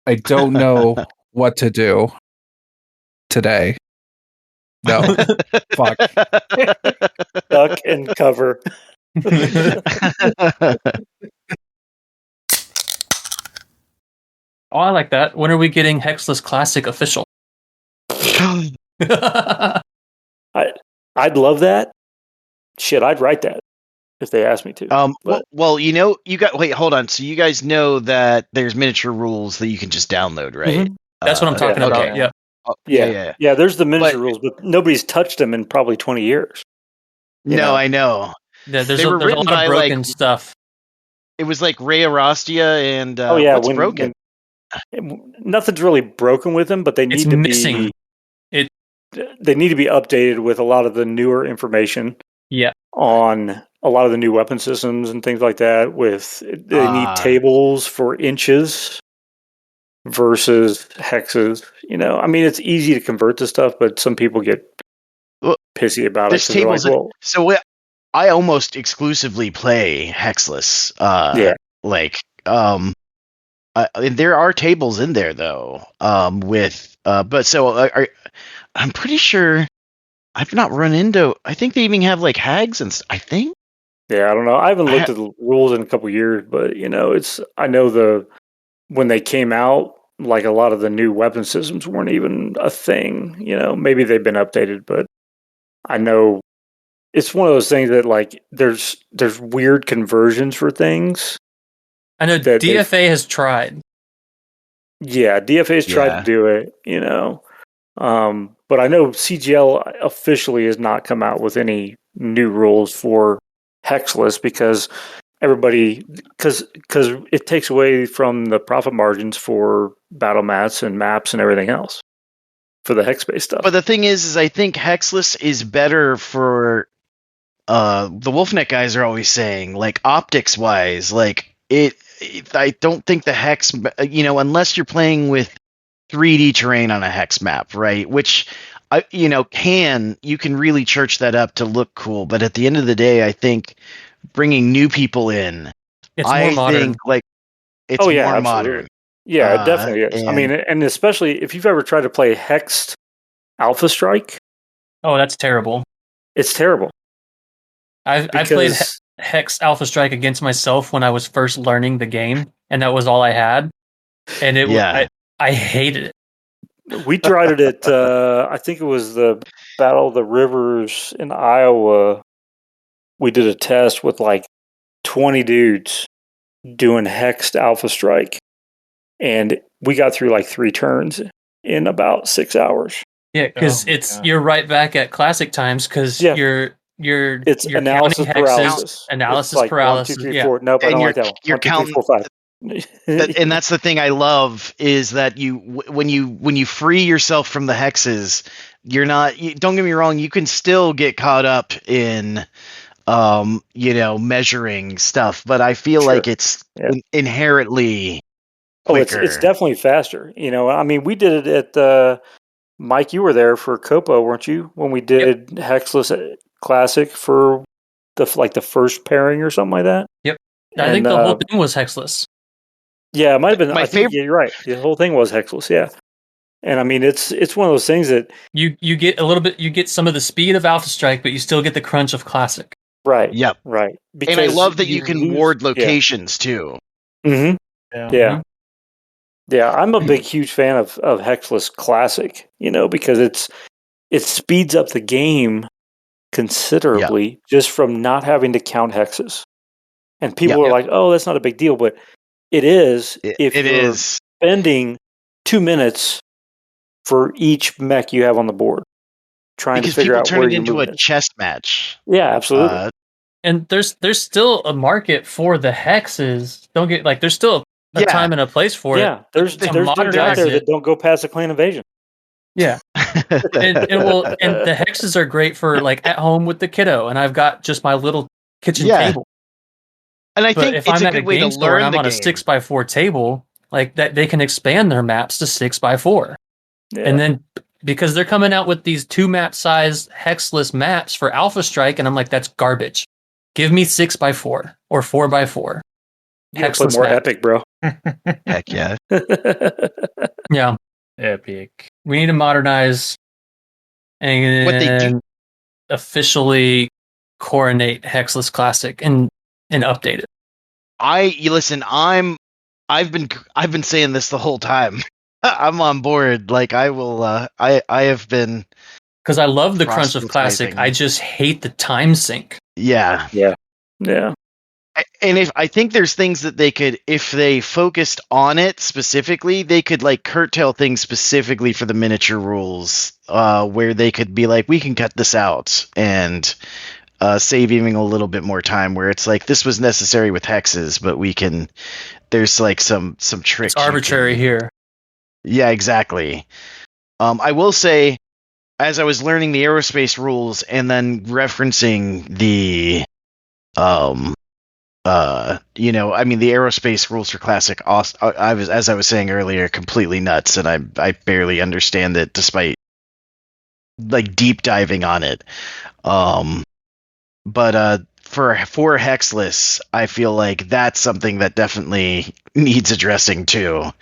I don't know what to do today. No. Fuck. Duck and cover. Oh, I like that. When are we getting Hexless Classic official? I'd love that. Shit, I'd write that if they asked me to. Well, wait, hold on. So you guys know that there's miniature rules that you can just download, right? Mhm. That's what I'm talking about. okay. Yeah. Oh, Yeah, there's the miniature rules, but nobody's touched them in probably 20 years. No, I know. Yeah, there's They a were lot written of by, broken like, stuff. It was like Ray Arostia and what's broken? Nothing's really broken with them, but they It's need to missing. they need to be updated with a lot of the newer information. Yeah. On a lot of the new weapon systems and things like that. They need tables for inches versus hexes. I mean, it's easy to convert to stuff, but some people get pissy about it. There's tables. I almost exclusively play hexless. There are tables in there though. I'm pretty sure I've not run into. I think they even have like hags and I think. Yeah, I don't know. I haven't looked at the rules in a couple of years, but I know when they came out, like a lot of the new weapon systems weren't even a thing. Maybe they've been updated, but I know it's one of those things that like there's weird conversions for things. I know DFA has tried. Yeah, DFA's tried to do it, but I know CGL officially has not come out with any new rules for hexless because because it takes away from the profit margins for battle mats and maps and everything else for the hex-based stuff. But the thing is I think hexless is better for the Wolfneck guys are always saying, like, optics wise, like I don't think the hex, unless you're playing with 3D terrain on a hex map, right? Which, you can really church that up to look cool. But at the end of the day, I think bringing new people in, it's more modern. think like it's more absolutely. modern. Yeah, it definitely is. I mean, and especially if you've ever tried to play hexed Alpha Strike. Oh, that's terrible. It's terrible. I played Hex Alpha Strike against myself when I was first learning the game, and that was all I had. And I hated it. We tried it at, I think it was the Battle of the Rivers in Iowa. We did a test with like 20 dudes doing Hexed Alpha Strike. And we got through like 3 turns in about 6 hours. Yeah, because you're right back at classic times because you're analysis paralysis. Analysis like paralysis. 1, 2, 3, 4. Nope, I don't like that one. You're 1, 2, 3, 4, 5. And that's the thing I love is that when you free yourself from the hexes, don't get me wrong, you can still get caught up in measuring stuff, but I feel like it's inherently quicker. It's definitely faster. I mean, we did it at Mike, you were there for Copo, weren't you? When we did Hexless Classic for the first pairing or something like that. Yep. I think the whole thing was hexless. Yeah, it might have been. My favorite. You're right. The whole thing was hexless. Yeah, and I mean it's one of those things that you get a little bit. You get some of the speed of Alpha Strike, but you still get the crunch of Classic. Right. Yep. Right. And I love that you can ward locations too. Mm-hmm. Yeah. Mm-hmm. Yeah, I'm a big, huge fan of Hexless Classic, because it speeds up the game considerably just from not having to count hexes. And people are like, oh, that's not a big deal, but it is if you're spending 2 minutes for each mech you have on the board. trying because to figure people out turn where it you're into a moving. chess match. Yeah, absolutely. And there's still a market for the hexes. Don't get like there's still a Yeah. time and a place for yeah, it. there's To dudes out modernize there it. that don't go past a clan invasion. Yeah. and the hexes are great for like at home with the kiddo, and I've got just my little kitchen Yeah. table. And I But think if it's I'm a at a good way to game store and learn I'm the on a game. 6x4 table, like that, they can expand their maps to 6x4, Yeah. and then because they're coming out with these 2 map size hexless maps for Alpha Strike, and I'm like, that's garbage. Give me 6x4 or 4x4. You gotta play Hexless more map. epic, bro. Heck yeah. Yeah, Epic. we need to modernize and What they do- officially coronate Hexless Classic and update it. I've been saying this the whole time. I'm on board. Like I will. I have been. Because I love the crunch of Classic. Proselytizing. I just hate the time sync. Yeah. yeah. And if I think there's things that they could, if they focused on it specifically, they could like curtail things specifically for the miniature rules, where they could be like, we can cut this out and save even a little bit more time. Where it's like this was necessary with hexes, but we can. There's like some tricks. It's arbitrary here. Yeah, exactly. I will say, as I was learning the AeroSPACE rules and then referencing the the AeroSPACE rules for Classic, as I was saying earlier, completely nuts, and I barely understand it despite like deep diving on it. But for Hexless, I feel like that's something that definitely needs addressing too.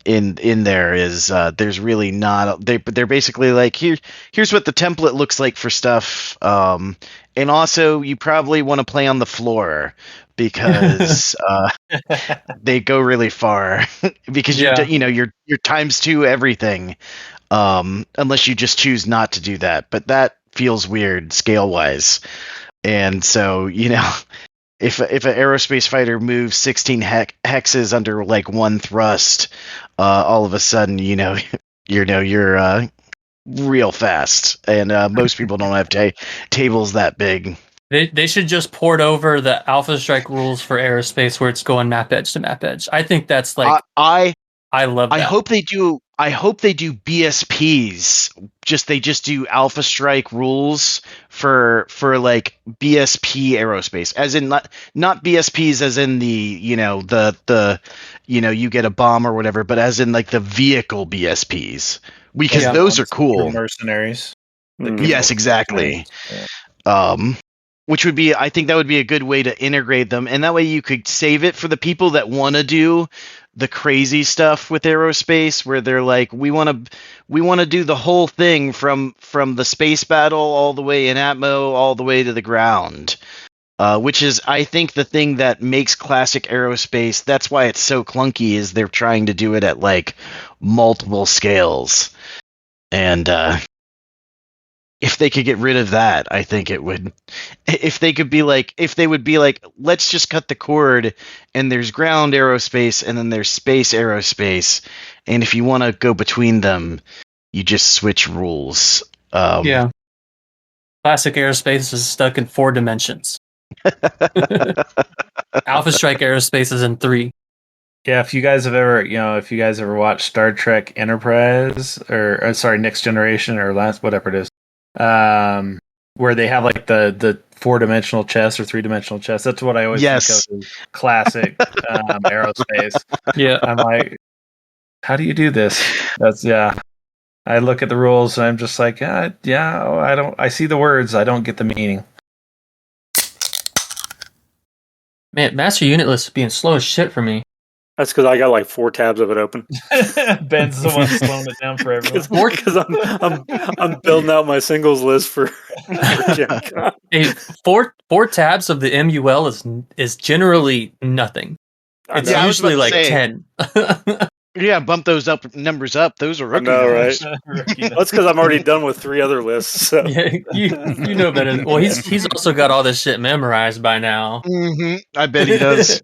In there is there's really not they're basically like here's what the template looks like for stuff, and also you probably want to play on the floor because they go really far because you're times 2 everything, unless you just choose not to do that, but that feels weird scale wise. And so if an AeroSPACE fighter moves 16 hexes under like one thrust, all of a sudden you're real fast, and most people don't have tables that big. They should just port over the Alpha Strike rules for AeroSPACE where it's going map edge to map edge. I think that's like I love that. I hope they do BSPs. They just do Alpha Strike rules for like BSP AeroSPACE, as in not BSPs as in the you get a bomb or whatever, but as in like the vehicle BSPs, because those are cool. Mercenaries. Yes, exactly. Which would be, I think that would be a good way to integrate them, and that way you could save it for the people that want to do the crazy stuff with AeroSPACE, where they're like, we want to do the whole thing from the space battle all the way in Atmo all the way to the ground, which is, I think, the thing that makes classic AeroSPACE. That's why it's so clunky, is they're trying to do it at like multiple scales, and if they could get rid of that, I think it would. If they would be like, let's just cut the cord, and there's ground AeroSPACE, and then there's space AeroSPACE, and if you want to go between them, you just switch rules. Classic AeroSPACE is stuck in 4 dimensions. Alpha Strike AeroSPACE is in 3. Yeah, if you guys have ever watched Star Trek Enterprise or sorry, Next Generation or last whatever it is, where they have like the 4-dimensional chess or 3-dimensional chess. That's what I always think of as classic AeroSPACE. Yeah, I'm like, how do you do this? I look at the rules and I'm just like, I see the words, I don't get the meaning. man, Master Unit List is being slow as shit for me. That's because I got like 4 tabs of it open. Ben's the one slowing it down for everyone. Because I'm building out my singles list for Gen Con. Hey, four tabs of the MUL is generally nothing. It's usually like 10. Yeah, bump those numbers up. Those are rookie numbers. Right? That's because I'm already done with 3 other lists. So. Yeah, you know better. Well, he's also got all this shit memorized by now. Mm-hmm. I bet he does.